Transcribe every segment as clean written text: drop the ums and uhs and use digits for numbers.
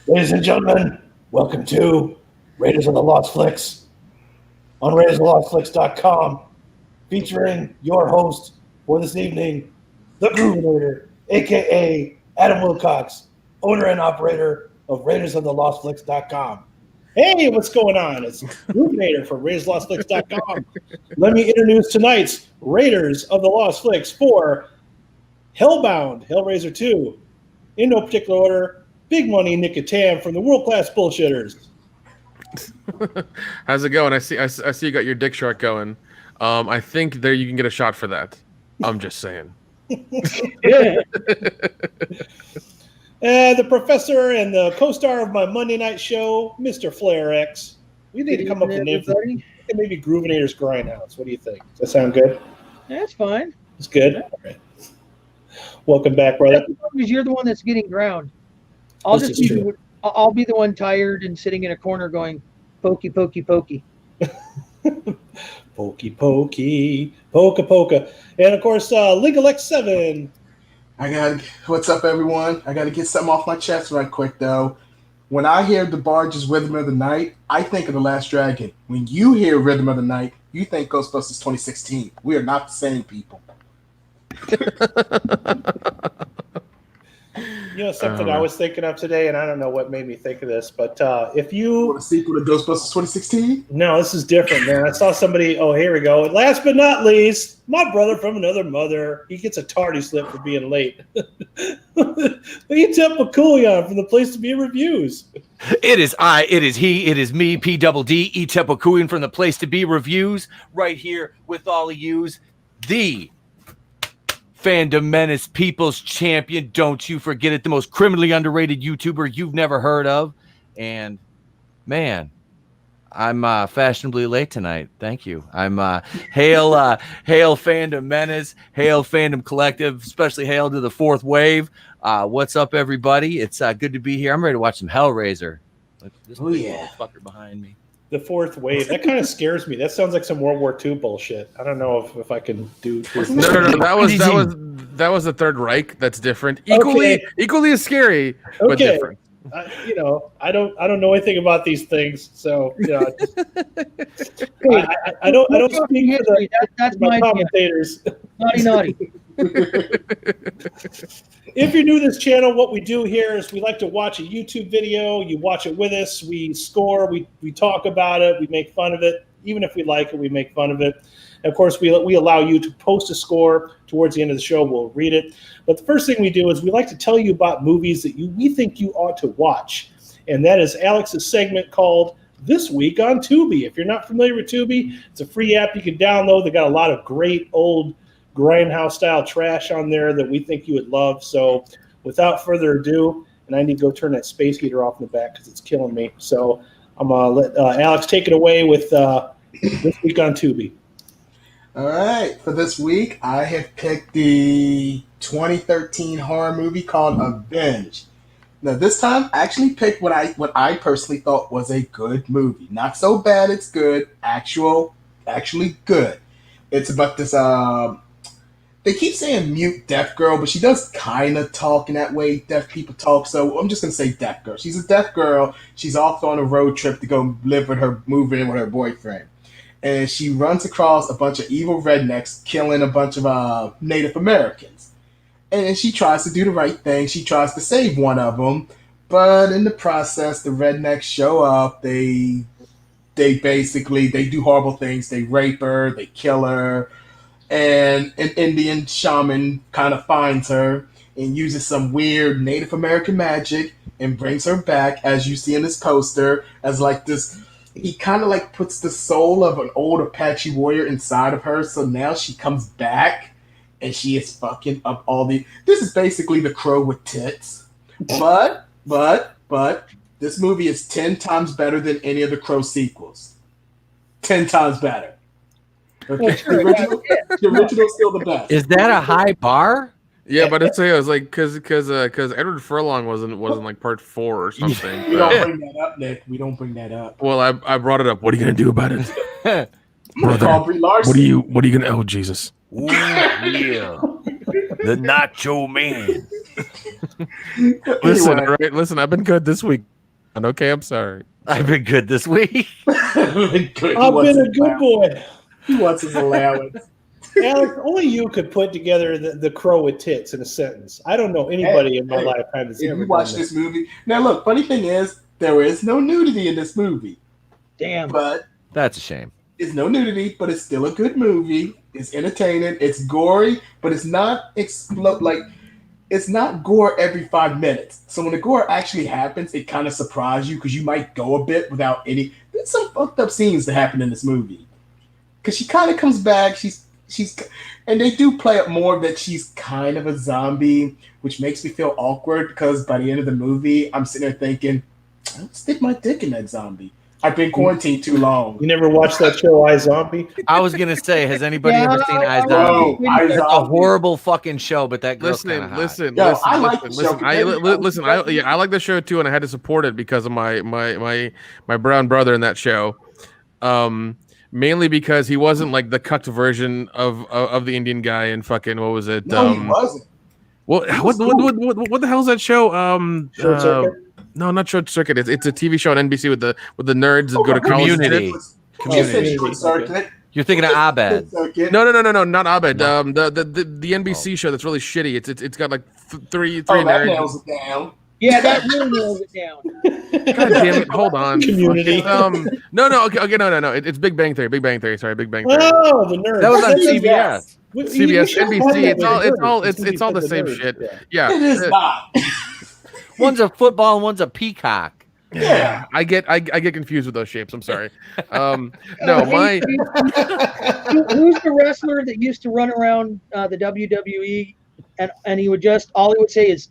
Ladies and gentlemen, welcome to Raiders of the Lost Flicks on raidersofthelostflicks.com, featuring your host for this evening, the Groovinator, a.k.a. Adam Wilcox, owner and operator of raidersofthelostflicks.com. Hey, what's going on? It's Groovinator from raidersofthelostflicks.com. Let me introduce tonight's Raiders of the Lost Flicks for Hellbound, Hellraiser 2. In no particular order, Big Money Nick and Tam from the World Class Bullshitters. How's it going? I see you got your dick shark going. I think there you can get a shot for that. I'm just saying. The professor and the co-star of my Monday night show, Mr. Flair X. We need to come up with a name for maybe Groovinator's Grindhouse. What do you think? Does that sound good? That's fine. It's good. All right. Welcome back, brother. Because you're the one that's getting ground. I'll be the one tired and sitting in a corner going, pokey, pokey, pokey. Pokey, pokey, poka, poka. And of course, Legal X7. What's up, everyone? I got to get something off my chest right quick, though. When I hear the Barge's Rhythm of the Night, I think of The Last Dragon. When you hear Rhythm of the Night, you think Ghostbusters 2016. We are not the same people. You know, something I was thinking of today, and I don't know what made me think of this, but if you want a sequel to Ghostbusters 2016? No, this is different, man. I saw somebody. Oh, here we go. And last but not least, my brother from another mother. He gets a tardy slip for being late. E-Temp Coolion from the Place to Be Reviews. It is I, it is he, it is me, P-double-D, E-Temp Coolion from the Place to Be Reviews, right here with all of yous, the Fandom Menace People's Champion. Don't you forget it, the most criminally underrated YouTuber you've never heard of. And man, I'm fashionably late tonight. Thank you. I'm hail Fandom Menace, hail Fandom Collective, especially hail to the fourth wave. What's up, everybody? It's good to be here. I'm ready to watch some Hellraiser. This motherfucker behind me. The fourth wave. That kind of scares me. That sounds like some World War II bullshit. I don't know if I can do this. No. That was the Third Reich. That's different. Equally as scary, but different. I don't know anything about these things, so I don't speak for that's my commentators. Naughty. If you're new to this channel, what we do here is we like to watch a YouTube video. You watch it with us. We score. We talk about it. We make fun of it. Even if we like it, we make fun of it. And of course, we allow you to post a score towards the end of the show. We'll read it. But the first thing we do is we like to tell you about movies that we think you ought to watch. And that is Alex's segment called This Week on Tubi. If you're not familiar with Tubi, it's a free app you can download. They got a lot of great old Grindhouse style trash on there that we think you would love. So without further ado, and I need to go turn that space heater off in the back because it's killing me. So I'm going to let Alex take it away with This Week on Tubi. All right. For this week, I have picked the 2013 horror movie called Avenge. Now, this time, I actually picked what I personally thought was a good movie. Not so bad, it's good. Actually good. It's about this they keep saying mute deaf girl, but she does kind of talk in that way deaf people talk, so I'm just going to say deaf girl. She's a deaf girl. She's off on a road trip to go move in with her boyfriend. And she runs across a bunch of evil rednecks killing a bunch of Native Americans. And she tries to do the right thing. She tries to save one of them, but in the process, the rednecks show up. They do horrible things. They rape her. They kill her. And an Indian shaman kind of finds her and uses some weird Native American magic and brings her back, as you see in this poster, as like this. He kind of like puts the soul of an old Apache warrior inside of her. So now she comes back and she is fucking up all the. This is basically The Crow with tits. But this movie is 10 times better than any of the Crow sequels. 10 times better. Okay. The original is still the best. Is that a high bar? Yeah, but it was like because Edward Furlong wasn't like part 4 or something. We don't bring that up, Nick. We don't bring that up. Well, I brought it up. What are you gonna do about it, brother? Aubrey Larson. What are you gonna? Oh Jesus! Ooh, yeah, the Nacho Man. Listen, all right. Listen, I've been good this week. Okay, I'm sorry. I've been good this week. I've been a good boy. He wants his allowance. Alex, only you could put together the crow with tits in a sentence. I don't know anybody in my lifetime that's If ever you watch done this movie, now look. Funny thing is, there is no nudity in this movie. Damn. But That's a shame. it's no nudity, but it's still a good movie. It's entertaining. It's gory, but it's not it's not gore every 5 minutes. So when the gore actually happens, it kind of surprises you because you might go a bit without any. There's some fucked up scenes that happen in this movie because she kind of comes back. She's and they do play up more that she's kind of a zombie, which makes me feel awkward because by the end of the movie, I'm sitting there thinking, I'll stick my dick in that zombie. I've been quarantined too long. You never watched that show, iZombie? I was gonna say, has anybody ever seen I iZombie? know. It's a horrible fucking show, but that girl's kind of hot. Listen. I like the show. I like the show too, and I had to support it because of my brown brother in that show. Mainly because he wasn't like the cucked version of the Indian guy in fucking what was it? No, he wasn't. Well, what the hell is that show? Short Circuit? No, not Short Circuit. It's a TV show on NBC with the nerds that go to college. Community. Short Circuit. You're thinking of Abed. No, not Abed. The NBC show that's really shitty. It's got like three That nerds. nails it down. Yeah, that really nails it down. God damn it! Hold on. Community. No. Okay, no. It's Big Bang Theory. Sorry, Big Bang Theory. Oh, the nerds. That was on CBS. CBS, NBC. It's all the same shit. Yeah. It is not. One's a football and one's a peacock. Yeah. I get confused with those shapes. I'm sorry. No, my Who's the wrestler that used to run around the WWE and he would just all he would say is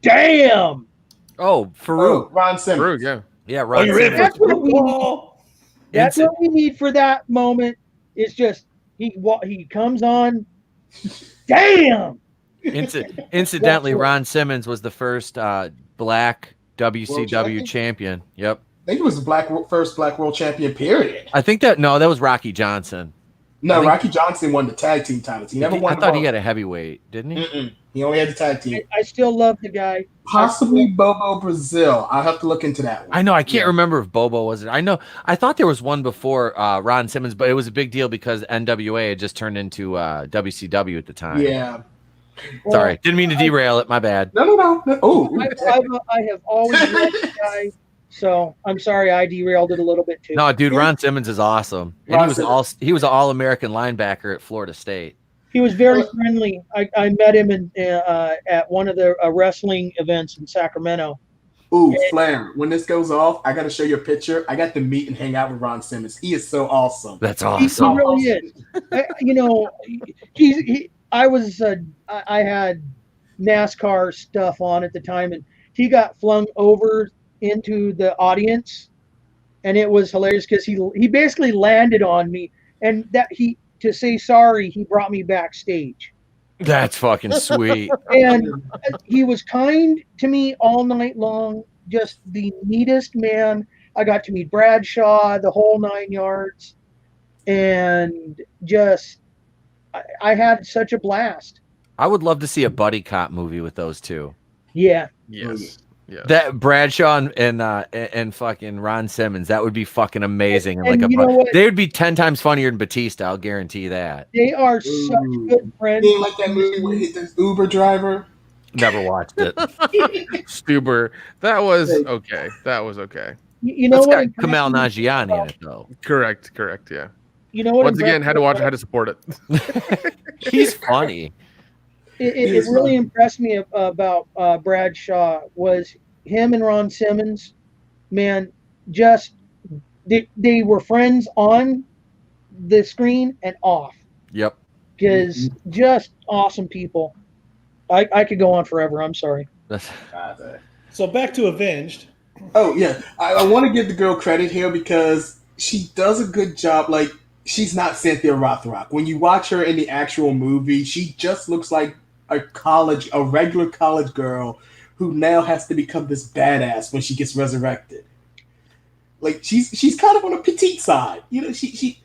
damn. Oh, Farouk. Ron Simmons. Farouk, yeah. Yeah, Are Ron you ready Simmons. for football? That's what we need for that moment. It's just he comes on. Damn. Incidentally, Ron Simmons was the first black WCW champion. Yep. I think it was the first black world champion, period. I think that was Rocky Johnson. No, Rocky Johnson won the tag team titles. He never won. I thought he had a heavyweight, didn't he? Mm-mm. He only had the tag team. I still love the guy. Possibly Bobo Brazil. I'll have to look into that one. I know. I can't remember if Bobo was it. I know. I thought there was one before Ron Simmons, but it was a big deal because NWA had just turned into WCW at the time. Yeah. Sorry, didn't mean to derail it. My bad. No. Oh, I have always loved the guy, so I'm sorry I derailed it a little bit too. No, dude, Ron Simmons is awesome, and he was an All-American linebacker at Florida State. He was very friendly. I met him at one of the wrestling events in Sacramento. ooh, Flair. When this goes off, I got to show you a picture. I got to meet and hang out with Ron Simmons. He is so awesome. That's He awesome. really is. I had NASCAR stuff on at the time, and he got flung over into the audience, and it was hilarious because he basically landed on me, and to say sorry, he brought me backstage. That's fucking sweet. And he was kind to me all night long, just the neatest man. I got to meet Bradshaw, the whole 9 yards, and just I had such a blast. I would love to see a buddy cop movie with those two. Yeah. Yes. Yeah. That Bradshaw and fucking Ron Simmons, that would be fucking amazing. And you know what? They would be 10 times funnier than Batista. I'll guarantee that. They are such good friends. You like that movie where he's the Uber driver? Never watched it. Stuber. That was okay. You know That's what? got Kamal Nagiani in it though. Correct. Yeah. You know what? Once again, had to support it. He's funny. It really impressed me about Bradshaw was him and Ron Simmons. Man, just they were friends on the screen and off. Yep. Because just awesome people. I could go on forever. I'm sorry. So back to Avenged. Oh, yeah. I want to give the girl credit here because she does a good job. Like, she's not Cynthia Rothrock. When you watch her in the actual movie, she just looks like a regular college girl who now has to become this badass when she gets resurrected. Like, she's kind of on a petite side. You know, she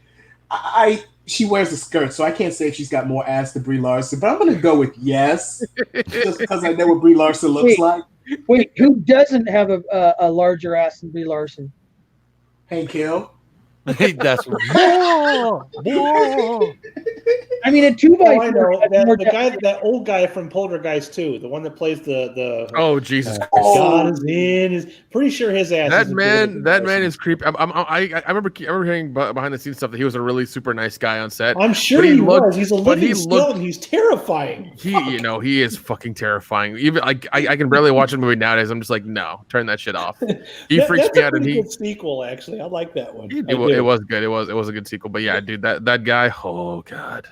wears a skirt, so I can't say if she's got more ass than Brie Larson, but I'm going to go with yes, just because I know what Brie Larson looks like. Wait, who doesn't have a larger ass than Brie Larson? Hank Hill. That's I mean, a 2x4. Oh, I know more that old guy from Poltergeist 2, the one that plays the Oh Jesus Christ! God is in is pretty sure his ass. That is man is creepy. I remember hearing behind the scenes stuff that he was a really super nice guy on set. I'm sure But he was. He's a but living skeleton. He's terrifying. He is fucking terrifying. Even I can barely watch a movie nowadays. I'm just like, no, turn that shit off. He freaks me out. That's a pretty good sequel, actually. I like that one. It was good. It was a good sequel. But yeah, dude, that guy. Oh god.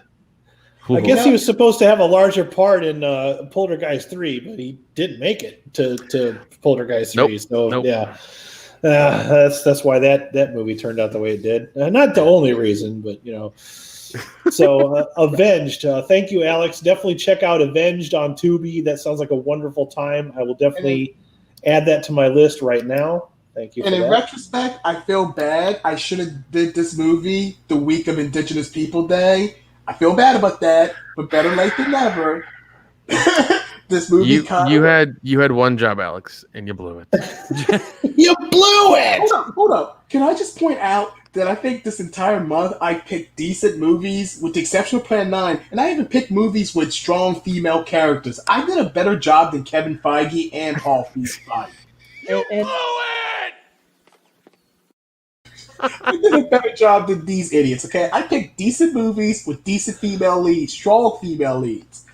I guess he was supposed to have a larger part in Poltergeist 3, but he didn't make it to Poltergeist 3. So yeah, that's why that movie turned out the way it did. Not the only reason, but you know. So Avenged. Thank you, Alex. Definitely check out Avenged on Tubi. That sounds like a wonderful time. I will definitely add that to my list right now. Thank you. And in retrospect, I feel bad. I should have did this movie the week of Indigenous People Day. I feel bad about that, but better late than never. This movie you had one job, Alex, and you blew it. You blew it. Hold up. Can I just point out that I think this entire month I picked decent movies, with the exception of Plan 9, and I even picked movies with strong female characters. I did a better job than Kevin Feige and Paul Feig. You blew it. I did a better job than these idiots, okay? I picked decent movies with decent female leads, strong female leads.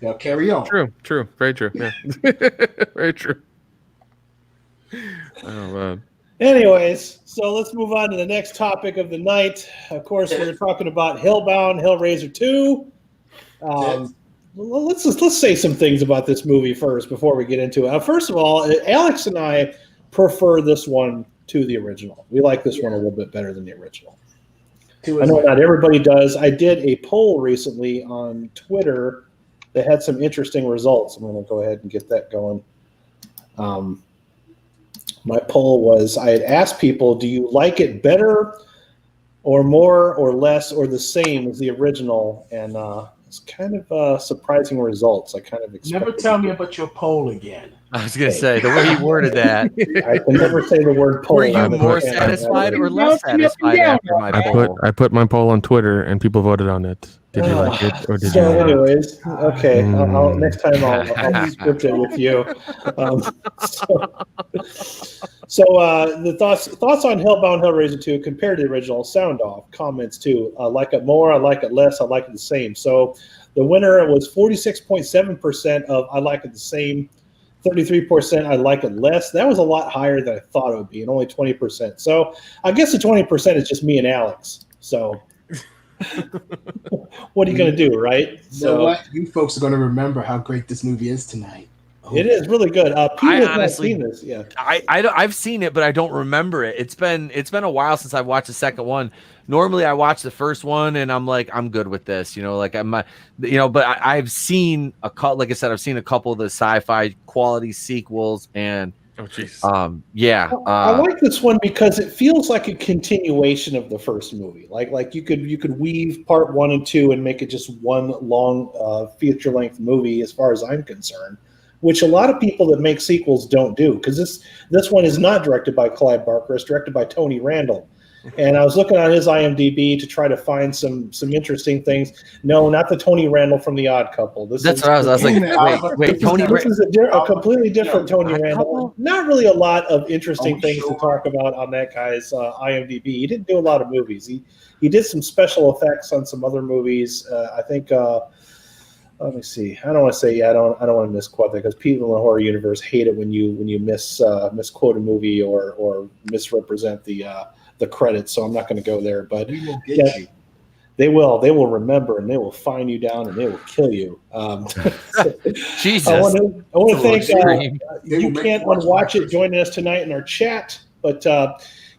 Now carry on. True. Very true. Yeah. Very true. Oh, man. Anyways, so let's move on to the next topic of the night. Of course, we're talking about Hellbound, Hellraiser 2. Let's say some things about this movie first before we get into it. First of all, Alex and I prefer this one to the original. We like this one a little bit better than the original. I know not everybody does. I did a poll recently on Twitter that had some interesting results. I'm going to go ahead and get that going. My poll was, I had asked people, do you like it better or more or less or the same as the original? And it's kind of surprising results. I kind of expected. Never tell me about your poll again. I was going to say, the way you worded that. I can never say the word poll. Were you more satisfied or less satisfied after my poll? I put my poll on Twitter and people voted on it. Did you like it or did you not? Anyways, okay. Next time I'll script it with you. So the thoughts on Hellbound Hellraiser 2 compared to the original. Sound off. Comments too. I like it more. I like it less. I like it the same. So the winner was 46.7% of I like it the same. 33% I like it less. That was a lot higher than I thought it would be, and only 20%. So I guess the 20% is just me and Alex. So what are you going to do, right? You know what? You folks are going to remember how great this movie is tonight. It is really good. Peter has honestly seen this. Yeah, I've seen it, but I don't remember it. It's been a while since I've watched the second one. Normally, I watch the first one, and I'm like, I'm good with this, like but I've seen like I said, I've seen a couple of the sci-fi quality sequels, and oh jeez, I like this one because it feels like a continuation of the first movie. Like you could weave part 1 and 2 and make it just one long feature length movie, as far as I'm concerned. Which a lot of people that make sequels don't do, because this one is not directed by Clive Barker. It's directed by Tony Randall. And I was looking on his IMDb to try to find some interesting things. No, not the Tony Randall from The Odd Couple. That's what I was like, wait, Tony. This is a completely different Tony Randall. Not really a lot of interesting things to talk about on that guy's IMDb. He didn't do a lot of movies. He did some special effects on some other movies. I think. Let me see. I don't want to say I don't want to misquote that, because people in the horror universe hate it when you misquote a movie or misrepresent the credits. So I'm not going to go there. But we will get you. They will remember, and they will fine you down, and they will kill you. Jesus. I want to thank you can't watch it joining us tonight in our chat, but.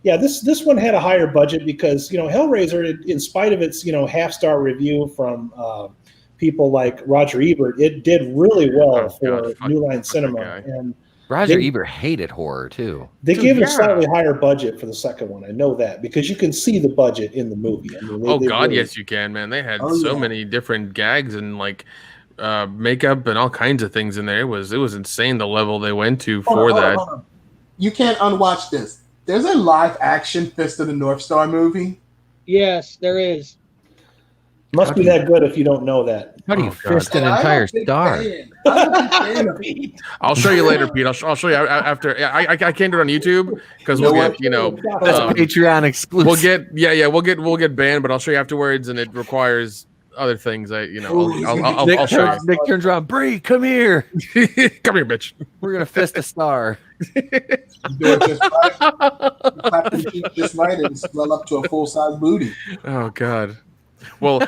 This one had a higher budget because Hellraiser, in spite of its half-star review from people like Roger Ebert, it did really well for New Line Cinema. And Roger Ebert hated horror too. They gave it a slightly higher budget for the second one. I know that because you can see the budget in the movie. I mean, yes, you can, man. They had many different gags and makeup and all kinds of things in there. It was insane the level they went to Hold for on, that. hold on. You can't unwatch this. There's a live action Fist of the North Star movie. Yes, there is. Must be that good if you don't know that. How do you Oh, God. fist an And I'm a entire big star? fan. I'm a big fan of it. I'll show you later, Pete. I'll show you after. Yeah, I can't do it on YouTube because You we'll know get, you know, That's Patreon exclusive. we'll get banned, but I'll show you afterwards, and it requires other things. I'll Nick, show you. Nick turns around. Bree, come here. Come here, bitch. We're gonna fist a star. You do it just right. You clap your cheek just right and swell up to a full size booty. Oh God. Well,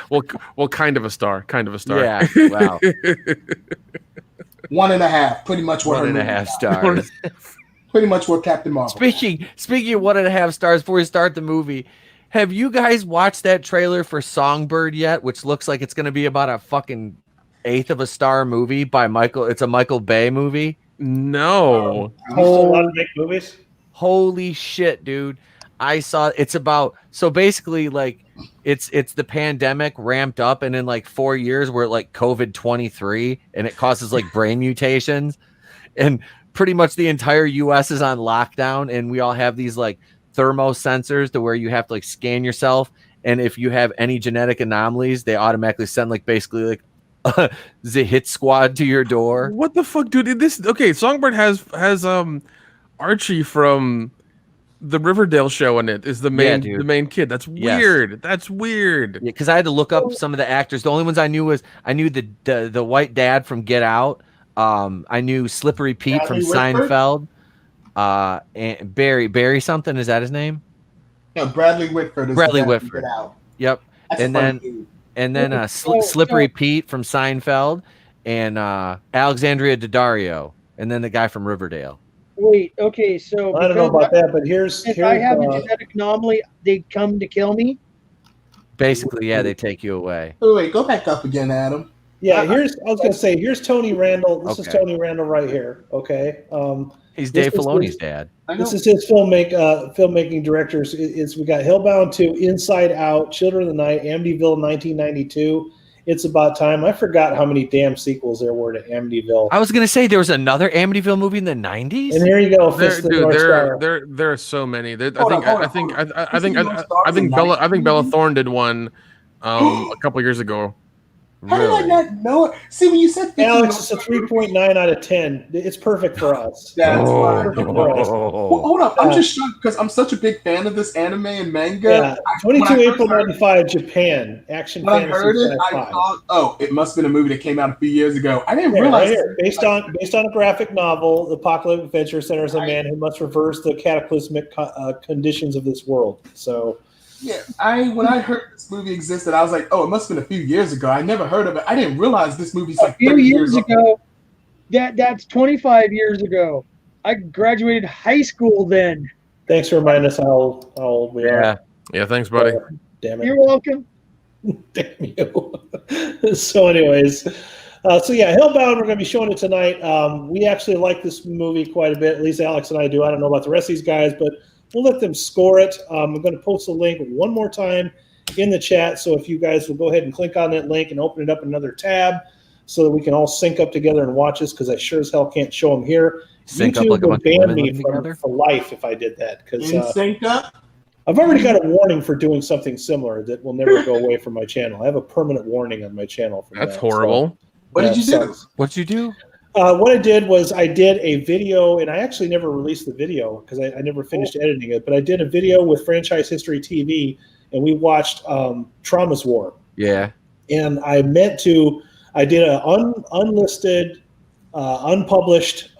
kind of a star. Yeah. Wow. 1.5, pretty much what 1.5 stars. Pretty much what Captain Marvel. Speaking of 1.5 stars, before we start the movie, have you guys watched that trailer for Songbird yet? Which looks like it's going to be about a fucking 1/8 of a star movie by Michael. It's a Michael Bay movie. No. You still allowed to make movies? Holy shit, dude! I saw. It's about, so basically like it's the pandemic ramped up, and in like 4 years we're at like COVID-23, and it causes like brain mutations, and pretty much the entire US is on lockdown, and we all have these like thermo sensors to where you have to like scan yourself, and if you have any genetic anomalies, they automatically send like basically like the hit squad to your door. What the fuck, dude? Songbird has Archie from the Riverdale show in it. Is the main kid. That's weird. Yes. That's weird. Yeah, because I had to look up some of the actors. The only ones I knew the white dad from Get Out. I knew Slippery Pete from Seinfeld. And Barry something, is that his name? No, Bradley Whitford. Bradley Whitford. Yep. That's and then Slippery Pete from Seinfeld, and Alexandria Daddario, and then the guy from Riverdale. Wait, okay, so I don't know about that, but here's I have a genetic anomaly, they come to kill me. Basically, yeah, they take you away. Oh, wait, go back up again, Adam. Yeah, here's Tony Randall. This is Tony Randall right here. Okay. He's Dave Filoni's dad. This is his filmmaking directors. We got Hellbound 2, Inside Out, Children of the Night, Amityville 1992. It's About Time. I forgot how many damn sequels there were to Amityville. I was gonna say there was another Amityville movie in the 90s. And here you go. There are so many. I think Bella Thorne did one a couple years ago. How did I not know it? See, when you said Alex, it's a 3.9 out of 10. It's perfect for us. That's fine. Well, hold up. I'm just shocked because I'm such a big fan of this anime and manga. Yeah, 22 April 95, Japan. Action when fantasy. I heard it, I thought, it must have been a movie that came out a few years ago. I didn't realize. Right here. Based on a graphic novel, the apocalyptic adventure centers a man who must reverse the cataclysmic conditions of this world. So. Yeah, when I heard this movie existed, I was like, it must have been a few years ago. I never heard of it. I didn't realize this movie's like 30 years ago. That's 25 years ago. I graduated high school then. Thanks for reminding us how old we are. Yeah, thanks, buddy. Damn it. You're welcome. Damn you. So anyways, Hellbound, we're going to be showing it tonight. We actually like this movie quite a bit. At least Alex and I do. I don't know about the rest of these guys, but we'll let them score it. I'm going to post the link one more time in the chat. So if you guys will go ahead and click on that link and open it up in another tab so that we can all sync up together and watch this, because I sure as hell can't show them here. Sync YouTube up like a would ban me for life if I did that. Because sync up? I've already got a warning for doing something similar that will never go away from my channel. I have a permanent warning on my channel. That's horrible. What did you do? What'd you do? What I did was I did a video, and I actually never released the video because I never finished editing it, but I did a video with Franchise History TV, and we watched Trauma's War. Yeah. And I did an unlisted, unpublished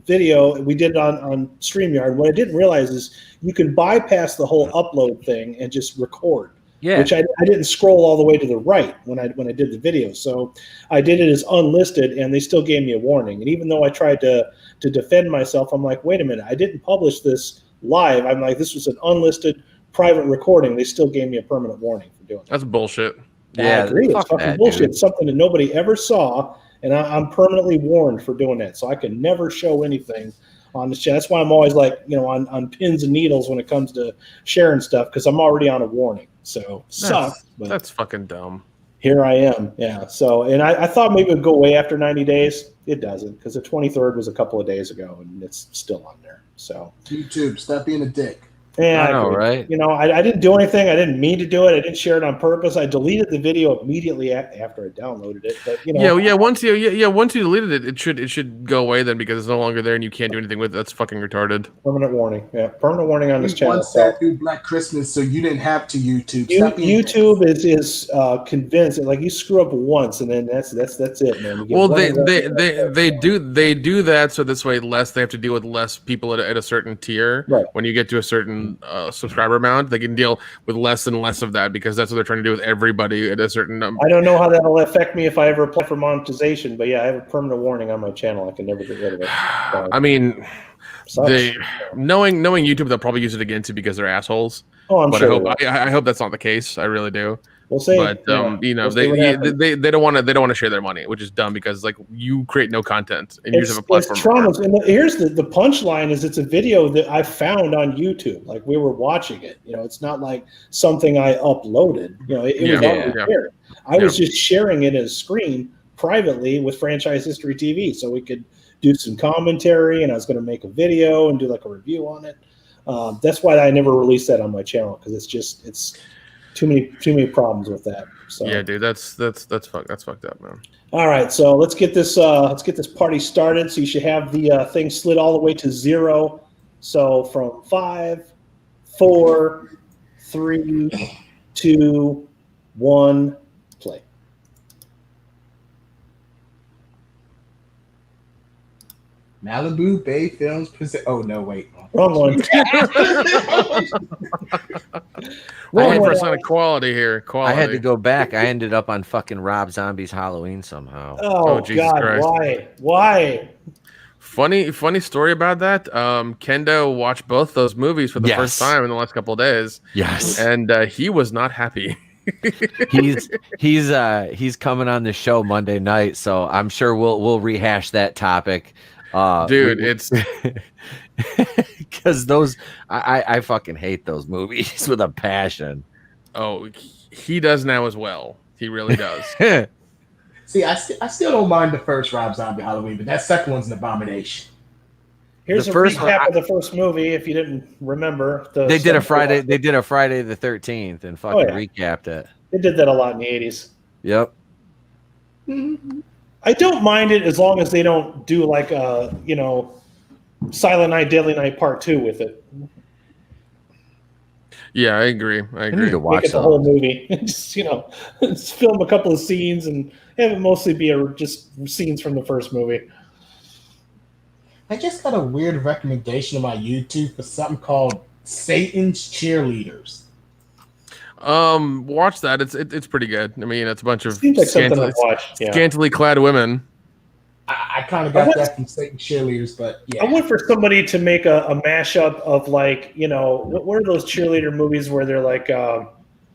video. We did it on StreamYard. What I didn't realize is you can bypass the whole upload thing and just record. Yeah. Which I didn't scroll all the way to the right when I did the video. So I did it as unlisted, and they still gave me a warning. And even though I tried to defend myself, I'm like, wait a minute, I didn't publish this live. I'm like, this was an unlisted private recording. They still gave me a permanent warning for doing it. That's bullshit. Yeah, I agree. It's fucking bullshit. Dude. It's something that nobody ever saw, and I'm permanently warned for doing that. So I can never show anything on this channel. That's why I'm always like, on pins and needles when it comes to sharing stuff, because I'm already on a warning. So sucks. That's fucking dumb. here I am. Yeah. So, and I thought maybe it would go away after 90 days. It doesn't, because the 23rd was a couple of days ago, and it's still on there. So YouTube, stop being a dick. yeah, I know, right? You know, I didn't do anything. I didn't mean to do it. I didn't share it on purpose. I deleted the video immediately after I downloaded it. But you know, Once you deleted it, it should go away then because it's no longer there and you can't do anything with it. That's fucking retarded. Permanent warning. Yeah, permanent warning on this channel. Once that through Black Christmas, so you didn't have to YouTube. YouTube is convinced, like you screw up once and then that's it, man. Well, they do that so this way they have to deal with less people at a certain tier. Right. When you get to a certain subscriber amount, they can deal with less and less of that because that's what they're trying to do with everybody at a certain number. I don't know how that'll affect me if I ever apply for monetization, but yeah, I have a permanent warning on my channel. I can never get rid of it. So, I mean, sucks. knowing YouTube, they'll probably use it against you because they're assholes. Oh, I'm but sure. I hope that's not the case. I really do. We'll see. But you know, they don't want to share their money, which is dumb because like you create no content and you just have a platform. It's traumas. And here's the punchline: is it's a video that I found on YouTube. Like we were watching it. You know, it's not like something I uploaded. You know, it was already there. I was just sharing it as a screen privately with Franchise History TV, so we could do some commentary. And I was going to make a video and do like a review on it. That's why I never released that on my channel because it's too many problems with that. So yeah, dude, that's fucked up, man. All right, so let's get this party started. So you should have the thing slid all the way to 0. So from 5, 4, 3, 2, 1, play. Malibu Bay Films present. Oh no, wait. Wrong one. Wrong percent of quality here. Quality. I had to go back. I ended up on fucking Rob Zombie's Halloween somehow. Oh Jesus God! Christ. Why? Funny story about that. Kendo watched both those movies for the first time in the last couple of days. Yes, and he was not happy. he's coming on the show Monday night, so I'm sure we'll rehash that topic. Dude, it's because those I fucking hate those movies with a passion. Oh, he does now as well. He really does. See, I still don't mind the first Rob Zombie Halloween, but that second one's an abomination. Here's a recap of the first movie. If you didn't remember, they did a Friday the 13th and fucking recapped it. They did that a lot in the 80s. Yep. Mm-hmm. I don't mind it as long as they don't do like Silent Night, Deadly Night Part 2 with it. Yeah, I agree. I need to watch Make it the whole movie. Just just film a couple of scenes and have it mostly be just scenes from the first movie. I just got a weird recommendation on my YouTube for something called Satan's Cheerleaders. Watch that. It's pretty good. I mean, it's a bunch of scantily clad women. I kind of got that from Satan's Cheerleaders, but yeah. I want for somebody to make a mashup of like, what are those cheerleader movies where they're like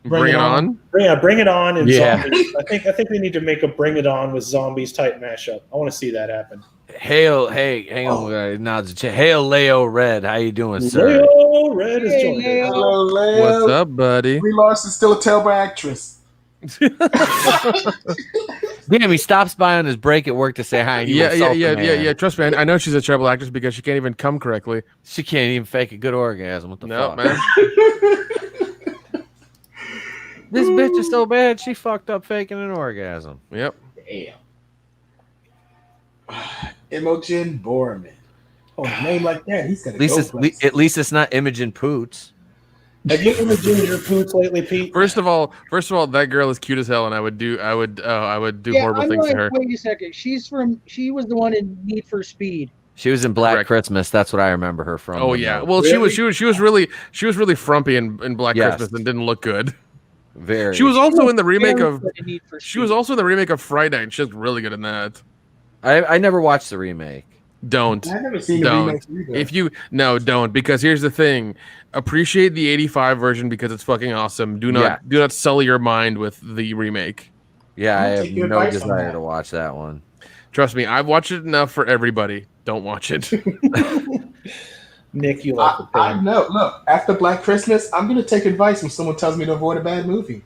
Bring It On? Bring It On and zombies. I think we need to make a Bring It On with zombies type mashup. I want to see that happen. Hail, hey, hang on, nods. Hail, Leo Red. How you doing, sir? Leo Red is joining. Hello, Leo. What's up, buddy? Brie Larson's still a terrible actress. Damn, he stops by on his break at work to say hi. Yeah. Trust me, I know she's a terrible actress because she can't even come correctly. She can't even fake a good orgasm. What the fuck, man? This bitch is so bad. She fucked up faking an orgasm. Yep. Damn. Imogen Borman. Oh, a name like that, he's gonna at least it's not Imogen Poots. Have you imagined your poots lately, Pete? First of all, that girl is cute as hell, and I would do horrible things to her. Wait a second. She was the one in Need for Speed. She was in Black Christmas. That's what I remember her from. Oh yeah. Well, really? she was really frumpy in Black Christmas and didn't look good. Very. She was also in the remake of. She was also in the remake of Friday, and she looked really good in that. I never watched the remake. I've never seen the remake either. Don't, because here's the thing. Appreciate the 85 version because it's fucking awesome. Do not sully your mind with the remake. Yeah, I have no desire to watch that one. Trust me, I've watched it enough for everybody. Don't watch it. Nick, you like the I pain. know. Look, after Black Christmas, I'm going to take advice when someone tells me to avoid a bad movie.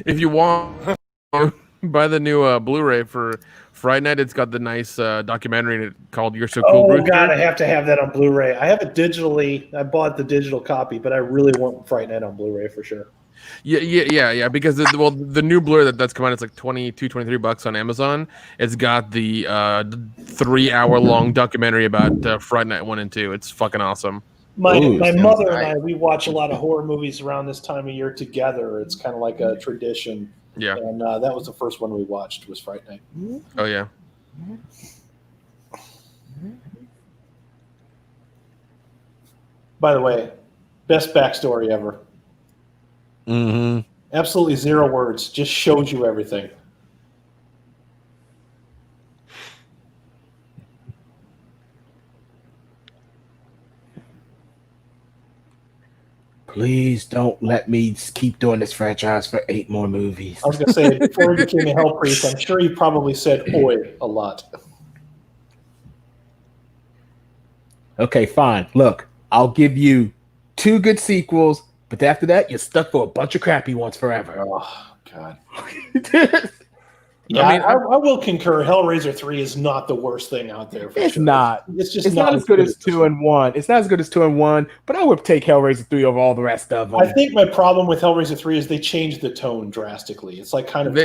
If you want, buy the new Blu-ray for Friday Night. It's got the nice documentary in it called "You're So Cool." Oh Brewster. God, I have to have that on Blu-ray. I have it digitally. I bought the digital copy, but I really want Fright Night on Blu-ray for sure. Yeah. Because the new Blu-ray that's come out, it's like $23 on Amazon. It's got the 3-hour long documentary about Friday Night 1 and 2. It's fucking awesome. My sounds mother nice. and I, we watch a lot of horror movies around this time of year together. It's kind of like a tradition. Yeah. And that was the first one we watched was Fright Night. Oh yeah. By the way, best backstory ever. Mm-hmm. Absolutely 0 words. Just shows you everything. Please don't let me keep doing this franchise for 8 more movies. I was going to say, before he became a hell priest, I'm sure he probably said "oi" a lot. Okay, fine. Look, I'll give you 2 good sequels, but after that, you're stuck for a bunch of crappy ones forever. Oh, God. Yeah, I will concur. Hellraiser 3 is not the worst thing out there. For It's sure. not. It's just It's not as good as this 2 and 1. It's not as good as 2 and 1, but I would take Hellraiser 3 over all the rest of them. I think my problem with Hellraiser 3 is they changed the tone drastically. It's like kind of They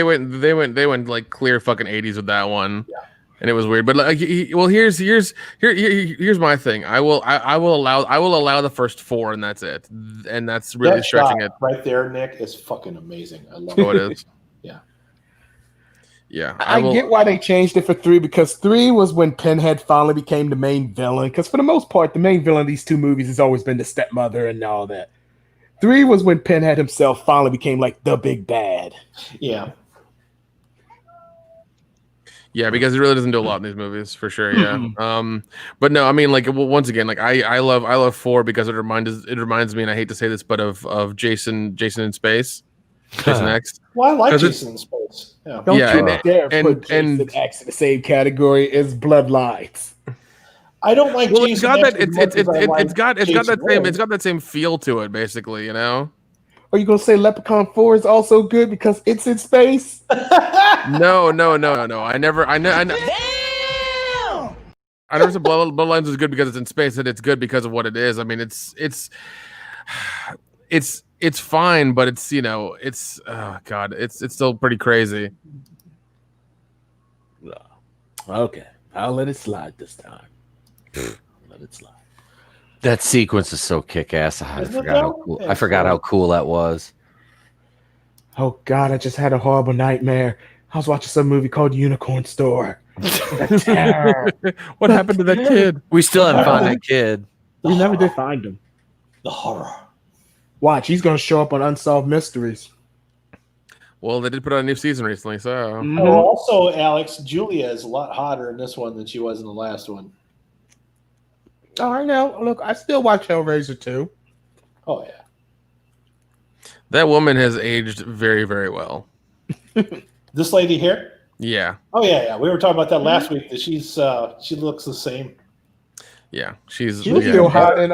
went like clear fucking 80s with that one. Yeah. And it was weird. But like, here's my thing. I will allow the first 4 and that's it. And that's really that stretching shot it. right there, Nick, is fucking amazing. I love Oh, it. it is. Yeah. Yeah. I get why they changed it for 3 because 3 was when Pinhead finally became the main villain. Because for the most part, the main villain of these 2 movies has always been the stepmother and all that. 3 was when Pinhead himself finally became like the big bad. Yeah. Yeah, because it really doesn't do a lot in these movies for sure. Yeah. But no, I mean, like once again, like I love 4 because it reminds me, and I hate to say this, but of Jason in Space, Jason X. Well, I like 'Cause Jason in Space. Yeah. Don't Yeah, you dare put Jason and- X in the same category as Bloodlines. I don't like Well, Jason it's got X that. as much as I like It's got Jason that same feel to it, basically. You know. Are you gonna say Leprechaun 4 is also good because it's in space? No. I never said Bloodlines is good because it's in space, and it's good because of what it is. I mean, it's fine, but it's it's oh god, it's still pretty crazy. Okay, I'll let it slide this time. Let it slide. That sequence is so kick-ass. I Isn't it forgot how though? cool. Yeah, I forgot how cool that was. Oh God, I just had a horrible nightmare. I was watching some movie called Unicorn Store. The terror. What happened to that kid? We still haven't found that kid. We never did find him. The horror. Watch, he's gonna show up on Unsolved Mysteries. Well, they did put out a new season recently, so Mhm. Oh, also, Alex, Julia is a lot hotter in this one than she was in the last one. Oh, I know. Look, I still watch Hellraiser 2. Oh, yeah. that woman has aged very, very well. This lady here? Yeah, Oh, yeah. We were talking about that last week. That she looks the same. yeah, she's She was yeah. still hot in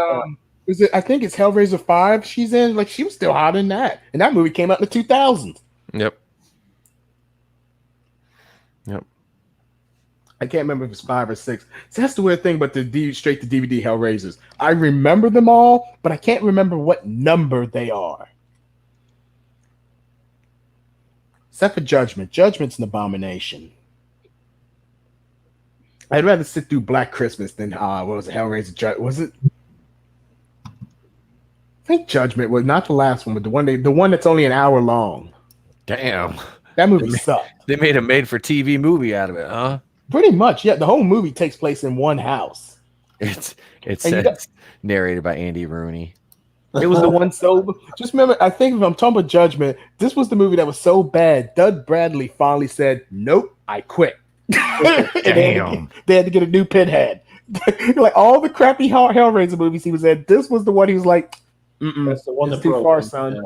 is it? I think it's Hellraiser 5. She's in. Like she was still hot in that, and that movie came out in the 2000s. Yep. I can't remember if it's 5 or 6. So that's the weird thing, but the straight to DVD Hellraisers, I remember them all, but I can't remember what number they are. Except for Judgment. Judgment's an abomination. I'd rather sit through Black Christmas than what was it, Hellraiser? Was it? I think Judgment was not the last one, but the one that's only an hour long. Damn. That movie sucked. They made a made-for-TV movie out of it, huh? Pretty much, yeah. The whole movie takes place in one house. It And you says narrated by Andy Rooney. It was the one so. Just remember, I think if I'm talking about Judgment, this was the movie that was so bad. Doug Bradley finally said, "Nope, I quit." And Damn. they had to get a new Pinhead. Like all the crappy Hellraiser movies he was in, this was the one he was like, "Mm-mm, That's the one this that is too broke far, him. son. Yeah.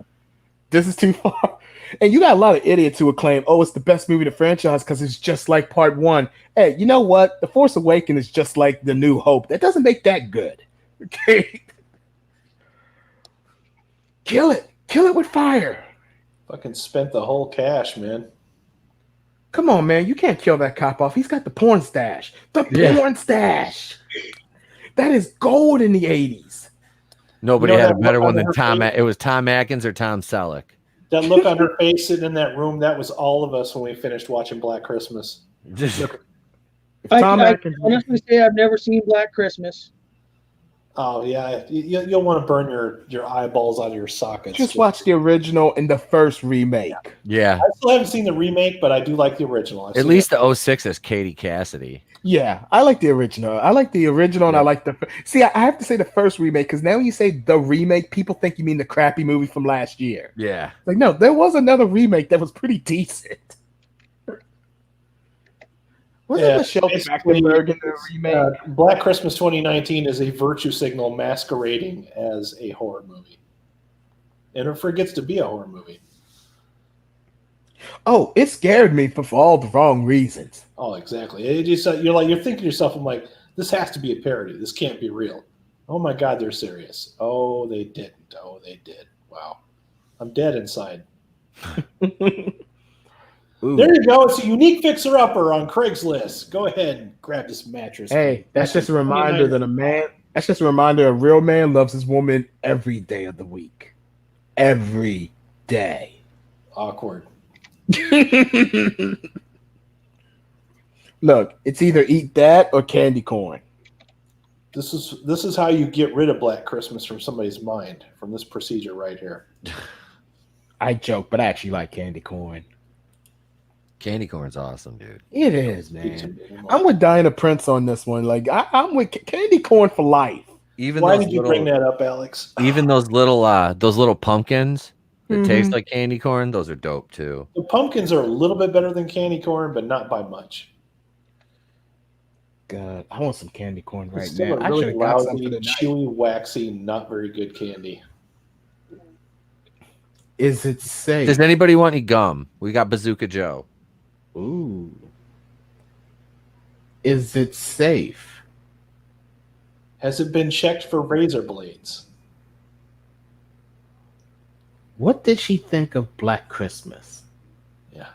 This is too far." And you got a lot of idiots who would claim, oh, it's the best movie in the franchise because it's just like part one. Hey, you know what? The Force Awakens is just like The New Hope. That doesn't make that good. Okay? Kill it. Kill it with fire. Fucking spent the whole cash, man. Come on, man. You can't kill that cop off. He's got the porn stash. The porn stash. That is gold in the 80s. Nobody You know had a that better look one on than her Tom. face? It was Tom Atkins or Tom Selleck. That look on her face sitting in that room, that was all of us when we finished watching Black Christmas. If I Tom can Atkins, honestly say I've never seen Black Christmas. Oh, yeah. You'll want to burn your eyeballs out of your sockets. just watch the original and the first remake. Yeah. I still haven't seen the remake, but I do like the original. At least the 06 is Katie Cassidy. Yeah, I like the original. And I like the. See, I have to say the first remake because now when you say the remake, people think you mean the crappy movie from last year. Yeah. Like, no, there was another remake that was pretty decent. Wasn't Michelle basically, Trachtenberg in the remake? Black Christmas 2019 is a virtue signal masquerading as a horror movie. And it forgets to be a horror movie. Oh, it scared me for all the wrong reasons. Oh, exactly. It just, you're thinking to yourself, I'm like, this has to be a parody. This can't be real. Oh my God, they're serious. Oh, they didn't. Oh, they did. Wow. I'm dead inside. There you go. It's a unique fixer-upper on Craigslist. Go ahead and grab this mattress. Hey, that's just a reminder that a man. That's just a reminder a real man loves his woman every day of the week. Every day. Awkward. Look, it's either eat that or candy corn. This is how you get rid of Black Christmas from somebody's mind, from this procedure right here. I joke, but I actually like candy corn. Candy corn's awesome, dude. It is, man. I'm with Diana Prince on this one. Like I'm with candy corn for life. Even Why did you bring that up, Alex? Even those little pumpkins that taste like candy corn, those are dope too. The pumpkins are a little bit better than candy corn, but not by much. God, I want some candy corn right It's still now. a really I should have got some lousy, for the night. chewy, waxy, not very good candy. Is it safe? Does anybody want any gum? We got Bazooka Joe. Ooh. Is it safe? Has it been checked for razor blades? What did she think of Black Christmas? Yeah.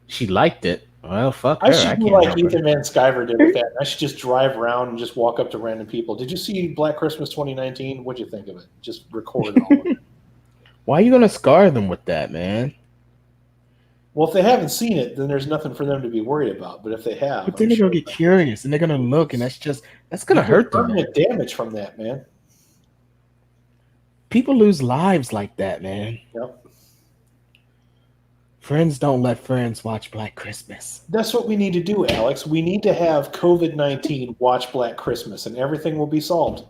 She liked it. Well, fuck her. I should do can't like help her. Ethan Van Sciver did with that. I should just drive around and just walk up to random people. Did you see Black Christmas 2019? What'd you think of it? Just record all of it. Why are you gonna scar them with that, man? Well, if they haven't seen it, then there's nothing for them to be worried about. But if they have, But then they're gonna get curious and they're gonna look, and that's gonna hurt them. Permanent damage from that, man. People lose lives like that, man. Yep. Friends don't let friends watch Black Christmas. That's what we need to do, Alex. We need to have COVID-19 watch Black Christmas, and everything will be solved.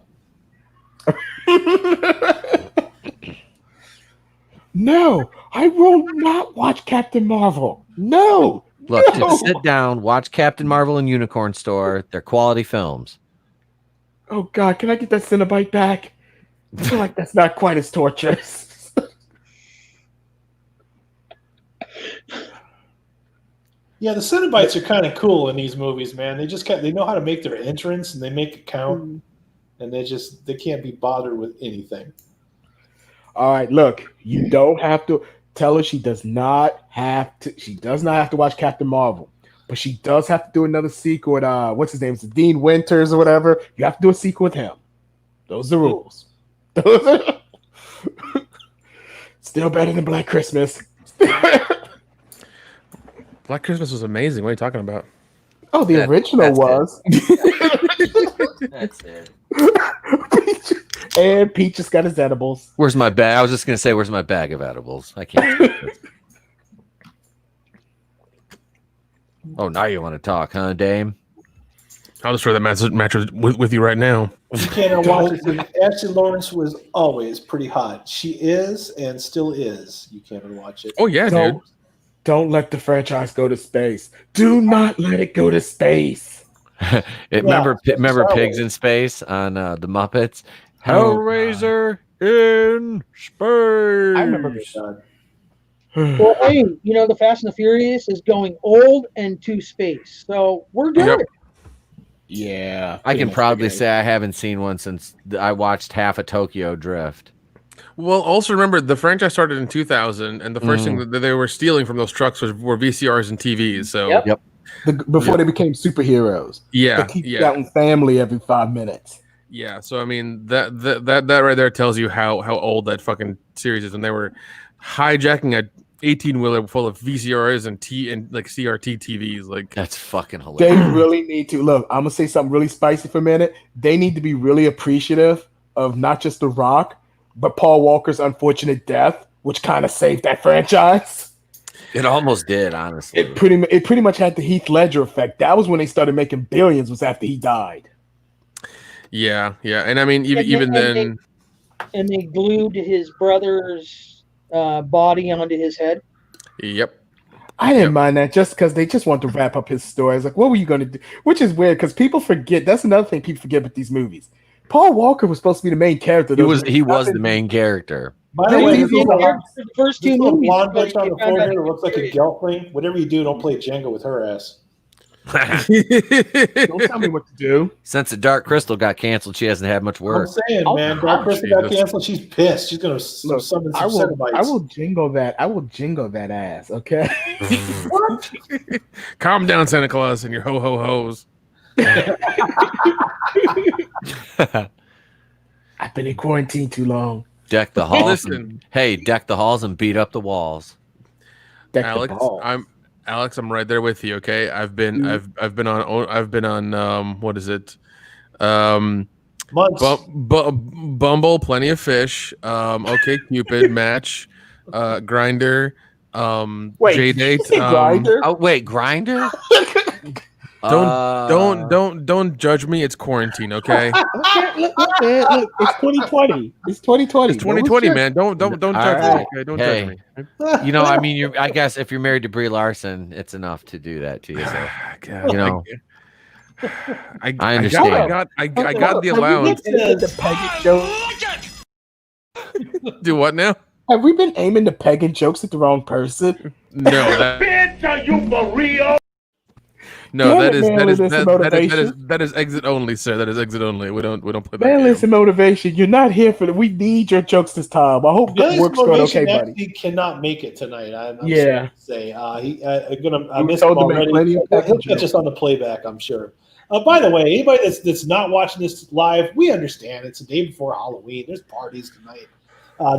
No, I will not watch Captain Marvel. No. Look, no. just sit down, watch Captain Marvel and Unicorn Store. They're quality films. Oh God, can I get that Cinnabite back? I feel like that's not quite as torturous. Yeah, the Cenobites are kind of cool in these movies, man. They know how to make their entrance and they make it count, and they can't be bothered with anything. All right, look, you don't have to tell her she does not have to watch Captain Marvel, but she does have to do another sequel with what's his name? It's Dean Winters or whatever. You have to do a sequel with him. Those are the rules. Still better than Black Christmas. Black Christmas was amazing. What are you talking about? Oh, the original was. That's it. And Pete just got his edibles. Where's my bag? I was just gonna say, where's my bag of edibles? I can't. Oh, now you want to talk, huh, Dame? I'll destroy that mattress with you right now. You cannot watch it. Ashley Lawrence was always pretty hot. She is and still is. You can't watch it. Oh yeah, dude. Don't let the franchise go to space. Do not let it go to space. Remember Pigs in Space on the Muppets? Hellraiser in space. I remember Well, hey, the Fast and the Furious is going old and to space, so we're good. Yep. Yeah. I can pretty much proudly figured say I haven't seen one since I watched half of Tokyo Drift. Well, also remember the franchise started in 2000, and the first thing that they were stealing from those trucks were VCRs and TVs. So Yep. before they became superheroes. yeah, They keep yeah, shouting family every 5 minutes. yeah. So I mean that right there tells you how old that fucking series is, and they were hijacking a 18-wheeler full of VCRs and like CRT TVs. Like That's fucking They hilarious. really need to look. I'm gonna say something really spicy for a minute. They need to be really appreciative of not just The Rock, but Paul Walker's unfortunate death, which kind of saved that franchise. It almost did, honestly. It pretty much had the Heath Ledger effect. That was when they started making billions. Was after he died. yeah, and I mean even then. And they glued his brother's body onto his head. Yep. I didn't mind that just because they just want to wrap up his story. It's like, what were you going to do? Which is weird because people forget. That's another thing people forget with these movies. Paul Walker was supposed to be the main character. He was the main character. By the way, He was the character for the first two little movies. blonde but bitch on you the found floor out here he looks was like a married. gelfling. Whatever you do, don't play Jenga with her ass. Don't tell me what to do. Since the Dark Crystal got canceled, she hasn't had much I'm work. saying, man, Dark Crystal got canceled. She's pissed. She's gonna Look, summon I some will Cenobites. jingle that. I will jingle that ass. Okay. Calm down, Santa Claus, and your ho ho hos. I've been in quarantine too long. Deck the halls. Listen. Deck the halls and beat up the walls. Deck the Alex, balls. I'm right there with you. Okay, I've been on what is it? Months. Bumble, Plenty of Fish, Okay Cupid, Match, Grinder, Wait, J Date. Grindr? Oh wait, Grinder? Don't judge me. It's quarantine, okay? Okay, look, it's 2020. It's 2020. It's 2020, man. Don't judge me. right. Okay? Don't Hey. judge me. I mean, I guess if you're married to Brie Larson, it's enough to do that to you. So God, you know, I understand. I got the allowance. The pagan joke. Do what now? Have we been aiming the pagan jokes at the wrong person? No, that, Bitch, are you for real? no, Damn that it, is man, that is listen, that is motivation. that is exit only, sir. That is exit only. We don't play that Man, game. listen, motivation. You're not here for the. We need your jokes this time. I hope Billy's work's going okay, buddy. He cannot make it tonight. I'm Yeah. sorry to say. I We missed told him him in already. plenty of He'll pagan catch us jokes. on the playback, I'm sure. By the way, anybody that's not watching this live, we understand it's the day before Halloween. There's parties tonight.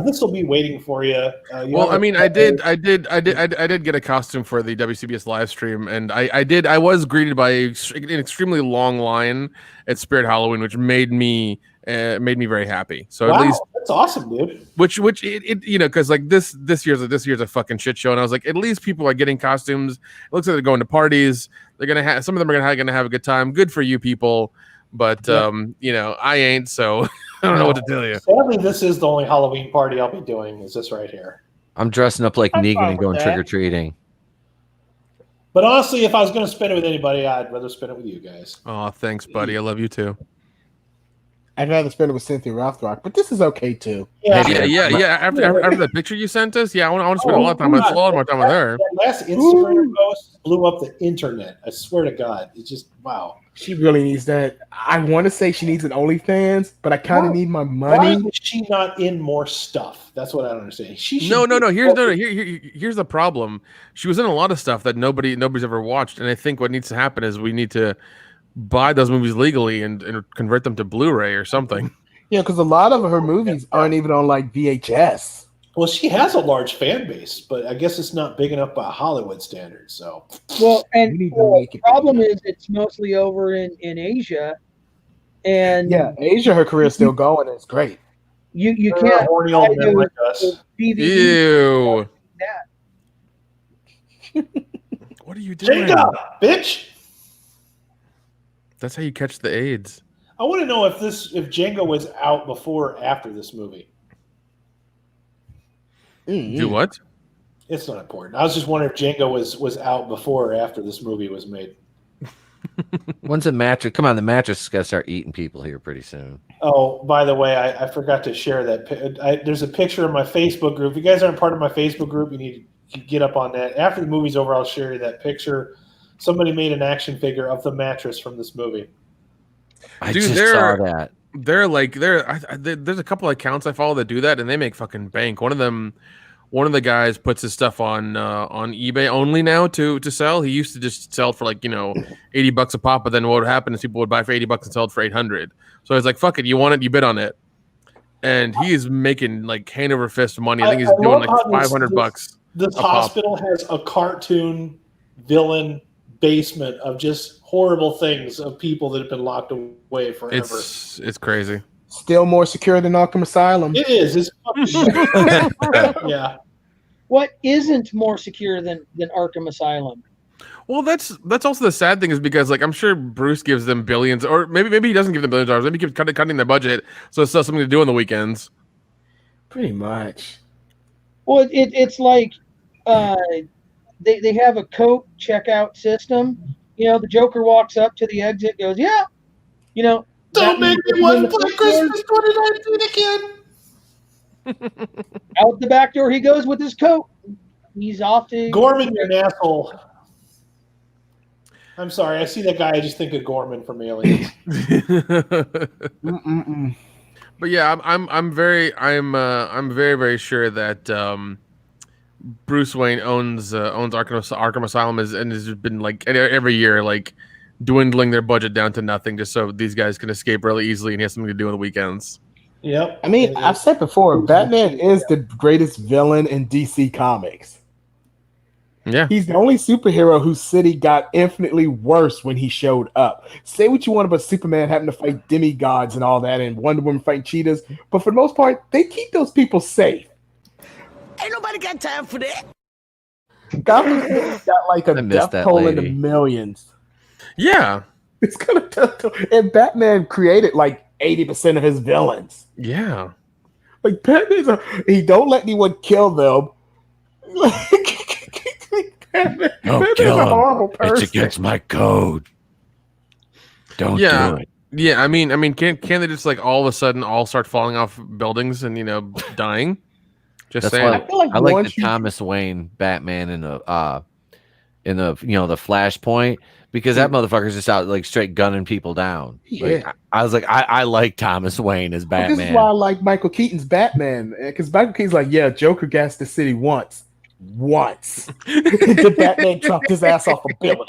This will be waiting for you. Well, I mean, I did get a costume for the WCBS live stream, and I was greeted by an extremely long line at Spirit Halloween, which made me very happy. So Wow, at least, that's awesome, dude. which it because like this year's a fucking shit show, and I was like, at least people are getting costumes. It looks like they're going to parties. They're gonna have some of them are gonna have a good time. Good for you people, but I ain't. So I don't know what to tell you. Sadly, this is the only Halloween party I'll be doing. Is this right here? I'm dressing up like I'm Negan fine and with going that. trick or treating. But honestly, if I was going to spend it with anybody, I'd rather spend it with you guys. Oh, thanks, buddy. I love you too. I'd rather spend it with Cynthia Rothrock, but this is okay too. Yeah, Yeah. After that picture you sent us, I want to spend a lot more time with her. That last Instagram post blew up the internet. I swear to God, it's just wow. She really needs that. I want to say she needs an OnlyFans, but I kind of need my Why money. is she not in more stuff? That's what I don't understand. She should No. be- Here's the problem. She was in a lot of stuff that nobody's ever watched, and I think what needs to happen is we need to buy those movies legally and convert them to Blu-ray or something. Yeah, because a lot of her movies aren't even on like VHS. Well, she has a large fan base, but I guess it's not big enough by Hollywood standards. So Well, and We need to the make it problem big. is it's mostly over in Asia, and Yeah, Asia, her career's still going. And it's great. you There are can't horny old men do like us. DVD. Ew. That. What are you doing? Jacob, bitch. That's how you catch the AIDS. I want to know if Django was out before or after this movie. Do what? It's not important. I was just wondering if Django was out before or after this movie was made. When's the mattress? Come on, the mattress is gonna start eating people here pretty soon. Oh, by the way, I forgot to share that. There's a picture in my Facebook group. If you guys aren't part of my Facebook group, you need to get up on that. After the movie's over, I'll share you that picture. Somebody made an action figure of the mattress from this movie. I just saw that. There's a couple of accounts I follow that do that, and they make fucking bank. One of the guys puts his stuff on eBay only now to sell. He used to just sell for like $80 a pop, but then what would happen is people would buy for $80 and sell it for $800. So I was like, fuck it, you want it, you bid on it, and he is making like hand over fist money. I think he's doing like $500. This hospital has a cartoon villain basement of just horrible things of people that have been locked away forever. It's crazy. Still more secure than Arkham Asylum. It is. It's fucking yeah. What isn't more secure than Arkham Asylum? Well, that's also the sad thing is because like I'm sure Bruce gives them billions, or maybe he doesn't give them $billions. Maybe he keeps cutting their budget so it's still something to do on the weekends. Pretty much. Well, it's like they have a coat checkout system. The Joker walks up to the exit, goes, "Yeah, Don't make me want to play Christmas 2019 again." Out the back door he goes with his coat. He's off to Gorman, you're an asshole. I'm sorry, I see that guy. I just think of Gorman from Aliens. But yeah, I'm very very sure that Bruce Wayne owns Arkham Asylum and has been like every year like dwindling their budget down to nothing just so these guys can escape really easily and he has something to do on the weekends. Yep. I mean, I've said before, Batman is the greatest villain in DC Comics. Yeah. He's the only superhero whose city got infinitely worse when he showed up. Say what you want about Superman having to fight demigods and all that and Wonder Woman fighting cheetahs, but for the most part, they keep those people safe. Ain't nobody got time for that. Gotham City's got like a death toll in the millions. Yeah. It's gonna and Batman created like 80% of his villains. Yeah. Like Batman's he don't let anyone kill them. Don't kill him. A horrible person. It's against my code. Don't do it. Yeah, I mean, can't they just like all of a sudden all start falling off buildings and dying? Just saying. I like the Thomas Wayne Batman in the the Flashpoint because that motherfucker's just out like straight gunning people down. Yeah. Like, I was like, I like Thomas Wayne as Batman. This is why I like Michael Keaton's Batman because Michael Keaton's like, yeah, Joker gassed the city once. The Batman dropped his ass off a building.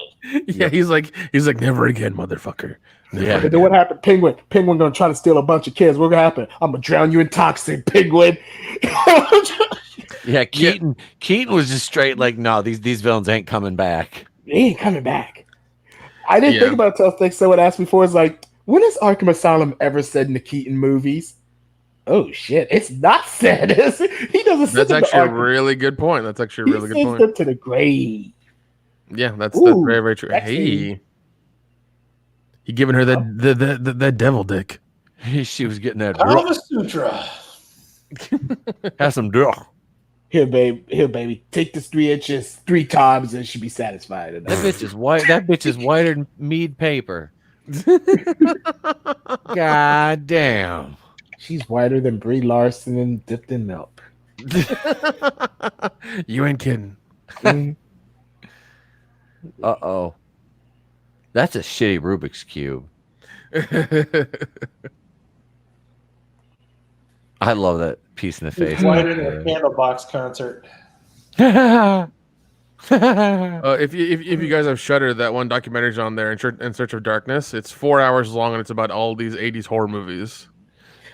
Yeah, he's like never again, motherfucker. Yeah. And then what happened? Penguin gonna try to steal a bunch of kids. What's gonna happen? I'm gonna drown you in toxin, Penguin. Yeah, Keaton was just straight like, no, these villains ain't coming back. They ain't coming back. I didn't think about it until someone asked me before. It's like, when has Arkham Asylum ever said in the Keaton movies? Oh shit! It's not said. He doesn't. That's actually a really good point. That's actually a really good point. Them to the grave. Yeah, that's very very true. Hey, he giving her that devil dick. She was getting that. Kama Sutra. Have some drill. Here, baby. Take this 3 inches 3 times, and she'll be satisfied. That bitch is white. That bitch is whiter than mead paper. God damn. She's whiter than Brie Larson and dipped in milk. You ain't kidding. Uh-oh. That's a shitty Rubik's Cube. I love that piece in the face. Whiter than a Candlebox concert. If you guys have Shudder, that one documentary's on there, In Search of Darkness. It's 4 hours long, and it's about all these 80s horror movies.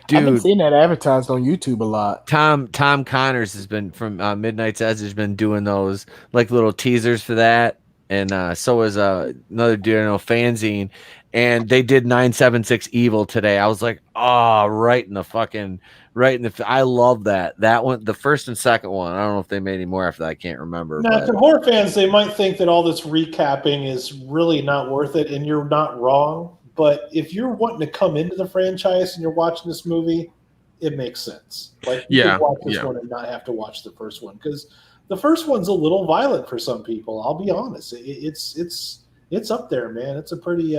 Dude, I've been seeing that advertised on YouTube a lot. Tom Connors has been from Midnight's Edge has been doing those like little teasers for that, and so is another dude I know, Fanzine, and they did 976 Evil today. I was like, I love that one, the first and second one. I don't know if they made any more after that. I can't remember. Now, to horror fans, they might think that all this recapping is really not worth it, and you're not wrong. But if you're wanting to come into the franchise and you're watching this movie, it makes sense. Like, you can watch this one and not have to watch the first one, because the first one's a little violent for some people. I'll be honest; it's up there, man. It's a pretty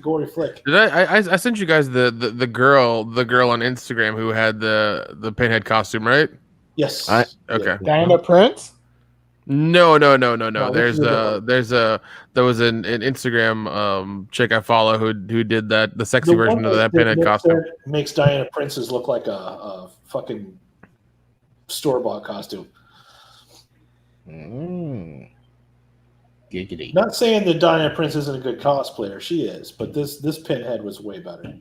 gory flick. Did I sent you guys the girl on Instagram who had the Pinhead costume, right? Yes. Okay. Diana Prince. No. No, There was an Instagram chick I follow who did the sexy version of that pinhead costume. Makes Diana Prince's look like a fucking store-bought costume. Giggity. Not saying that Diana Prince isn't a good cosplayer. She is, but this pinhead was way better.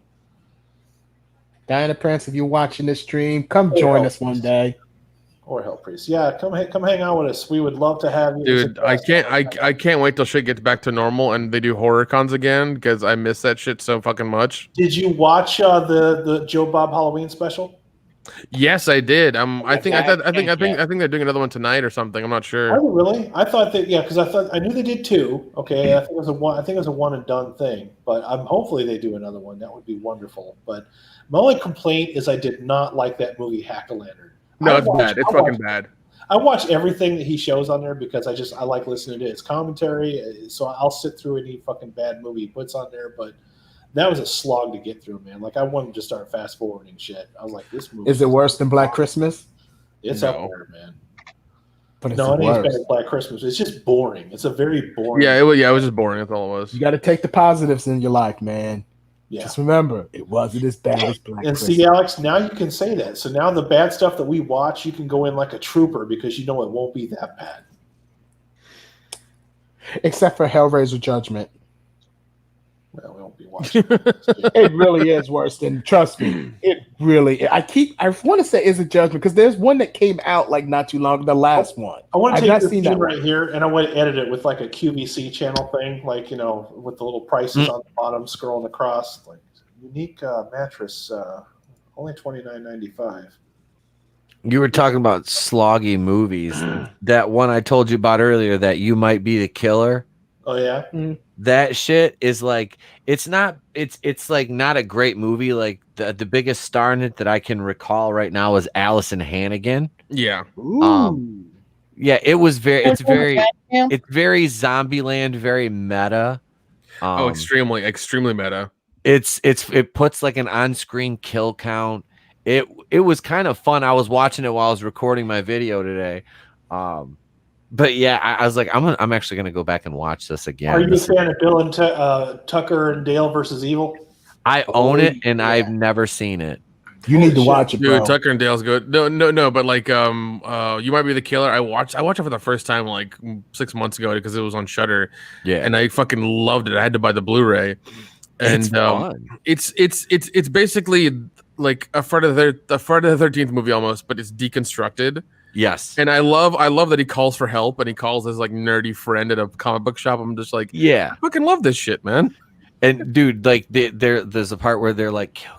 Diana Prince, if you're watching this stream, come join us one day. Or Hell Priest. Yeah, come hang out with us. We would love to have you. Dude, I can't wait till shit gets back to normal and they do horror cons again because I miss that shit so fucking much. Did you watch the Joe Bob Halloween special? Yes, I did. I think they're doing another one tonight or something. I'm not sure. Are they really? I thought that because I knew they did two. Okay, I think it was a one and done thing. But hopefully they do another one. That would be wonderful. But my only complaint is I did not like that movie Hack-a-Lantern. No, it's bad. It's fucking bad. I watch everything that he shows on there because I like listening to his commentary. So I'll sit through any fucking bad movie he puts on there. But that was a slog to get through, man. Like I wanted to start fast forwarding shit. I was like, this movie is it worse than Black Christmas? It's up there, man. But no, it ain't better than Black Christmas. It's just boring. It's a very boring. Yeah, it was just boring. That's all it was. You got to take the positives in your life, man. Yeah. Just remember, it wasn't as bad as Black Christmas. See, Alex, now you can say that. So now the bad stuff that we watch, you can go in like a trooper because you know it won't be that bad. Except for Hellraiser Judgment. Well, we won't be watching. It really is worse than, trust me. It really, I want to say it's a Judgment because there's one that came out like not too long, the last one. I want to take this that right here and I want to edit it with like a QVC channel thing, like, with the little prices on the bottom scrolling across, like unique mattress, only $29.95. You were talking about sloggy movies. That one I told you about earlier, that You Might Be the Killer. Oh yeah. That shit is like it's like not a great movie. Like the biggest star in it that I can recall right now is Allison Hannigan. Yeah. Yeah, it's very Zombieland, very meta. Extremely meta. It puts like an on-screen kill count. It was kind of fun. I was watching it while I was recording my video today. But yeah, I was like, I'm actually gonna go back and watch this again. Are you a fan of Bill and Tucker and Dale versus Evil? I own it, and I've never seen it. You need to watch it, bro. Dude, Tucker and Dale's good. No, but like, You Might Be the Killer. I watched it for the first time like 6 months ago because it was on Shudder. Yeah, and I fucking loved it. I had to buy the Blu-ray, and it's basically like a Friday the 13th movie almost, but it's deconstructed. Yes, and I love that he calls for help and he calls his like nerdy friend at a comic book shop. I'm just like, yeah, I fucking love this shit, man. And dude, like there's a part where they're like, kill.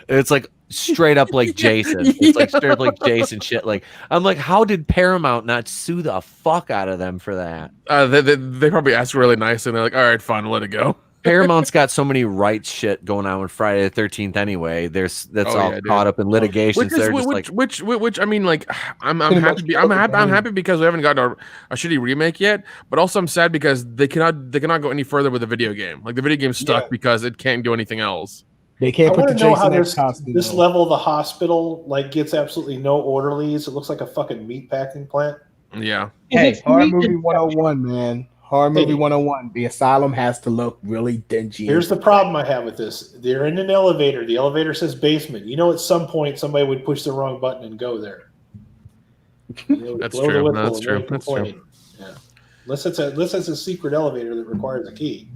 It's like straight up like Jason. It's like straight up like Jason shit. Like I'm like, how did Paramount not sue the fuck out of them for that? They probably asked really nice and they're like, all right, fine, let it go. Paramount's got so many rights shit going on with Friday the 13th anyway. That's caught up in litigation. Which I mean, like, I'm happy because we haven't gotten a shitty remake yet. But also I'm sad because they cannot go any further with the video game. Like the video game's stuck because it can't do anything else. They can't put the Jason X costume. This level of the hospital like gets absolutely no orderlies. It looks like a fucking meat packing plant. Yeah. Hey, horror movie 101, man. Horror movie 101. The asylum has to look really dingy. Here's the problem I have with this. They're in an elevator. The elevator says basement. At some point somebody would push the wrong button and go there. That's true. That's true. Yeah. Unless it's a secret elevator that requires a key.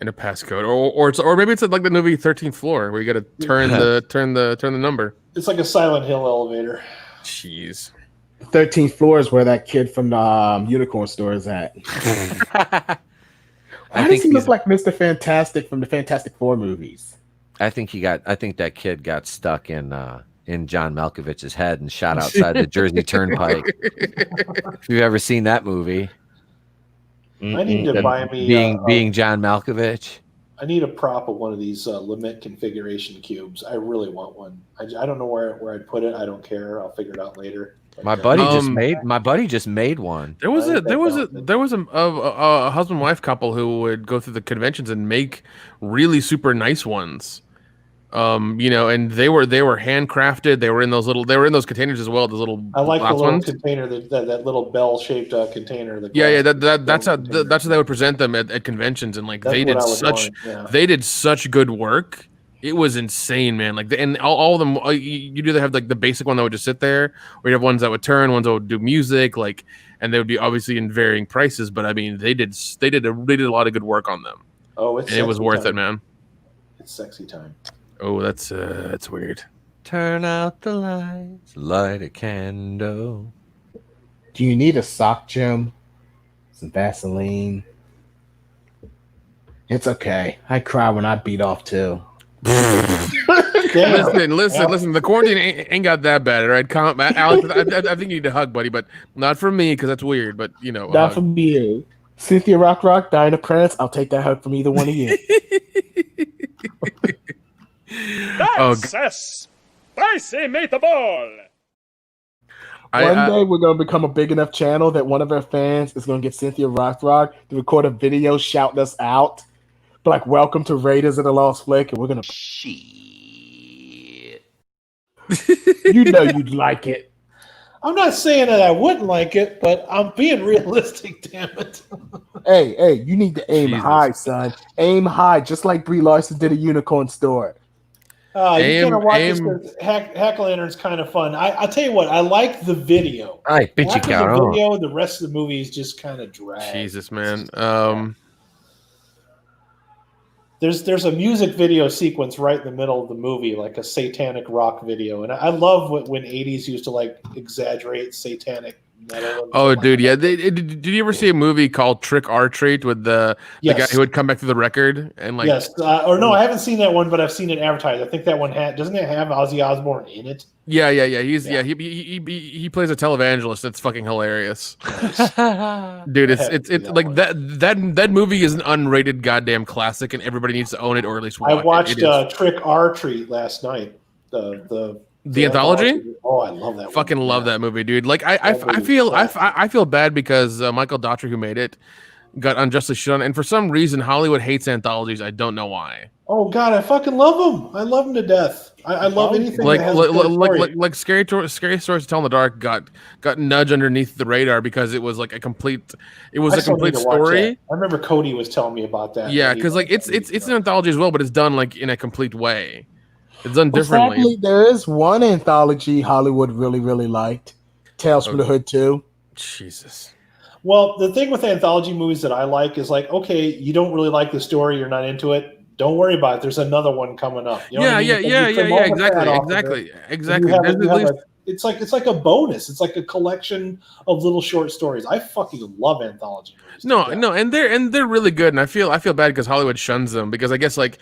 And a passcode. Or maybe it's like the movie 13th Floor where you gotta turn the number. It's like a Silent Hill elevator. Jeez. 13th floor is where that kid from the unicorn store is at. Why does he look like Mr. Fantastic from the Fantastic Four movies? I think that kid got stuck in John Malkovich's head and shot outside the Jersey Turnpike. If you've ever seen that movie, I need to buy me being John Malkovich. I need a prop of one of these limit configuration cubes. I really want one. I don't know where I'd put it. I don't care. I'll figure it out later. My buddy just made one. There was a husband wife couple who would go through the conventions and make really super nice ones. And they were handcrafted. They were in those containers as well. Those little I like the glass little ones. container, that little bell-shaped container. That's how they would present them at conventions, and like That's they what did I would such want, yeah. they did such good work. It was insane, man. Like and all of them, you either have like the basic one that would just sit there, or you have ones that would turn, ones that would do music, like, and they would be obviously in varying prices. But I mean, they did a lot of good work on them. Oh, and it was worth it, man. It's sexy time. Oh, that's weird. Turn out the lights, light a candle. Do you need a sock, Jim? Some Vaseline? It's okay. I cry when I beat off too. Listen. The quarantine ain't got that bad, all right? Alex, I think you need a hug, buddy, but not from me because that's weird. But not from you. Cynthia Rock, Diana Prince. I'll take that hug from either one of you. That's a spicy meatball. One day we're going to become a big enough channel that one of our fans is going to get Cynthia Rock to record a video shouting us out. Like, welcome to Raiders of the Lost Flick, and we're going to... Shit. You know you'd like it. I'm not saying that I wouldn't like it, but I'm being realistic, damn it. Hey, you need to aim high, son. Aim high, just like Brie Larson did a Unicorn Store. You kind of watch this because Hack Lantern's kind of fun. I'll tell you what, I like the video. I bet you After the video, the rest of the movie is just kind of drag. Jesus, man. There's a music video sequence right in the middle of the movie, like a satanic rock video, and I love when 80s used to like exaggerate satanic metal. Oh, dude, yeah. Did you ever see a movie called Trick or Treat with the guy who would come back to the record and like? Yes, or no, I haven't seen that one, but I've seen it advertised. I think that one doesn't it have Ozzy Osbourne in it? Yeah. He plays a televangelist. That's fucking hilarious, dude. It's like that movie is an unrated goddamn classic, and everybody needs to own it or at least watch it. I watched Trick or Treat last night. The anthology? Oh, I love that. Fucking love that movie, dude. Like I feel bad because Michael Daughtry, who made it, got unjustly shit on, and for some reason Hollywood hates anthologies. I don't know why. Oh God, I fucking love them. I love them to death. I love anything like that has like scary stories to tell in the dark got nudged underneath the radar because it was like a complete story. I remember Cody was telling me about that. Yeah, because like it's an anthology as well, but it's done like in a complete way. It's done differently. Sadly, there is one anthology Hollywood really, really liked. Tales from the Hood 2. Jesus. Well, the thing with anthology movies that I like is like, okay, you don't really like the story, you're not into it. Don't worry about it. There's another one coming up. You know what I mean? Exactly. It's like a bonus. It's like a collection of little short stories. I fucking love anthology movies. No, and they're really good. And I feel bad because Hollywood shuns them because I guess like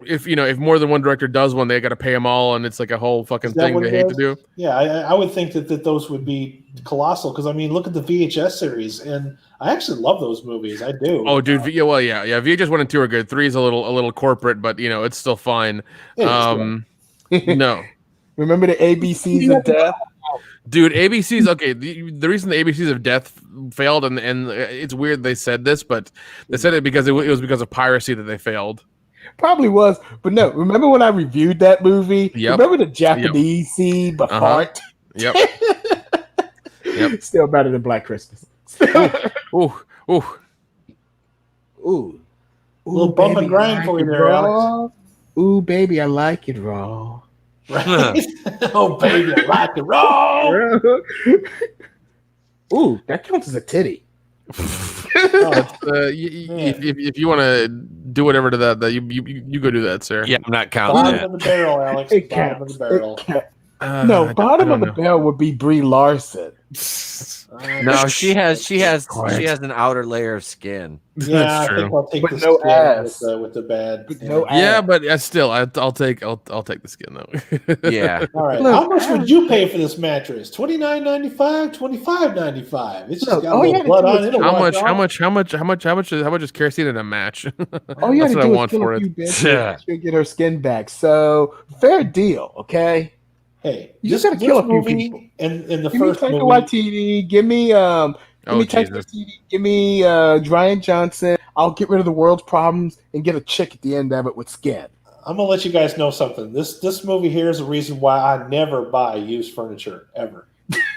if more than one director does one, they got to pay them all, and it's like a whole fucking thing they hate to do. Yeah, I would think that those would be colossal because I mean, look at the VHS series, and I actually love those movies. I do. Oh, dude, VHS 1 and 2 are good. 3 is a little corporate, but it's still fine. No, remember the ABCs of death, dude. ABCs. Okay, the reason the ABCs of death failed, and it's weird they said this, but they said it because it was because of piracy that they failed. Probably was, but no. Remember when I reviewed that movie? Yep. Remember the Japanese scene, but fart? Yep. Yep. Still better than Black Christmas. Ooh. Little bump and grind for you there, Alex. Ooh, baby, I like it raw. Right? Oh, baby, I like it raw. Ooh, that counts as a titty. If you want to do whatever to that you go do that, sir. Yeah, I'm not counting Bottom that. of the barrel, Alex. Bottom of the barrel. Bottom of the barrel would be Brie Larson. No, she has an outer layer of skin. Yeah, I think I'll take but the no skin ass. with the bad. But no ass. Yeah, but still, I'll take the skin though. Yeah. All right. How much would you pay for this mattress? $29.95, $25.95. It's just got a little blood on it. How much is kerosene in a match? All you have to That's what I do want is kill for a it. few bitches. She'll get her skin back. So fair deal, okay? Hey, you just gotta kill a few people. And in the give first me movie, Waititi, give me Taika Waititi, give me Ryan Johnson. I'll get rid of the world's problems and get a chick at the end of it with skin. I'm gonna let you guys know something. This movie here is the reason why I never buy used furniture ever.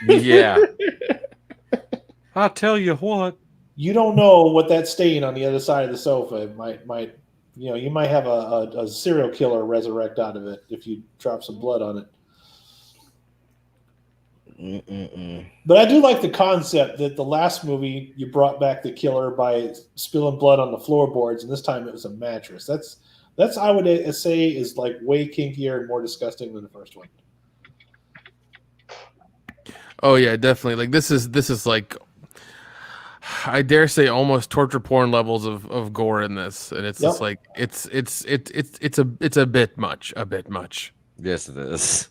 Yeah. I'll tell you what. You don't know what that stain on the other side of the sofa might you might have a serial killer resurrect out of it if you drop some blood on it. But I do like the concept that the last movie you brought back the killer by spilling blood on the floorboards, and this time it was a mattress. That's I would say is like way kinkier and more disgusting than the first one. Oh yeah, definitely. Like this is like, I dare say, almost torture porn levels of gore in this, and it's just like it's a bit much. Yes, it is.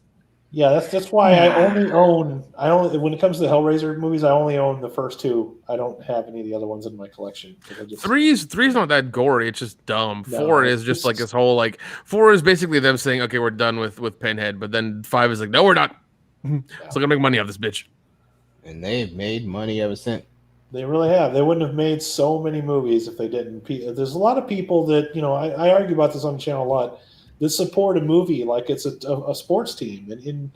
Yeah, that's why I only when it comes to the Hellraiser movies, I only own the first two. I don't have any of the other ones in my collection. Three's not that gory. It's just dumb. No, 4 is just like this whole like 4 is basically them saying, okay, we're done with Pinhead, but then 5 is like, no, we're not. So I'm gonna make money off this bitch. And they've made money ever since. They really have. They wouldn't have made so many movies if they didn't. There's a lot of people that I argue about this on the channel a lot, that support a movie like it's a sports team, and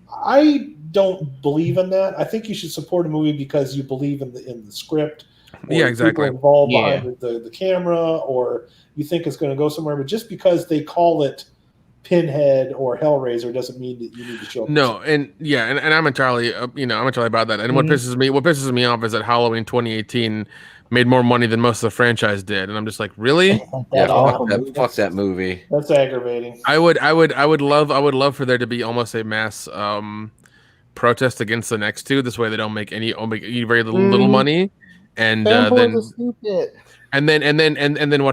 I don't believe in that. I think you should support a movie because you believe in the script. Yeah, exactly. People involved behind the camera, or you think it's going to go somewhere. But just because they call it Pinhead or Hellraiser doesn't mean that you need to show up. No, and I'm entirely I'm entirely about that. And what pisses me off is that Halloween 2018 made more money than most of the franchise did, and I'm just like, really? Fuck that movie. That's aggravating. I would love for there to be almost a mass protest against the next two. This way, they don't make any very little money, and then what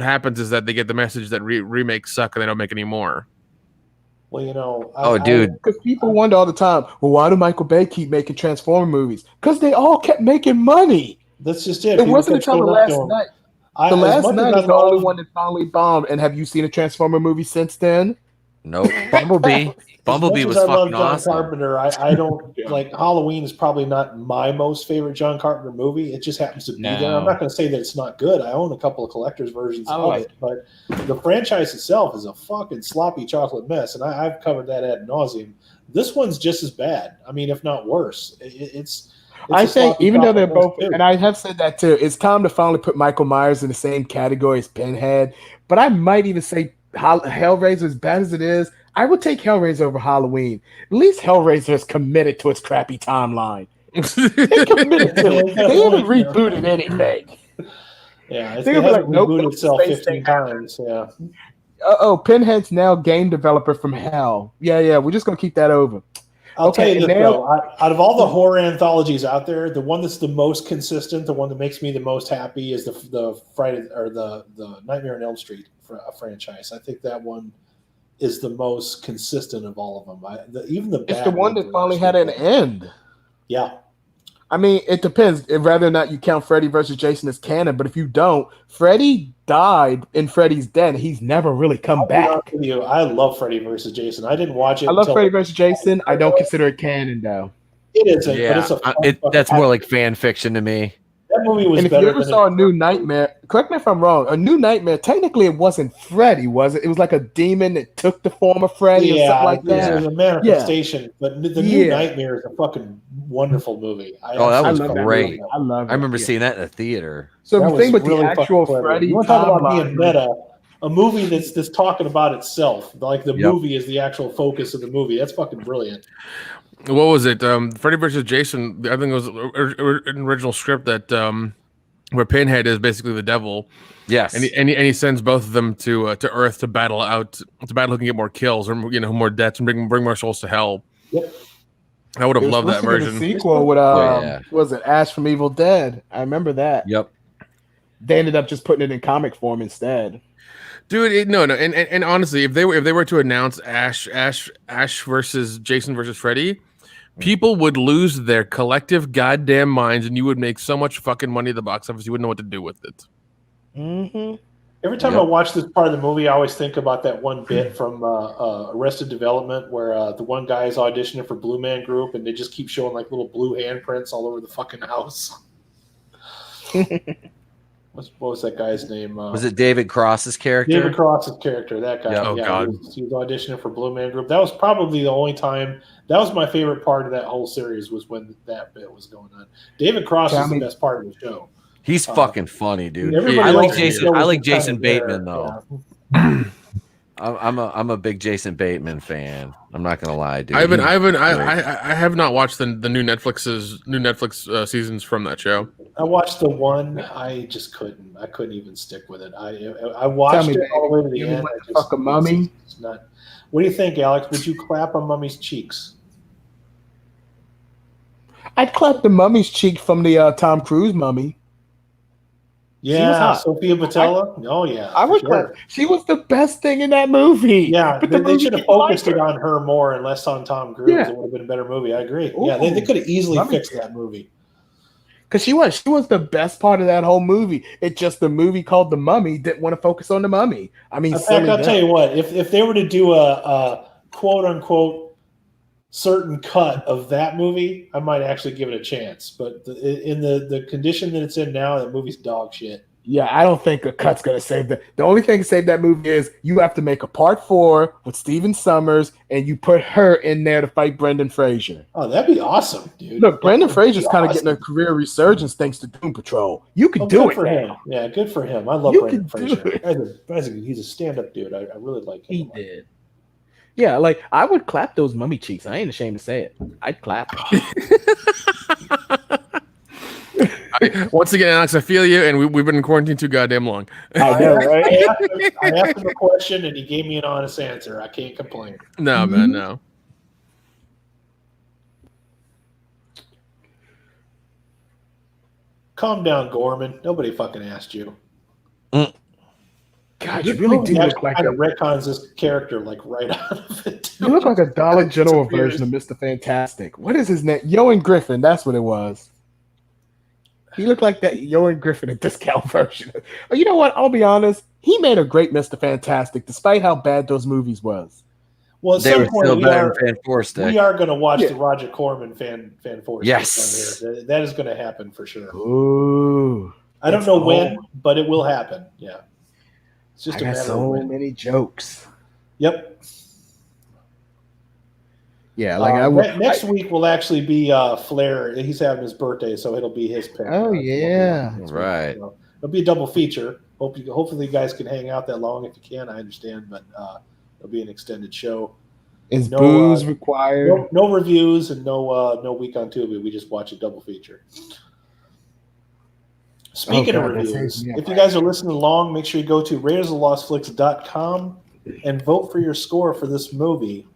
happens is that they get the message that remakes suck and they don't make any more. Well, dude, because people wonder all the time, well, why do Michael Bay keep making Transformer movies? Because they all kept making money. That's just it. It wasn't until the last night. The last night is the only one that finally bombed. And have you seen a Transformer movie since then? Nope. Bumblebee. Bumblebee was fucking awesome. Carpenter. I don't like Halloween is probably not my most favorite John Carpenter movie. It just happens to be there. I'm not going to say that it's not good. I own a couple of collector's versions of it, but the franchise itself is a fucking sloppy chocolate mess, and I've covered that ad nauseum. This one's just as bad. I mean, if not worse. I think even though they're both, and I have said that too, it's time to finally put Michael Myers in the same category as Pinhead. But I might even say Hellraiser, as bad as it is, I would take Hellraiser over Halloween. At least Hellraiser is committed to its crappy timeline. They're committed to it. They haven't rebooted anything. Yeah, they haven't rebooted itself 15 times. Yeah. Pinhead's now game developer from Hell. Yeah, we're just gonna keep that over. I'll tell you this, though, out of all the horror anthologies out there, the one that's the most consistent, the one that makes me the most happy, is the Friday or the Nightmare on Elm Street franchise. I think that one is the most consistent of all of them. It's the one that finally had an end. Yeah. I mean, it depends whether or not you count Freddy versus Jason as canon, but if you don't, Freddy died in Freddy's Den. He's never really come back. With you. I love Freddy versus Jason. I didn't watch it. I love Freddy versus Jason. I don't consider it canon, though. It isn't, but it's that's more like fan fiction to me. That movie was better. And if you ever saw A New Nightmare, correct me if I'm wrong, A New Nightmare, technically it wasn't Freddy, was it? It was like a demon that took the form of Freddy or something like that. It was a manifestation, but The New Nightmare is a fucking wonderful movie. That was great. I love it. I remember seeing that in the theater. So the thing with the actual Freddy, you want to talk about being meta? A movie that's talking about itself, like the movie is the actual focus of the movie. That's fucking brilliant. What was it? Freddy versus Jason. I think it was an original script that where Pinhead is basically the devil. Yes, and he sends both of them to Earth to battle who can get more kills or more deaths and bring more souls to hell. Yep. I would have loved that version. The sequel with was it Ash from Evil Dead? I remember that. Yep. They ended up just putting it in comic form instead. Dude, no, and honestly, if they were to announce Ash versus Jason versus Freddy, people would lose their collective goddamn minds, and you would make so much fucking money at the box office, you wouldn't know what to do with it. Mm-hmm. Every time I watch this part of the movie, I always think about that one bit from Arrested Development where the one guy is auditioning for Blue Man Group, and they just keep showing like little blue handprints all over the fucking house. What was that guy's name? Was it David Cross's character? David Cross's character, that guy. Yep. Oh, yeah, God. he was auditioning for Blue Man Group. That was probably the only time. That was my favorite part of that whole series was when that bit was going on. David Cross is the best part of the show. He's fucking funny, dude. Everybody I like else Jason. was I like kind Jason of there, Bateman though. yeah. I'm a big Jason Bateman fan. I'm not gonna lie, dude. I have not watched the new Netflix seasons from that show. I watched the one. I just couldn't. I couldn't even stick with it. I watched it all the way to the end. Fuck a mummy. It's not. What do you think, Alex? Would you clap a mummy's cheeks? I'd clap the mummy's cheek from the Tom Cruise mummy. Yeah, Sophia Boutella. Oh yeah, I would clap. She was the best thing in that movie. Yeah, but they should have focused it her. on her more and less on Tom Cruise. Yeah. It would have been a better movie. I agree. Ooh, yeah, they could have easily mummy. fixed that movie. Because she was the best part of that whole movie. It's just the movie called The Mummy didn't want to focus on the mummy. I mean, In fact, I'll tell you what. If they were to do a quote unquote certain cut of that movie, I might actually give it a chance. But in the condition that it's in now, that movie's dog shit. Yeah, I don't think a cut's gonna save that. The only thing to save that movie is you have to make a part 4 with Stephen Summers, and you put her in there to fight Brendan Fraser. Oh, that'd be awesome, dude. Look, Brendan Fraser's kind of awesome. getting a career resurgence thanks to Doom Patrol. You could do good it for now. him. Yeah, good for him. I love You Brendan can do Fraser. He's a stand-up dude. I really like him. He did. Yeah, like I would clap those mummy cheeks. I ain't ashamed to say it. I'd clap. Once again, Alex, I feel you, and we've been in quarantine too goddamn long. I know, right? I asked him a question, and he gave me an honest answer. I can't complain. No, man, no. Calm down, Gorman. Nobody fucking asked you. God, you really do look like kind a of retcons this character like right out of it. You look like a Dollar General version of Mr. Fantastic. What is his name? Yoan Griffin. That's what it was. He looked like that Yoan Griffin, a discount version. But you know what? I'll be honest. He made a great Mr. Fantastic, despite how bad those movies was. Well, at They some were point, still we better are, than Fan Four Stick. we are going to watch the Roger Corman fan force. Yes. on here. That is going to happen for sure. Ooh. I don't know when, but it will happen. Yeah. It's just I a got matter of so when. many jokes. Yep. Yeah, like I would. Next week will actually be Flair. He's having his birthday, so it'll be his pick. Oh, yeah. Right. So it'll be a double feature. Hopefully you guys can hang out that long if you can. I understand, but it'll be an extended show. Is booze required? No reviews and no week on Tubi. We just watch a double feature. Speaking of reviews, if you guys are listening along, make sure you go to raidersofthelostflicks.com and vote for your score for this movie.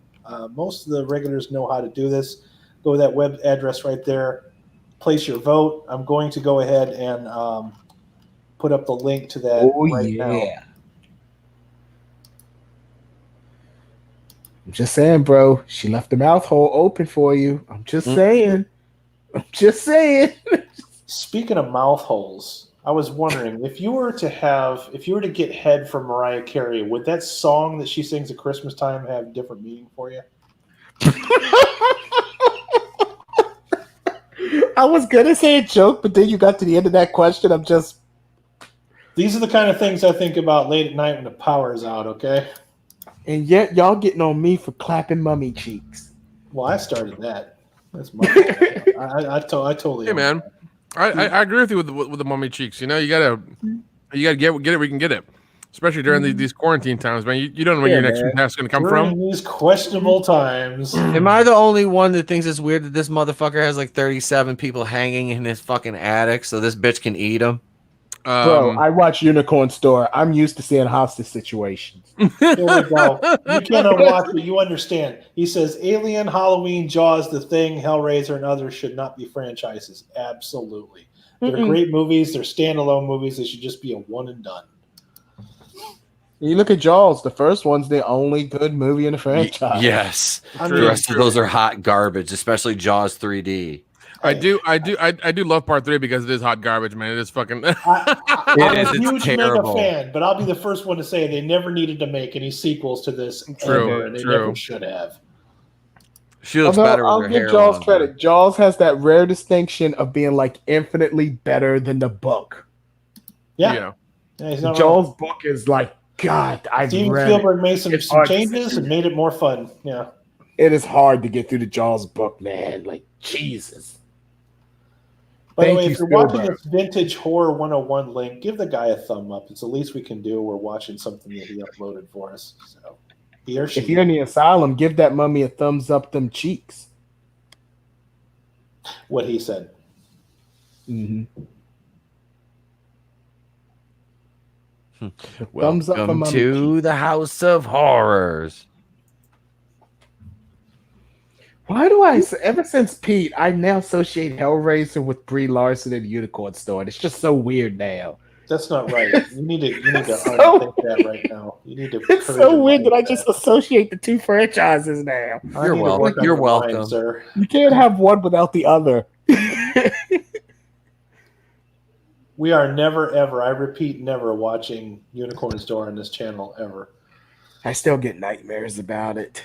Most of the regulars know how to do this. Go to that web address right there. Place your vote. I'm going to go ahead and put up the link to that now. I'm just saying, bro. She left the mouth hole open for you. I'm just saying. I'm just saying. Speaking of mouth holes, I was wondering if you were to get head from Mariah Carey, would that song that she sings at Christmas time have a different meaning for you? I was gonna say a joke, but then you got to the end of that question. These are the kind of things I think about late at night when the power's out. Okay. And yet y'all getting on me for clapping mummy cheeks. Well, I started that. That's my. I totally. Hey, man. I agree with you with the mummy cheeks. You know, you gotta get it where you can get it, especially during these quarantine times, man. You don't know where your next task is gonna come from. These questionable times. Am I the only one that thinks it's weird that this motherfucker has like 37 people hanging in his fucking attic so this bitch can eat them? Bro, I watch Unicorn Store. I'm used to seeing hostage situations. Here we go. You cannot watch it. You understand. He says Alien, Halloween, Jaws, The Thing, Hellraiser, and others should not be franchises. Absolutely. They're great movies. They're standalone movies. They should just be a one and done. You look at Jaws. The first one's the only good movie in the franchise. Yes. I The mean, rest of those are hot garbage, especially Jaws 3D. I do love part 3 because it is hot garbage, man. It is fucking. I'm a It's huge terrible. mega fan, but I'll be the first one to say they never needed to make any sequels to this ever, and they never should have. She looks Although, better with I'll her give hair Jaws on. credit. Jaws has that rare distinction of being like infinitely better than the book. Yeah, he's The not wrong. Jaws book is like, God, I've Steven read Spielberg made some It's hard to changes see. and made it more fun. Yeah. it. It is hard to get through the Jaws book, man. Like, Jesus. By the Thank way, you, if you're watching Spielberg. this Vintage Horror 101 link, give the guy a thumb up. It's the least we can do. We're watching something that he uploaded for us. So he or she. If you're in the asylum, give that mummy a thumbs up them cheeks. What he said. Mm-hmm. Thumbs up for Welcome Mummy to the House of Horrors. Why do I, ever since Pete, I now associate Hellraiser with Brie Larson and the Unicorn Store. And it's just so weird now. That's not right. You need to So- unthink that right now. You need to. It's curb so your weird that I mind just associate the two franchises now. I You're need to welcome. work on You're your mind, welcome. sir. You can't have one without the other. We are never, ever, I repeat, never watching Unicorn Store on this channel ever. I still get nightmares about it.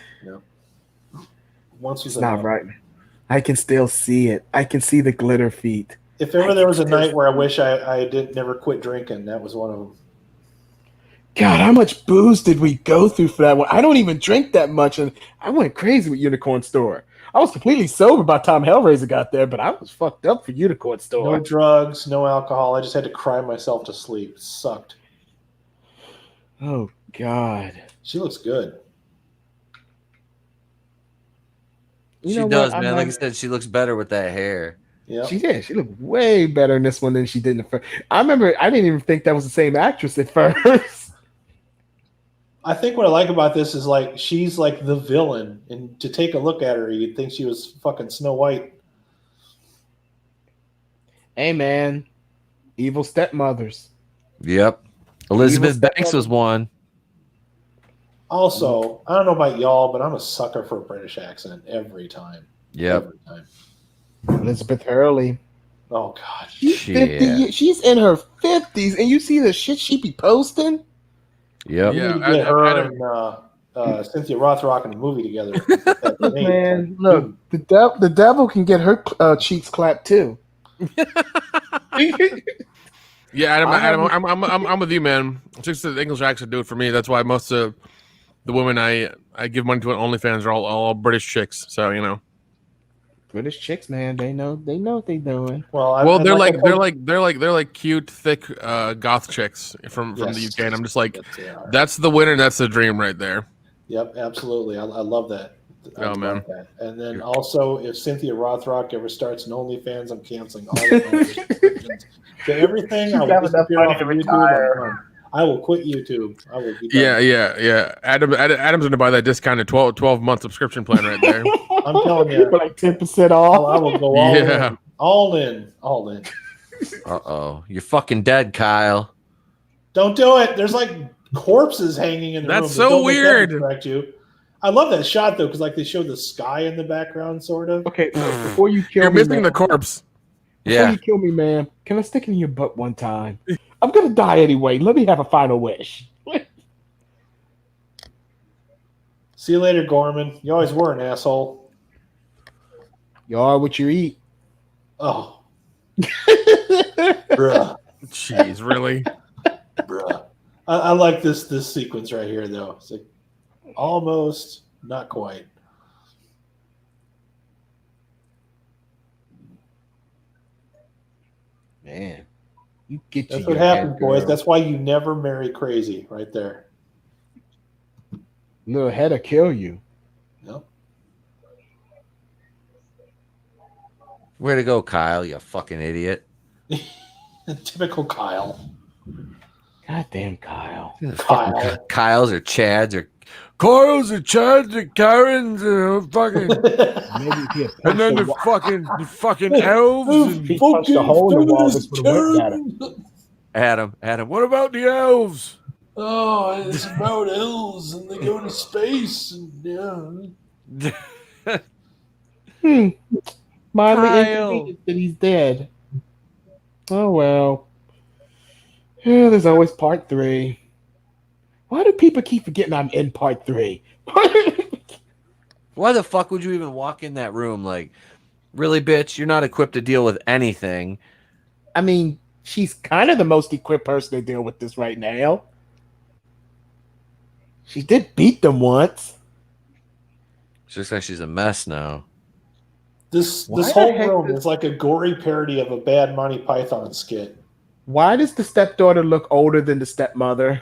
Once was It's not enough. right. I can still see it. I can see the glitter feet. If ever there was a night where I wish I didn't never quit drinking, that was one of them. God, how much booze did we go through for that one? I don't even drink that much, and I went crazy with Unicorn Store. I was completely sober by the time Hellraiser got there, but I was fucked up for Unicorn Store. No drugs, no alcohol. I just had to cry myself to sleep. It sucked. Oh, God. She looks good. You She know does, what? man. Like I said, she looks better with that hair. Yeah. She did. She looked way better in this one than she did in the first. I remember I didn't even think that was the same actress at first. I think what I like about this is like she's like the villain, and to take a look at her, you'd think she was fucking Snow White. Hey, man. Evil stepmothers. Yep. Elizabeth Evil Banks was one. Also, I don't know about y'all, but I'm a sucker for a British accent every time. Yep. Every time. Elizabeth Hurley. Oh God. She's Shit. 50. She's in her 50s, and you see the shit she be posting? Yep. We Yeah, need to get her Adam- and Cynthia Rothrock in a movie together. Look, man, look, the devil can get her cheeks clapped too. Yeah, Adam, I Adam, haven't- I'm with you, man. Just the English accent do it for me. That's why most of the women I give money to on OnlyFans are all British chicks. So you know. British chicks, man, they know what they doing. Well, They're I like cute, thick goth chicks from the Yes. UK, and I'm just like, Yes, they are. that's the winner. That's the dream right there. Yep, absolutely. I love that. I Oh, love man. that. And then also, if Cynthia Rothrock ever starts an OnlyFans, I'm canceling all of my subscriptions to everything. I will got enough disappear money off to of YouTube. retire. I'm done. I will quit YouTube. I will be done. Yeah. Adam's gonna buy that discounted 12-month subscription plan right there. I'm telling you, For like 10% I off. will go Yeah. all in. Uh-oh. You're fucking dead, Kyle. Don't do it. There's like corpses hanging in the room. That's but so don't let that weird. distract you. I love that shot though, because like they showed the sky in the background, sort of. Okay, before you kill You're me, missing man, the corpse. before Yeah. you kill me, man, can I stick it in your butt one time? I'm gonna die anyway. Let me have a final wish. See you later, Gorman. You always were an asshole. You are what you eat. Oh, bruh. Jeez, really? Bruh. I like this sequence right here, though. It's like almost, not quite. Man, you get That's your what happens, head, boys. girl. That's why you never marry crazy, right there. Little head'll kill you. Yep. Way to go, Kyle, you fucking idiot. Typical Kyle. Goddamn, Kyle. Kyle. Kyles or Chads or Kyles or Chads or Karens or fucking Maybe if he had and then the fucking elves and he punched a hole in the wall, this would have went at him. Adam, what about the elves? Oh, it's about elves and they go to space and yeah. Mildly Kyle. inconvenient that he's dead. Oh well. Yeah, there's always part 3. Why do people keep forgetting I'm in part 3? Why the fuck would you even walk in that room? Like, really, bitch? You're not equipped to deal with anything. I mean, she's kind of the most equipped person to deal with this right now. She did beat them once. It's just like she's a mess now. This Why whole the heck room does- is like a gory parody of a bad Monty Python skit. Why does the stepdaughter look older than the stepmother?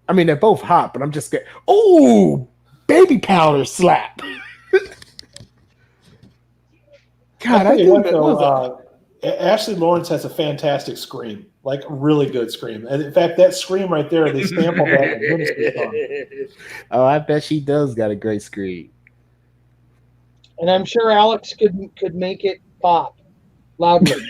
I mean, they're both hot, but I'm just getting... Oh, baby powder slap. God, I'll tell I you do what, that. though, Ashley Lawrence has a fantastic scream, like a really good scream. And in fact, that scream right there, they sampled that in Ministry song. Oh, I bet she does got a great scream. And I'm sure Alex could make it pop loudly.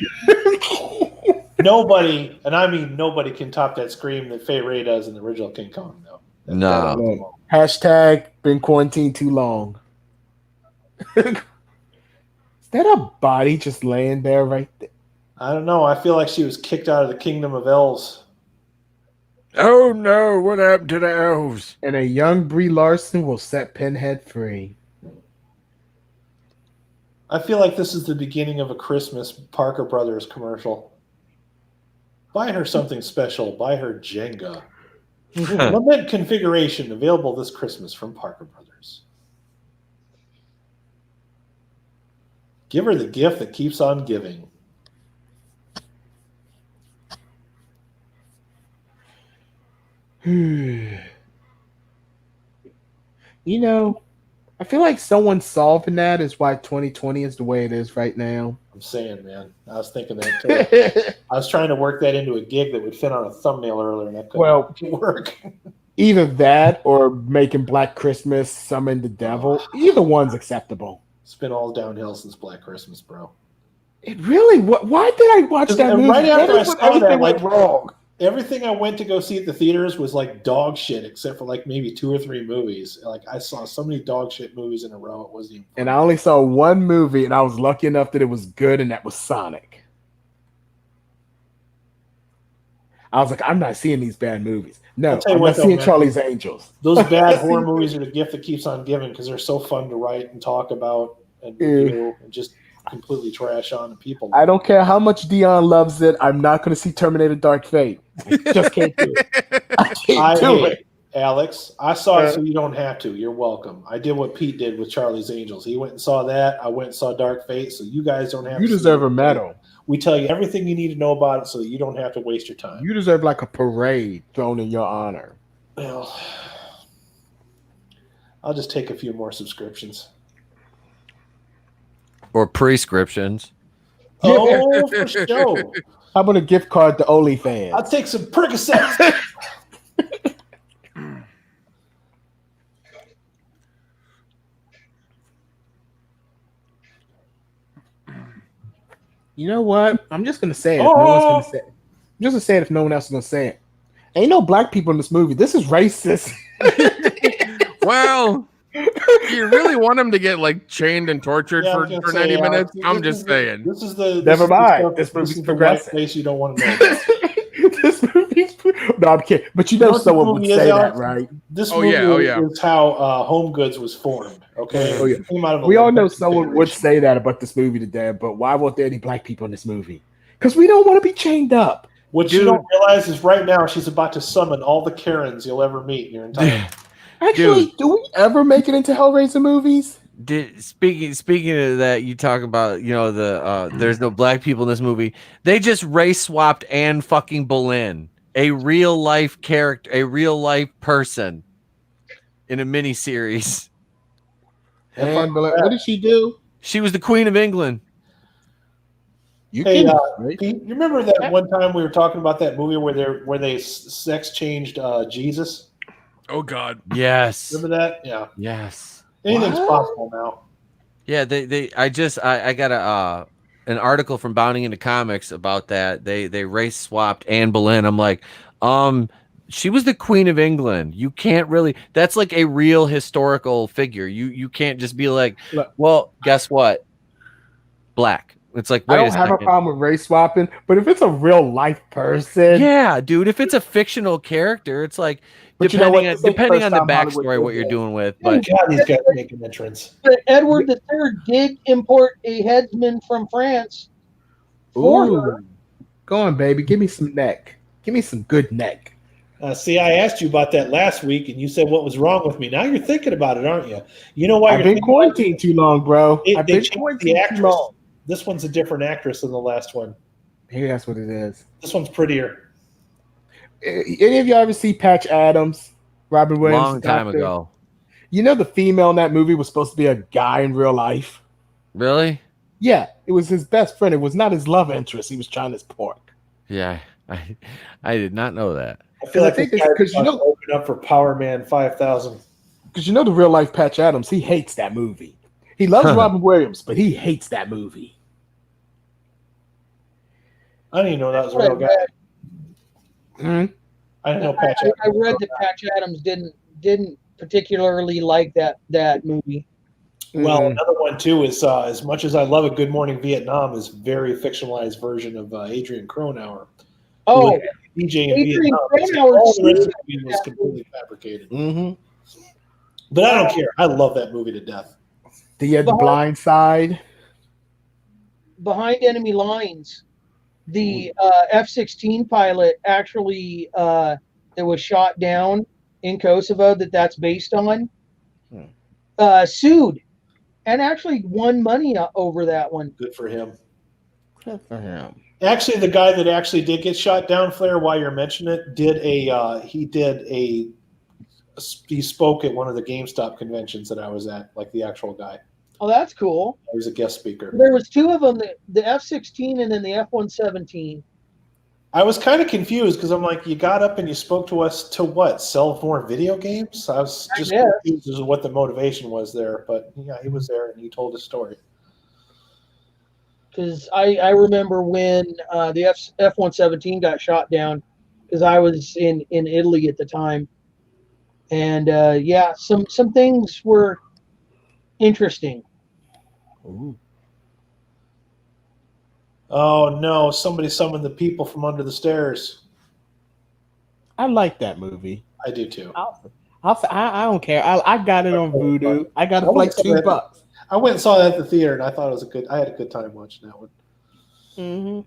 Nobody, and I mean nobody, can top that scream that Fay Ray does in the original King Kong, though. No. Hashtag been quarantined too long. Is that a body just laying there right there? I don't know. I feel like she was kicked out of the Kingdom of Elves. Oh no, what happened to the elves? And a young Brie Larson will set Pinhead free. I feel like this is the beginning of a Christmas Parker Brothers commercial. Buy her something special. Buy her Jenga. Lament configuration available this Christmas from Parker Brothers. Give her the gift that keeps on giving. You know, I feel like someone solving that is why 2020 is the way it is right now. I'm saying, man. I was thinking that too. I was trying to work that into a gig that would fit on a thumbnail earlier, and that couldn't work. Either that or making Black Christmas summon the devil. Either one's acceptable. It's been all downhill since Black Christmas, bro. It really? Why did I watch that movie? Right after I saw Everything that, went wrong. Everything I went to go see at the theaters was like dog shit, except for like maybe 2 or 3 movies. Like I saw so many dog shit movies in a row, it wasn't even funny. And I only saw one movie, and I was lucky enough that it was good, and that was Sonic. I was like, I'm not seeing these bad movies. No, I'm not seeing Charlie's Angels. Those bad horror movies are the gift that keeps on giving because they're so fun to write and talk about and review and just completely trash on people. I don't care how much Dion loves it. I'm not going to see Terminator Dark Fate. I just can't do it. I can't do it. Alex, I saw it so you don't have to. You're welcome. I did what Pete did with Charlie's Angels. He went and saw that. I went and saw Dark Fate, so you guys don't have to. You deserve a medal. We tell you everything you need to know about it so that you don't have to waste your time. You deserve like a parade thrown in your honor. Well, I'll just take a few more subscriptions. Or prescriptions. Oh, for sure. How about a gift card to OnlyFans? I'll take some Percocets. You know what? I'm just gonna say it. No one's gonna say it. I'm just gonna say it if no one else is gonna say it. Ain't no black people in this movie. This is racist. Well, you really want him to get like chained and tortured for 90 minutes? I'm just saying. This is the Never mind. This This movie's is the progressive. place you don't want to know about. This movie's no, I'm kidding. But you know someone would say that, right? This movie is how Home Goods was formed. Okay, Oh, yeah. It came out of a We all know limited someone would configuration. say that about this movie today, but why weren't there any black people in this movie? Because we don't want to be chained up. What you don't realize is right now she's about to summon all the Karens you'll ever meet in your entire life. Actually, do we ever make it into Hellraiser movies? Speaking of that, you talk about the there's no black people in this movie. They just race swapped Anne fucking Boleyn, a real life character, a real life person, in a miniseries. And what did she do? She was the Queen of England. Pete, you remember that one time we were talking about that movie where they sex changed Jesus? Oh God, yes. Remember that? Yeah. Yes. Anything's possible now. Yeah, I got an article from Bounding into Comics about that. They race swapped Anne Boleyn. I'm like, she was the Queen of England. You can't really. That's like a real historical figure. You can't just be like, well, guess what? Black. It's like, wait I don't have a problem with race swapping, but if it's a real life person, yeah, dude. If it's a fictional character, it's like But you know what? depending on the First time Hollywood backstory, did what you're that. doing with. Thank But God these guys are making entrance. Edward III did import a headsman from France for her. Go on, baby. Give me some neck. Give me some good neck. See, I asked you about that last week, and you said what was wrong with me. Now you're thinking about it, aren't you? You know why I've you're been thinking about quarantined too long, bro. it? I've They been changed the quarantined too actress. long. This one's a different actress than the last one. Maybe that's what it is. This one's prettier. Any of y'all ever see Patch Adams? Robin Williams? Long time doctor? ago. You know the female in that movie was supposed to be a guy in real life? Really? Yeah, it was his best friend. It was not his love interest. He was trying his pork. Yeah, I did not know that. I feel like think this it's guy 'cause you know- open up for Power Man 5000. Because you know the real life Patch Adams, he hates that movie. He loves Robin Williams, but he hates that movie. I didn't even know that was a real guy. Mm-hmm. I didn't know Patch. I read that Patch Adams didn't particularly like that movie. Well, another one too is as much as I love a Good Morning Vietnam, is very fictionalized version of Adrian Cronauer. Oh, DJ in Adrian Vietnam. Cronauer All the rest of too. the movie was completely fabricated. Mm-hmm. But I don't care. I love that movie to death. The Blind Side. Behind Enemy Lines, the F-16 pilot actually that was shot down in Kosovo that's based on sued and actually won money over that one. Good for him. Good for him. Actually, the guy that actually did get shot down, Flair, while you're mentioning it, he spoke at one of the GameStop conventions that I was at, like the actual guy. Oh, that's cool. He was a guest speaker. There was two of them, the F-16 and then the F-117. I was kind of confused because I'm like, you got up and you spoke to us to what? Sell more video games? I was just confused as to what the motivation was there. But yeah, he was there and he told his story. Because I remember when the F-117 got shot down, because I was in Italy at the time. And yeah, some things were interesting. Ooh. Oh no! Somebody summoned the people from under the stairs. I like that movie. I do too. I don't care. I got it on Vudu. I got it for like $2. I went and saw that at the theater, and I thought it was I had a good time watching that one. Mm-hmm.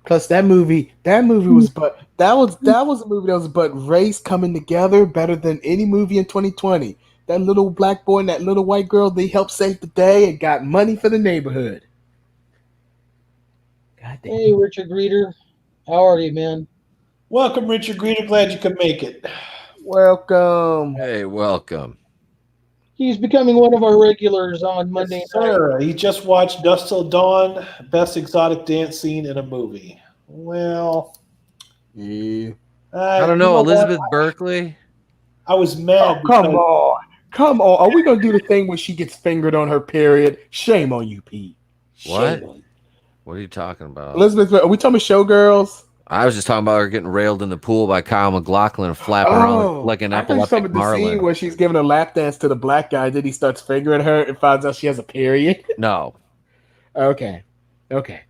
Plus, that movie was that was a movie that was but race coming together better than any movie in 2020. That little black boy and that little white girl, they helped save the day and got money for the neighborhood. God damn. Hey, Richard Greeter. How are you, man? Welcome, Richard Greeter. Glad you could make it. Welcome. Hey, welcome. He's becoming one of our regulars on Monday night. Sir, he just watched Dust Till Dawn, best exotic dance scene in a movie. Well, Yeah. I don't know, Elizabeth Berkley. I was mad. Oh, come on. Are we gonna do the thing where she gets fingered on her period? Shame on you, Pete. What? What are you talking about? Elizabeth, are we talking about Showgirls? I was just talking about her getting railed in the pool by Kyle MacLachlan and flapping around like an I think epileptic the scene marlin. where she's giving a lap dance to the black guy, then he starts fingering her and finds out she has a period. No. Okay.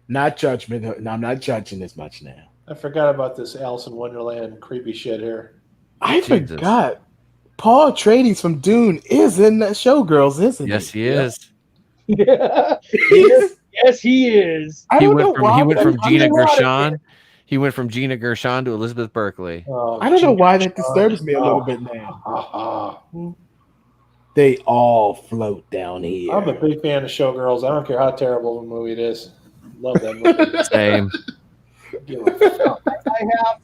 Not judgment. No, I'm not judging as much now. I forgot about this Alice in Wonderland creepy shit here. I forgot. Paul Atreides from Dune is in that Showgirls, isn't he? Yes, he is. Yes, he is. He went from Gina Gershon. He went from Gina Gershon to Elizabeth Berkley. I don't know why that disturbs me a little bit now. They all float down here. I'm a big fan of Showgirls. I don't care how terrible of a movie it is. Love that movie. Same.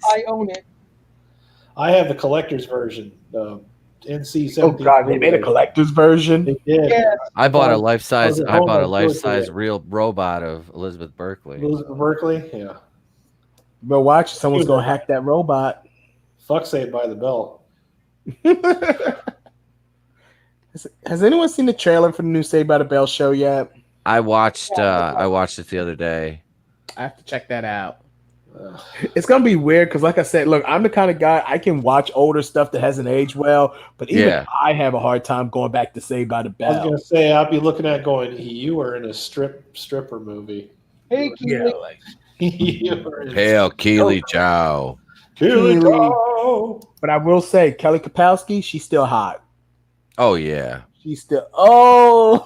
I own it. I have the collector's version. NC-17. Oh God, they made a collector's version. They did. Yes. I bought a life-size Elizabeth real robot of Elizabeth Berkley. Berkley, yeah. But watch, someone's gonna hack that robot. Fuck Saved by the Bell. Has anyone seen the trailer for the new Saved by the Bell show yet? I watched it the other day. I have to check that out. It's gonna be weird because, like I said, look, I'm the kind of guy I can watch older stuff that hasn't aged well, but even I have a hard time going back to Saved by the Bell. I was gonna say I'll be looking at going, you were in a stripper movie. Hey, Keely. Hail Keely Chow. Keely Chow. But I will say, Kelly Kapowski, she's still hot. Oh yeah. He's still. Oh,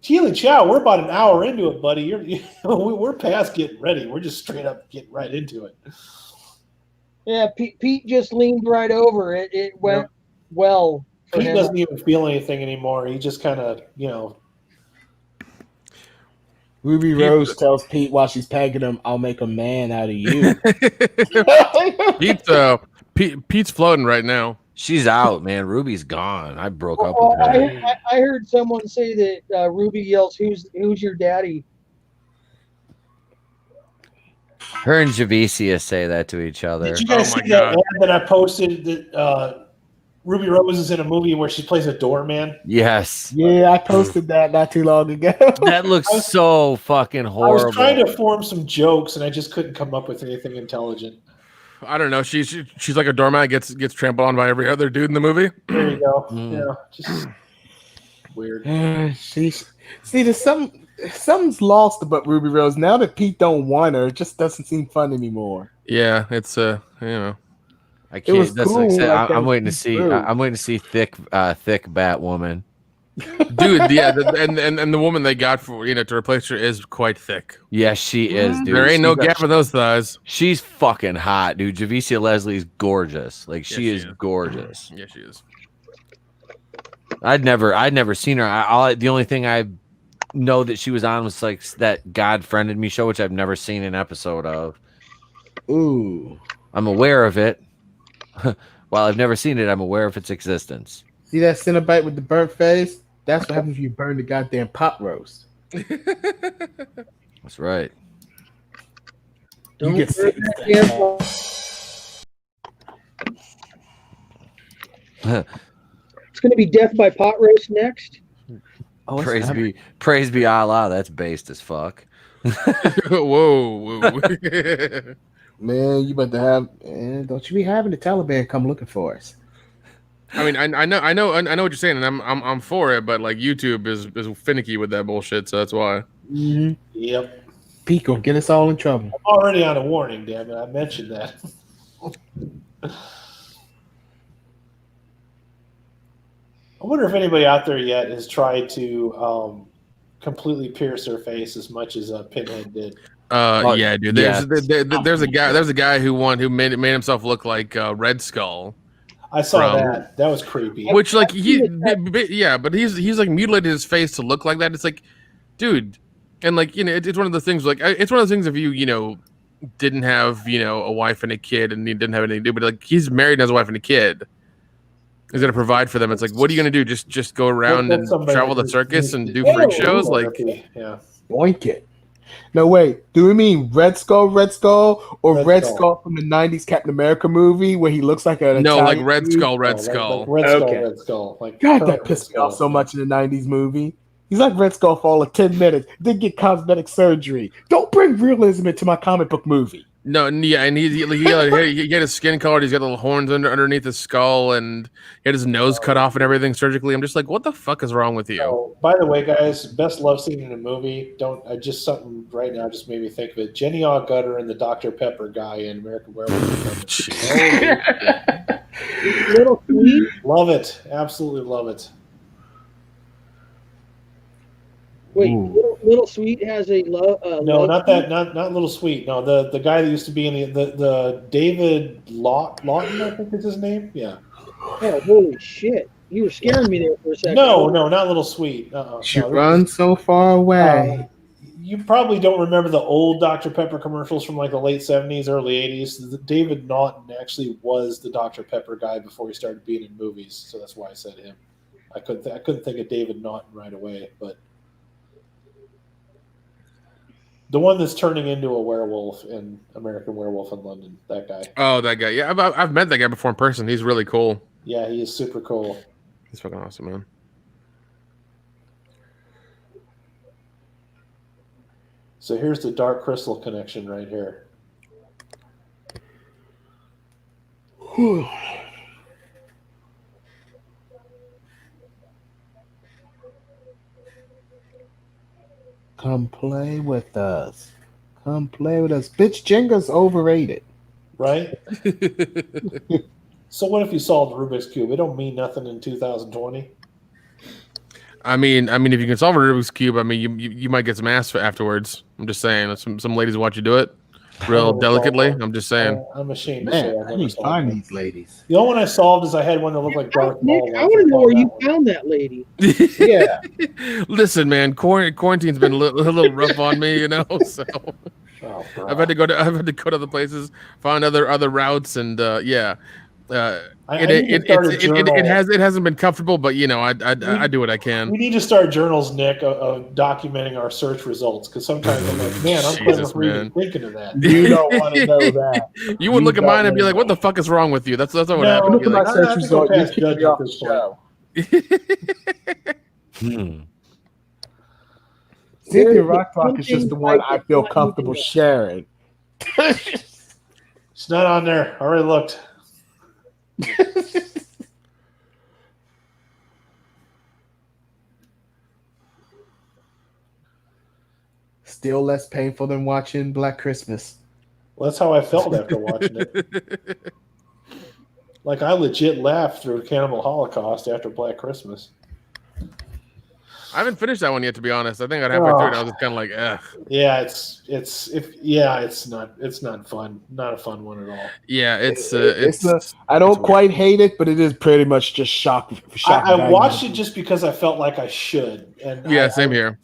Keely Chow, we're about an hour into it, buddy. We're past getting ready. We're just straight up getting right into it. Yeah, Pete just leaned right over it. It went well for Pete him. doesn't even feel anything anymore. He just kind of, Ruby Rose tells Pete while she's pegging him, "I'll make a man out of you." Pete's floating right now. She's out, man. Ruby's gone. I broke up with her. I heard someone say that Ruby yells, "Who's your daddy?" Her and Javicia say that to each other. Did you guys see that ad that I posted that Ruby Rose is in a movie where she plays a doorman? Yes. Yeah, I posted that not too long ago. That looks so fucking horrible. I was trying to form some jokes and I just couldn't come up with anything intelligent. I don't know. She's like a doormat gets trampled on by every other dude in the movie. There you go. Yeah, just weird. There's something's lost about Ruby Rose now that Pete don't want her. It just doesn't seem fun anymore. Yeah, it's I can't. It was cool, I'm waiting to see. I'm waiting to see thick Batwoman. Dude, yeah, and the woman they got for to replace her is quite thick. Yes, she is, dude. There ain't no gap in those thighs. She's fucking hot, dude. Javicia Leslie's gorgeous. Like she is gorgeous. Yeah, she is. I'd never seen her. The only thing I know that she was on was like that God Friended Me show, which I've never seen an episode of. Ooh, I'm aware of it. While I've never seen it, I'm aware of its existence. See that Cenobite with the burnt face? That's what happens if you burn the goddamn pot roast. That's right. You get sick. It's going to be Death by Pot Roast next. Oh, praise be Allah. That's based as fuck. Whoa. Man, you about to have? Don't you be having the Taliban come looking for us? I mean, I know what you're saying, and I'm for it, but like YouTube is finicky with that bullshit, so that's why. Mm-hmm. Yep. Pete gonna get us all in trouble. I'm already on a warning, damn it. I mentioned that. I wonder if anybody out there yet has tried to completely pierce their face as much as Pinhead did. Yeah, dude. There's a guy who made himself look like Red Skull. I saw that. That was creepy. Which like but he's like mutilated his face to look like that. It's like, dude, and like it's one of the things like it's one of the things if you didn't have a wife and a kid and he didn't have anything to do, but like he's married and has a wife and a kid. He's gonna provide for them. It's like, what are you gonna do? Just go around and travel the circus and do freak shows? Like, yeah, boink it. No, wait. Do we mean Red Skull, or Red Skull from the '90s Captain America movie where he looks like a like Red Skull, Red Skull. Red Skull. Like, God, that pissed me off so much in the '90s movie. He's like Red Skull for all of 10 minutes. Did get cosmetic surgery. Don't bring realism into my comic book movie. No, yeah, and he had his skin colored. He's got little horns underneath his skull, and he had his nose cut off and everything surgically. I'm just like, what the fuck is wrong with you? Oh, by the way, guys, best love scene in a movie. Just something right now just made me think of it. Jenny Agutter and the Dr. Pepper guy in American Werewolf. Little Sweet. Love it, absolutely love it. Wait, Little Sweet has a love. No, not that. Not Little Sweet. No, the guy that used to be in the David Lawton, I think is his name. Yeah. Oh, holy shit! You were scaring me there for a second. No, not Little Sweet. She runs so far away. You probably don't remember the old Dr. Pepper commercials from like the late 70s, early 80s. David Naughton actually was the Dr. Pepper guy before he started being in movies, so that's why I said him. I couldn't think of David Naughton right away, but. The one that's turning into a werewolf in American Werewolf in London, that guy. Oh, that guy. Yeah, I've met that guy before in person. He's really cool. Yeah, he is super cool. He's fucking awesome, man. So here's the Dark Crystal connection right here. Whew. Come play with us. Come play with us. Bitch, Jenga's overrated. Right? So what if you solved Rubik's Cube? It don't mean nothing in 2020. I mean, if you can solve a Rubik's cube, I mean, you might get some ass afterwards. I'm just saying. Some ladies watch you do it real delicately. I'm just saying. I'm ashamed to say Man, I've I never need to solved find one. these ladies. The only one I solved is I had one that looked like Darth Maul. Nick, I want to know where you found that lady. Yeah. Listen, man, quarantine's been a little rough on me, you know. So Oh, bro. I've had to go to other places, find other routes, and yeah. It hasn't been comfortable, but you know, I do what I can. We need to start journals, Nick, of documenting our search results, because sometimes I'm like, man, I'm even thinking of that. You don't want to know that. You would look at mine and be like, "What the fuck is wrong with you?" That's what would happen. Look at my like, search result. You kicked me off the show. Cynthia Rockrock is just the one I feel comfortable sharing. It's not on there. I already looked. Still less painful than watching Black Christmas. Well, that's how I felt after watching it. Like, I legit laughed through Cannibal Holocaust after Black Christmas. I haven't finished that one yet, to be honest. I think I got halfway through, and I was just kind of like, "Ugh." Yeah, it's not fun. Not a fun one at all. Yeah, I don't quite hate it, but it is pretty much just shock. I watched it just because I felt like I should. And yeah, same here.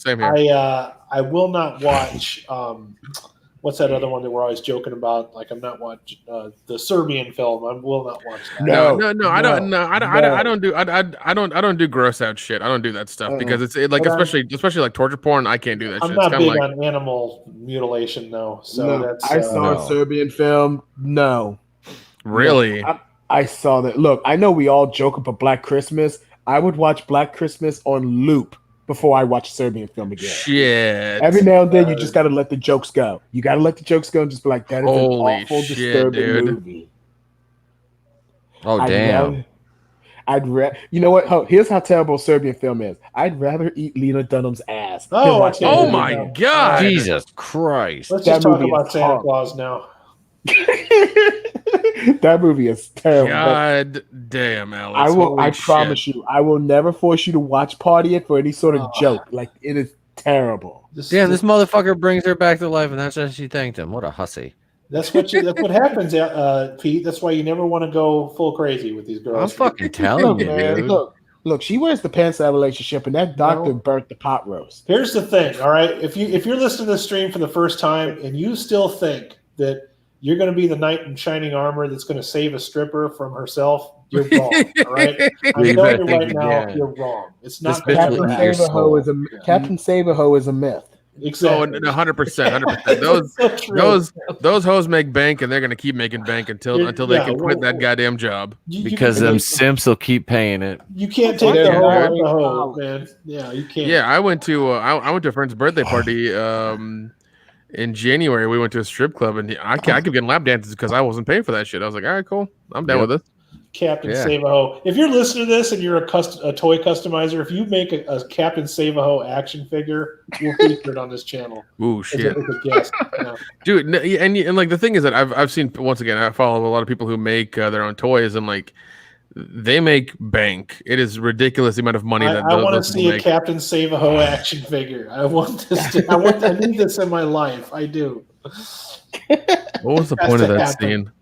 I will not watch. What's that other one that we're always joking about? Like, I'm not watching the Serbian film. I will not watch that. No. I don't do gross out shit. I don't do that stuff because it's like especially like torture porn. I can't do that. I'm shit. not big on animal mutilation though. So that's I saw a Serbian film. No, really. I saw that. Look, I know we all joke about Black Christmas. I would watch Black Christmas on loop before I watch a Serbian film again. Shit. Every now and then, you just got to let the jokes go. You got to let the jokes go and just be like, that is an awful, disturbing movie. Oh, damn. You know what? Here's how terrible a Serbian film is. I'd rather eat Lena Dunham's ass. Oh my God. Jesus Christ. Let's just talk about Santa Claus now. That movie is terrible. God damn, Alex. I promise you, I will never force you to watch Party It for any sort of joke. Like, it is terrible. This motherfucker brings her back to life, and that's how she thanked him. What a hussy. That's what happens, Pete. That's why you never want to go full crazy with these girls. I'm fucking telling you, dude. Look, she wears the pants of that relationship, and that doctor burnt the pot roast. Here's the thing, all right? If you're listening to this stream for the first time and you still think that you're going to be the knight in shining armor that's going to save a stripper from herself, you're wrong, all right? I'm telling you right now, you're wrong. It's not Captain Save-A-Ho is a myth. Exactly. 100%. Those hoes make bank, and they're going to keep making bank until they can quit that goddamn job. Because them simps will keep paying it. You can't take the hoe out the hoe, man. Yeah, you can't. Yeah, I went to a friend's birthday party in January. We went to a strip club, and I kept getting lap dances because I wasn't paying for that shit. I was like, all right, cool. I'm down with it. Captain Save-A-Ho. If you're listening to this and you're a toy customizer, if you make a Captain Save-A-Ho action figure, we'll feature it on this channel. Ooh, shit. As a guest. Yeah. Dude, and like the thing is that I've seen, once again, I follow a lot of people who make their own toys, and like they make bank. It is ridiculous the amount of money that I want to see a Captain Save-A-Ho action figure. I want this. I need this in my life. I do. What was the point of that scene?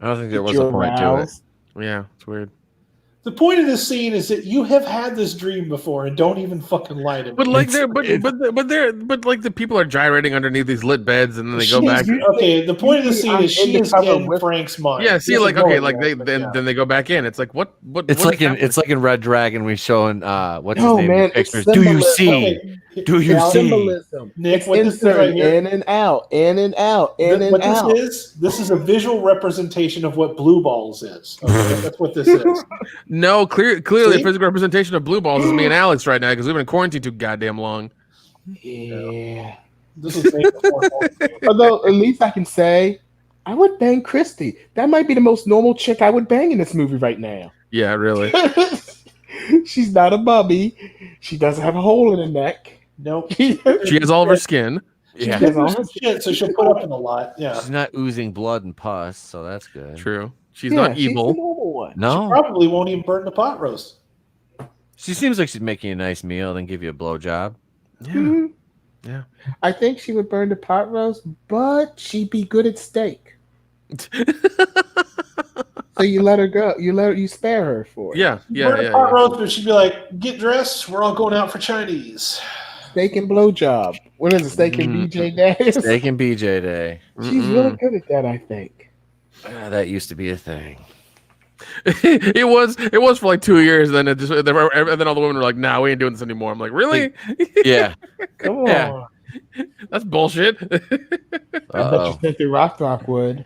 I don't think there was a point to it. Yeah, it's weird. The point of this scene is that you have had this dream before and don't even fucking lie to me. But like but like the people are gyrating underneath these lit beds, and then they go back. Okay, the point of the scene is she is in Frank's mind. Yeah, see, like okay, like then they go back in. It's like what? It's like in Red Dragon. We showing what's his name? Man, pictures. Do you see? Do you see? Symbolism. Nick, what this is right here? In and out, in and out, in and out. This is a visual representation of what blue balls is. Okay, that's what this is. No, clearly, a physical representation of blue balls is me and Alex right now because we've been quarantined too goddamn long. Yeah. This is although at least I can say I would bang Christy. That might be the most normal chick I would bang in this movie right now. Yeah, really. She's not a mummy. She doesn't have a hole in her neck. Nope. She has all of her skin. Yeah. So she'll put up in a lot. Yeah. She's not oozing blood and pus, so that's good. True. She's not evil. She's the normal one. No. She probably won't even burn the pot roast. She seems like she'd make you a nice meal, then give you a blowjob. Yeah. Mhm. Yeah. I think she would burn the pot roast, but she'd be good at steak. So you let her go. You spare her for it. Yeah. Burn a pot roast, but she'd be like, "Get dressed. We're all going out for Chinese." Steak and blowjob. What is it? Steak and BJ Day? Steak and BJ Day. She's really good at that, I think. That used to be a thing. It was for like 2 years. Then and then all the women were like, "Nah, we ain't doing this anymore." I'm like, "Really? Yeah. Come on. Yeah. That's bullshit." I bet you think the Rock would.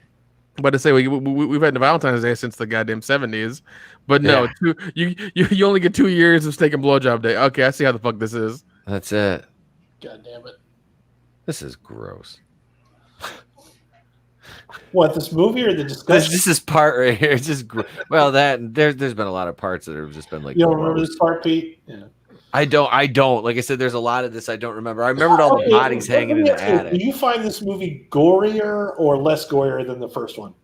But to say we've had Valentine's Day since the goddamn 70s, but no, you only get 2 years of steak and blowjob day. Okay, I see how the fuck this is. That's it. God damn it! This is gross. What, this movie or the discussion? This is part right here. It's just well, that there's been a lot of parts that have just been like. You don't remember this part, Pete? Yeah. I don't. Like I said, there's a lot of this I don't remember. I remembered all the bodies hanging in the attic. Do you find this movie gorier or less gorier than the first one?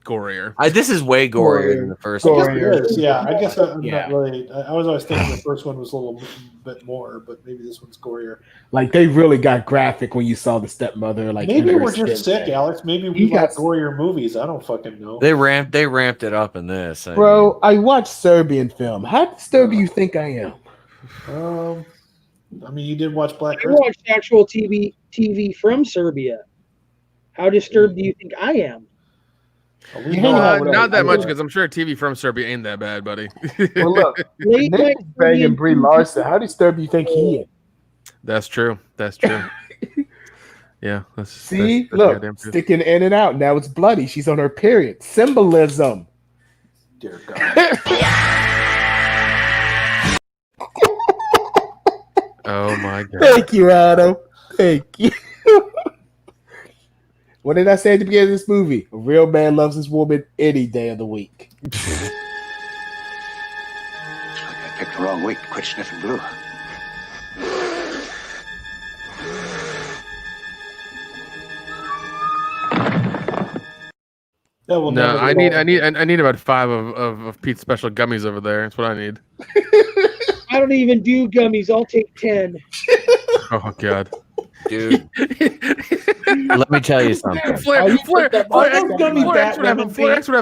Gorier. This is way gorier than the first one. It is, yeah. I guess I'm not really. I was always thinking the first one was a little bit more, but maybe this one's gorier. Like they really got graphic when you saw the stepmother. Like maybe we're just sick, Alex. Maybe we like gorier movies. I don't fucking know. They ramped it up in this. Bro, I watched Serbian film. How disturbed do you think I am? I mean, you did watch Black Christmas. I watched actual TV from Serbia. How disturbed do you think I am? Not that much, because I'm sure TV from Serbia ain't that bad, buddy. Well, look, Nick is begging Brie Larson. How disturbed do you think he is? That's true. Yeah. See, look, sticking in and out. Now it's bloody. She's on her period. Symbolism. Dear God. Oh my God. Thank you, Adam. Thank you. What did I say at the beginning of this movie? A real man loves his woman any day of the week. Looks like I picked the wrong week to quit sniffing glue. No, I need about 5 of Pete's special gummies over there. That's what I need. I don't even do gummies. I'll take 10. Oh God. Dude, let me tell you something. Flair would have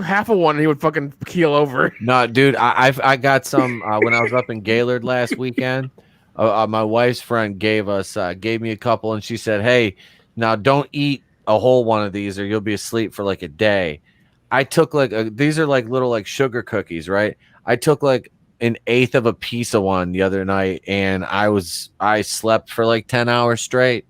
half of one and he would fucking keel over. No, dude, I got some when I was up in Gaylord last weekend. My wife's friend gave me a couple, and she said, "Hey, now don't eat a whole one of these, or you'll be asleep for like a day." I took these are like little like sugar cookies, right? I took like an eighth of a piece of one the other night, and I slept for like 10 hours straight.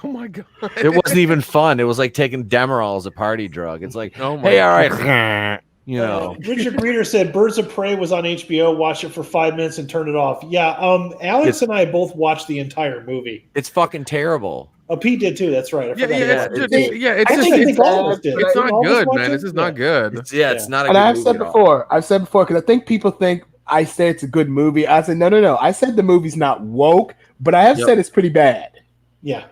Oh my God. It wasn't even fun. It was like taking Demerol as a party drug. It's like, oh my hey, all right, you know. Richard Breeder said Birds of Prey was on HBO. Watch it for 5 minutes and turn it off. Yeah, Alex and I both watched the entire movie. It's fucking terrible. Oh, Pete did too. That's right. It's not good, man. This is not good. It's not a and good I've movie said at all. before, because I think people think I say it's a good movie. I said, no. I said the movie's not woke, but I have said it's pretty bad. Yeah.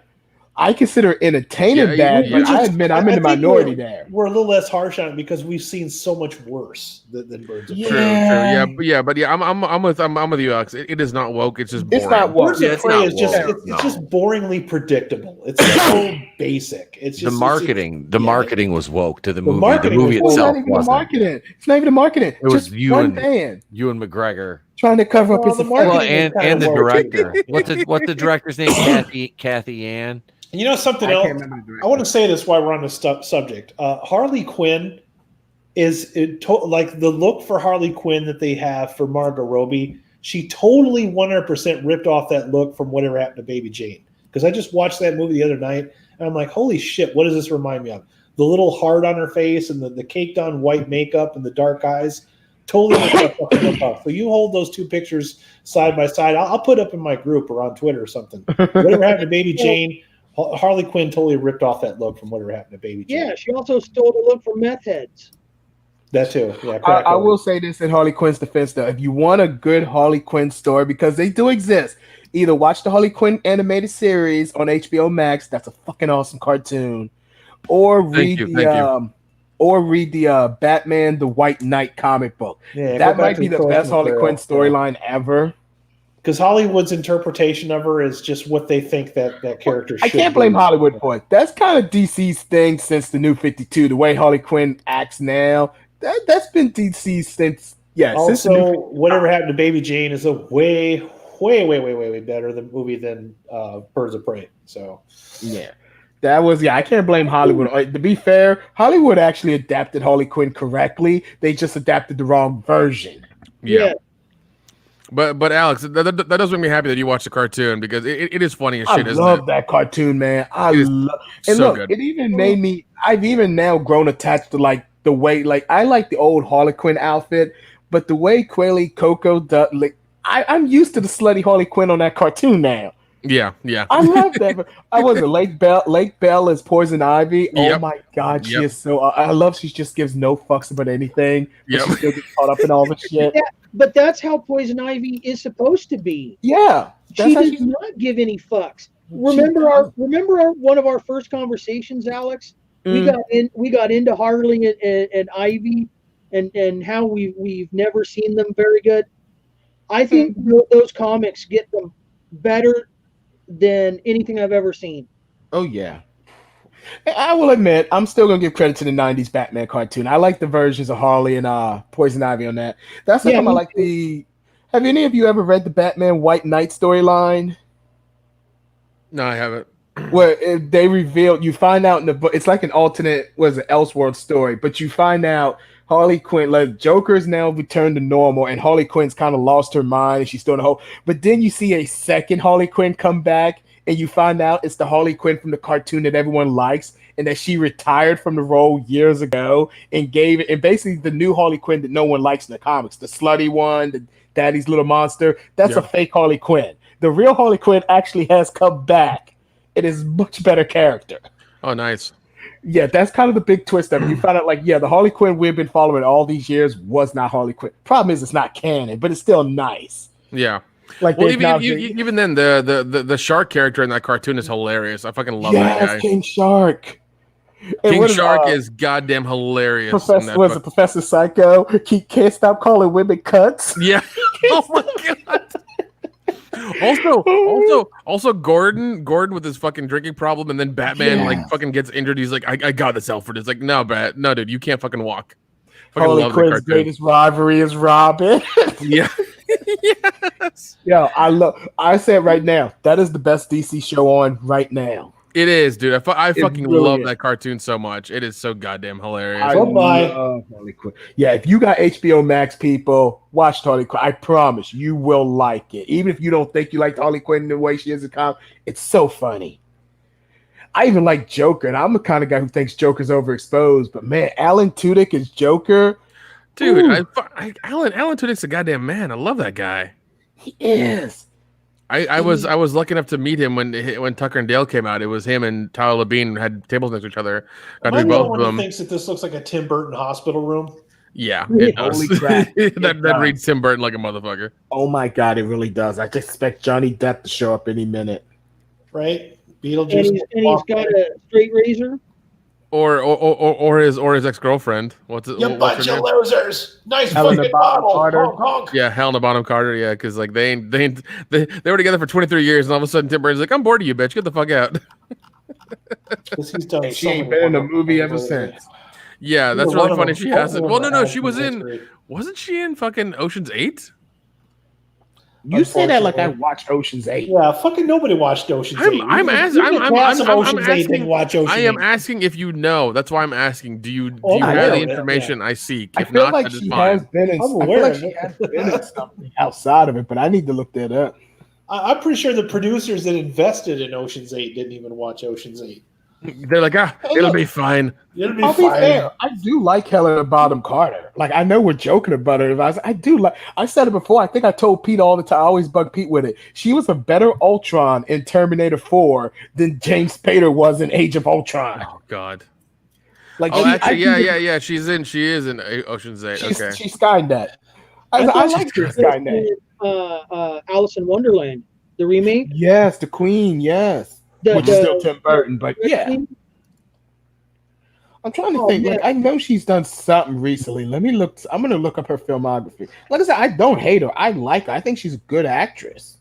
I consider entertaining bad, but I admit I'm in the minority there. We're a little less harsh on it because we've seen so much worse than Birds of Prey. True. I'm with you, Alex. It is not woke. It's just boring. It's not woke. Birds of Prey is just boringly predictable. It's so basic. It's just the marketing was woke to the movie. The movie itself wasn't. It's not even the marketing. It was just Ewan McGregor trying to cover up his and the director. What's the director's name? Kathy Ann. You know something else? I want to say this while we're on the subject. Harley Quinn is like the look for Harley Quinn that they have for Margot Robbie. She totally 100% ripped off that look from Whatever Happened to Baby Jane. Because I just watched that movie the other night, and I'm like, holy shit, what does this remind me of? The little heart on her face and the caked on white makeup and the dark eyes. Totally ripped that fucking look off. So you hold those two pictures side by side. I'll put up in my group or on Twitter or something. Whatever Happened to Baby Jane. Harley Quinn totally ripped off that look from Whatever Happened to Baby Jane. Yeah, she also stole the look from Meth Heads. That too. Yeah, I will say this in Harley Quinn's defense, though. If you want a good Harley Quinn story, because they do exist, either watch the Harley Quinn animated series on HBO Max. That's a fucking awesome cartoon. Or read or read the Batman the White Knight comic book. Yeah, that might be the best Harley Quinn storyline ever. Because Hollywood's interpretation of her is just what they think that character should be. I can't blame Hollywood for it. That's kind of DC's thing since the New 52. The way Harley Quinn acts now, that's been DC since, Also, since the New whatever happened to Baby Jane is a way better movie than Birds of Prey. So, yeah. That was, I can't blame Hollywood. To be fair, Hollywood actually adapted Harley Quinn correctly. They just adapted the wrong version. Yeah. But Alex, that does make me happy that you watched the cartoon because it is funny as shit, isn't it? I love that cartoon, man. And so look, good. It even made me, I've even now grown attached to like the way, like I like the old Harley Quinn outfit, but the way Quayle Coco does, like I'm used to the slutty Harley Quinn on that cartoon now. Yeah. I love that. I was Lake Bell is Poison Ivy. Yep. Oh my God, she is so. I love. She just gives no fucks about anything. Yep. She still gets caught up in all the shit. But that's how Poison Ivy is supposed to be. Yeah, she does not give any fucks. Remember one of our first conversations, Alex? We got into Harley and Ivy, and how we've never seen them very good. I think those comics get them better than anything I've ever seen. Oh yeah. I will admit, I'm still gonna give credit to the '90s Batman cartoon. I like the versions of Harley and Poison Ivy on that. That's how come I like the. Have any of you ever read the Batman White Knight storyline? No, I haven't. Where they reveal, you find out in the book, it's like an alternate, Elseworld story, but you find out Harley Quinn, like Joker's now returned to normal, and Harley Quinn's kind of lost her mind, and she's still in the hole. But then you see a second Harley Quinn come back, and you find out it's the Harley Quinn from the cartoon that everyone likes, and that she retired from the role years ago and gave it, and basically the new Harley Quinn that no one likes in the comics, the slutty one, the daddy's little monster, that's a fake Harley Quinn. The real Harley Quinn actually has come back. It is much better character. Oh, nice. Yeah, that's kind of the big twist of it. You find out, like, the Harley Quinn we've been following all these years was not Harley Quinn. Problem is, it's not canon, but it's still nice. Yeah. Like, well, even then, the shark character in that cartoon is hilarious. I fucking love that guy. King Shark. King Shark is goddamn hilarious. Professor Psycho? He can't stop calling women cunts. Yeah. Oh my God. Also, Gordon with his fucking drinking problem, and then Batman like fucking gets injured. He's like, I got this Alfred. It's like, no, dude, you can't fucking walk. Harley Quinn's greatest rivalry is Robin. Yeah. Yes. Yeah, I say it right now. That is the best DC show on right now. It is, dude. I fucking really love is. that cartoon so much. It is so goddamn hilarious. I love Harley Quinn. Yeah, if you got HBO Max, people, watch Harley Quinn. I promise you will like it. Even if you don't think you like Harley Quinn the way she is in comic, it's so funny. I even like Joker, and I'm the kind of guy who thinks Joker's overexposed. But man, Alan Tudyk is Joker. Dude, Alan Tudyk's a goddamn man. I love that guy. He is. I was lucky enough to meet him when Tucker and Dale came out. It was him and Tyler Labine had tables next to each other. Am I the only one who thinks that this looks like a Tim Burton hospital room? Yeah, it does. Holy crap. that reads Tim Burton like a motherfucker. Oh my God, it really does. I just expect Johnny Depp to show up any minute. Right? Beetlejuice. And he's got a straight razor. Or his ex-girlfriend. What's it? You bunch of losers! Nice Helena fucking Bonham bottle. Carter. Honk, honk. Yeah, Helena Bonham Carter. Yeah, because like they were together for 23 years, and all of a sudden Tim Burton's like, I'm bored of you, bitch. Get the fuck out. He's done And she ain't been in a movie ever since. Yeah, that's really funny. She hasn't. Well, no, she was in. History. Wasn't she in fucking Ocean's 8? You say that like I watched Ocean's 8. Yeah, fucking nobody watched Ocean's 8. I'm asking. Didn't watch Ocean's 8. I am asking if you know. That's why I'm asking. Do you I have know the it, information I seek? I If feel not, like that is she fine. has been in. I'm I aware feel like of she it. has been in something outside of it, but I need to look that up. I'm pretty sure the producers that invested in Ocean's 8 didn't even watch Ocean's 8. They're like, it'll be fine. It'll be I'll fine. be fair. I do like Helena Bonham Carter. Like, I know we're joking about her. I do like. I said it before. I think I told Pete all the time. I always bug Pete with it. She was a better Ultron in Terminator 4 than James Spader was in Age of Ultron. Oh God. Like, Actually, yeah. She is in Ocean's 8. Okay. She's Skynet. I like her Skynet. Alice in Wonderland, the remake. Yes, the Queen. Yes. Which is still Tim Burton, but yeah. I'm trying to Oh, think. man. Like, I know she's done something recently. Let me look. I'm gonna look up her filmography. Like I said, I don't hate her. I like her. I think she's a good actress.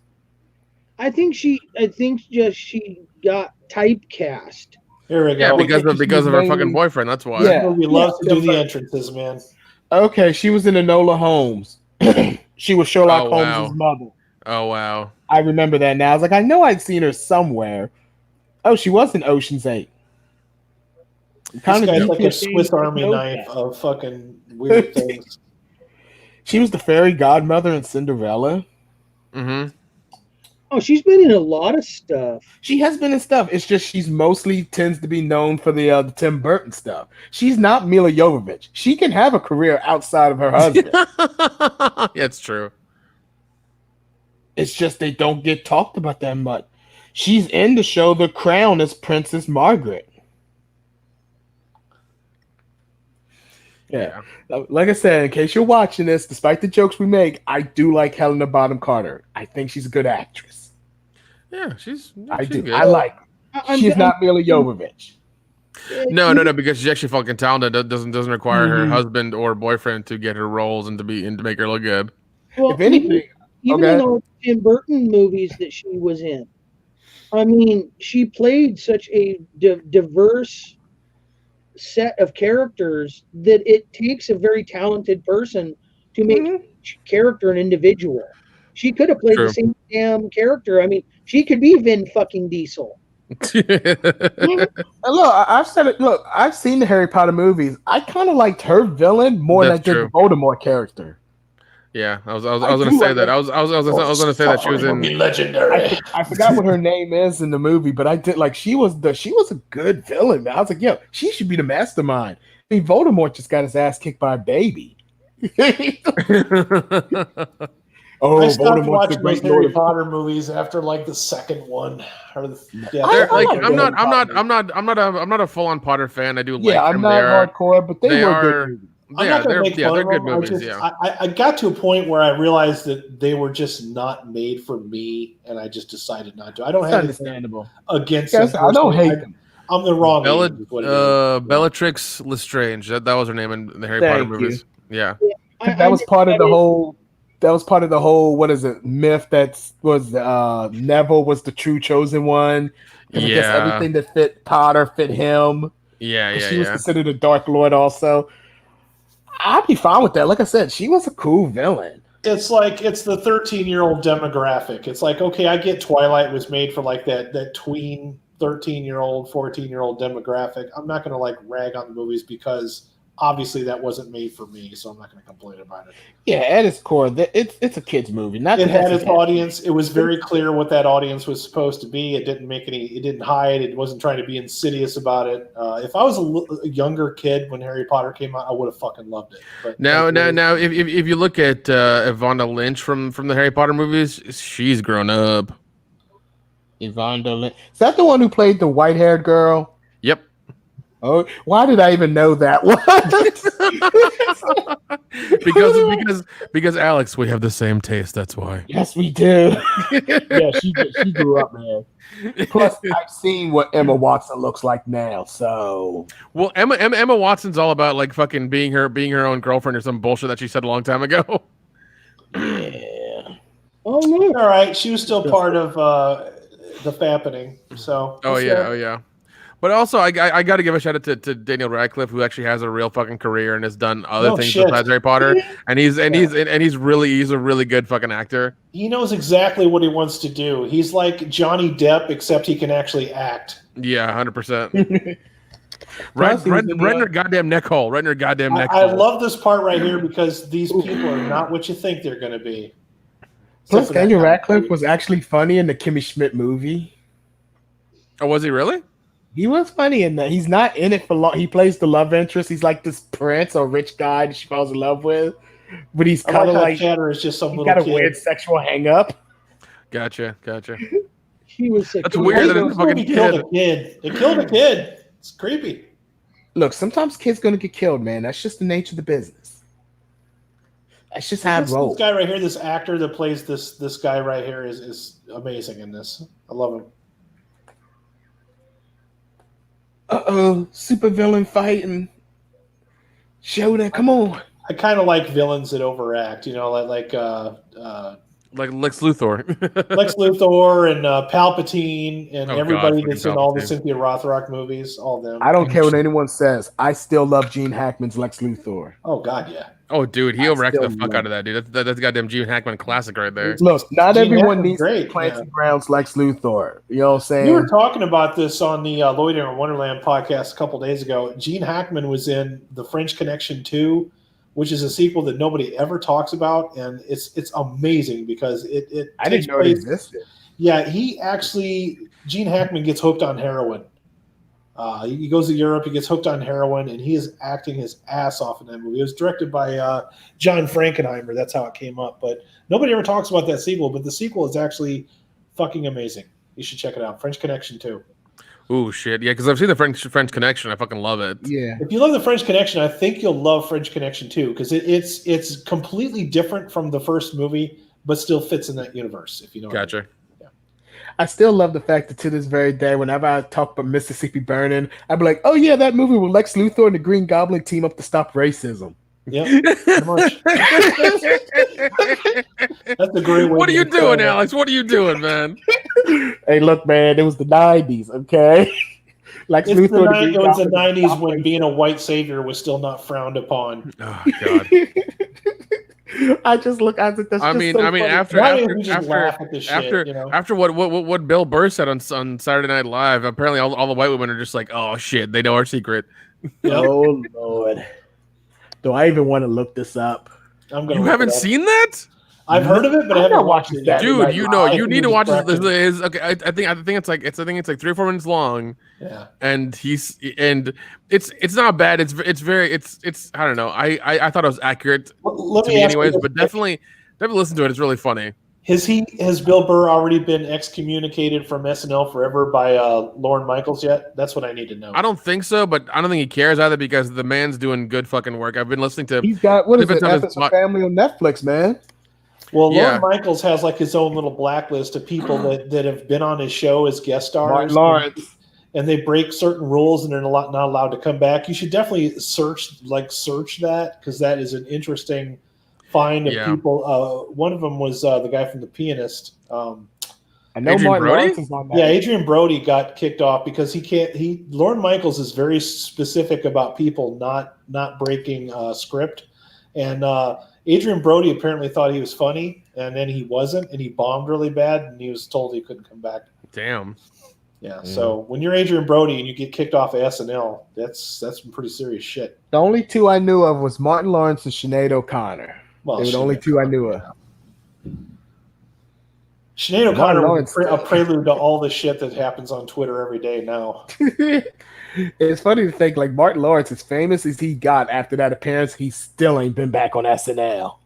I think just she got typecast. Here we Yeah, go. because of her fucking mainly- boyfriend. That's why. This Yeah. movie loves to do Yeah, the but- entrances, man. Okay, she was in Enola Holmes. She was Sherlock Oh, wow. Holmes' mother. Oh wow. I remember that now. I was like, I know I'd seen her somewhere. Oh, she was in Ocean's 8. This Kind guy's of like a Swiss Army knife of fucking weird things. She was the fairy godmother in Cinderella. Mm-hmm. Oh, she's been in a lot of stuff. She has been in stuff. It's just she's mostly tends to be known for the Tim Burton stuff. She's not Mila Jovovich. She can have a career outside of her husband. Yeah, it's true. It's just they don't get talked about that much. She's in the show The Crown as Princess Margaret. Yeah. Like I said, in case you're watching this, despite the jokes we make, I do like Helena Bonham Carter. I think she's a good actress. Yeah, she's I do. good. I like her. She's not Mila Jovovich. No, because she's actually fucking talented. That doesn't require her Mhm. husband or boyfriend to get her roles and to make her look good. Well, If anything, even okay. in all the Tim Burton movies that she was in, I mean, she played such a diverse set of characters that it takes a very talented person to make each character an individual. She could have played True. the same damn character. I mean, she could be Vin fucking Diesel. Look, I've said it. Look, I've seen the Harry Potter movies. I kind of liked her villain more than I That's did true. the Voldemort character. Yeah, I was I gonna do say like that. that. I was gonna say that she was in. Legendary. I forgot what her name is in the movie, but I did like she was a good villain. Man. I was like, yo, she should be the mastermind. I mean, Voldemort just got his ass kicked by a baby. Oh, I stopped Voldemort's the watching those great Lord Harry of Potter movies after like the second one. Or the, yeah, I Like, like I'm not a full on Potter fan. I do like Yeah, I'm them. not hardcore, but they were good movies. I'm not going to make fun they're of good them. movies. Yeah. I got to a point where I realized that they were just not made for me, and I just decided not to. I don't It's have understandable. anything against Yes, them. I don't hate them. I'm the wrong age. is what it is. Bellatrix Lestrange. That was her name in the Harry Potter Thank movies. Yeah. That was part of the whole. That was part of the whole. What is it? Myth that was Neville was the true chosen one. Because I guess Yeah. everything that fit Potter fit him. Yeah, She was considered a Dark Lord also. I'd be fine with that. Like I said, she was a cool villain. It's like it's the 13-year-old demographic. It's like, okay, I get Twilight was made for like that tween 13-year-old, 14-year-old demographic. I'm not going to like rag on the movies because obviously that wasn't made for me, so I'm not going to complain about it. Yeah, at its core, it's a kids movie. Not It that had it's its audience. It was very clear what that audience was supposed to be. It didn't hide. It wasn't trying to be insidious about it. If I was a younger kid when Harry Potter came out, I would have fucking loved it. But Now, if you look at Evander Lynch from the Harry Potter movies, she's grown up. Evander Lynch. Is that the one who played the white-haired girl? Yep. Oh, why did I even know that one? because Alex, we have the same taste. That's why. Yes, we do. Yeah, she grew up, man. Plus, I've seen what Emma Watson looks like now. So, well, Emma Watson's all about like fucking being her own girlfriend or some bullshit that she said a long time ago. Yeah. Oh look. all right, she was still part of the fappening. So Oh yeah. But also, I got to give a shout out to Daniel Radcliffe, who actually has a real fucking career and has done other things besides Harry Potter. And he's a really good fucking actor. he knows exactly what he wants to do. He's like Johnny Depp, except he can actually act. Yeah, 100%. Right in her goddamn neck hole. Right in her goddamn neck I hole. love this part right here because these people are not what you think they're going to be. Plus, Except for that Daniel guy. Radcliffe was actually funny in the Kimmy Schmidt movie. Oh, was he really? He was funny in that. He's not in it for long. He plays the love interest. He's like this prince or rich guy that she falls in love with. But he's I kind of like how like Chatter is just some he's little got a kid. weird sexual hang up. Gotcha. He was sick. That's weird that it's a fucking He killed kid. a kid. They killed a kid. It's creepy. Look, sometimes kids gonna get killed, man. That's just the nature of the business. That's just how it This rolls. guy right here, this actor that plays this guy right here is amazing in this. I love him. supervillain fight and show that. Come on. I kind of like villains that overact, like Lex Luthor. Lex Luthor and Palpatine and Oh, everybody God, that's in all the Palpatine. Cynthia Rothrock movies, all of them. I don't care what anyone says. I still love Gene Hackman's Lex Luthor. Oh God, yeah. Oh, dude, he overacted the still fuck out of that, dude. That's goddamn Gene Hackman classic right there. Look, not Gene everyone Hackman's needs great, Clancy yeah. Brown's Lex Luthor. You know what I'm saying? We were talking about this on the Loiter in Wonderland podcast a couple days ago. Gene Hackman was in The French Connection 2, which is a sequel that nobody ever talks about, and it's amazing because it I didn't know it existed. Yeah, Gene Hackman gets hooked on heroin. He goes to Europe, he gets hooked on heroin, and he is acting his ass off in that movie. It was directed by John Frankenheimer. That's how it came up. But nobody ever talks about that sequel, but the sequel is actually fucking amazing. You should check it out. French Connection 2. Ooh, shit. Yeah, because I've seen the French Connection. I fucking love it. Yeah. If you love the French Connection, I think you'll love French Connection 2 because it's completely different from the first movie, but still fits in that universe, if you know what I mean. Gotcha. I still love the fact that to this very day, whenever I talk about Mississippi Burning, I'd be like, oh, yeah, that movie where Lex Luthor and the Green Goblin team up to stop racism. Yeah, pretty much. That's a great way. What are you doing, Alex? What are you doing, man? Hey, look, man, it was the 90s, okay? Lex It Luthor. was the 90s when being a white savior was still not frowned upon. Oh, God. I just look at it. That's I just mean, so I mean, funny. after what Bill Burr said on Saturday Night Live, apparently all the white women are just like, oh shit, they know our secret. Oh Lord, do I even want to look this up? You haven't seen that? I've heard of it, but I haven't watched it yet. Dude, you need to watch it. Okay, I think it's like 3 or 4 minutes long. Yeah, and it's not bad. It's I don't know. I thought it was accurate to me anyways, but definitely listen to it. It's really funny. Has Bill Burr already been excommunicated from SNL forever by Lorne Michaels yet? That's what I need to know. I don't think so, but I don't think he cares either because the man's doing good fucking work. I've been listening to. He's got different of his Family on Netflix, man. Well, Lorne Michaels has like his own little blacklist of people that have been on his show as guest stars. Martin Lawrence. And they break certain rules and they're not allowed to come back. You should definitely search that because that is an interesting find of people. One of them was the guy from The Pianist. I know Martin Lawrence is on that. Yeah, Adrian Brody got kicked off because Lorne Michaels is very specific about people not breaking script. And Adrian Brody apparently thought he was funny, and then he wasn't, and he bombed really bad, and he was told he couldn't come back. Damn. Yeah, so when you're Adrian Brody and you get kicked off of SNL, that's some pretty serious shit. The only two I knew of was Martin Lawrence and Sinead O'Connor. Well, they were the only two I knew of. Sinead O'Connor was a prelude to all the shit that happens on Twitter every day now. It's funny to think, like, Martin Lawrence, as famous as he got after that appearance, he still ain't been back on SNL.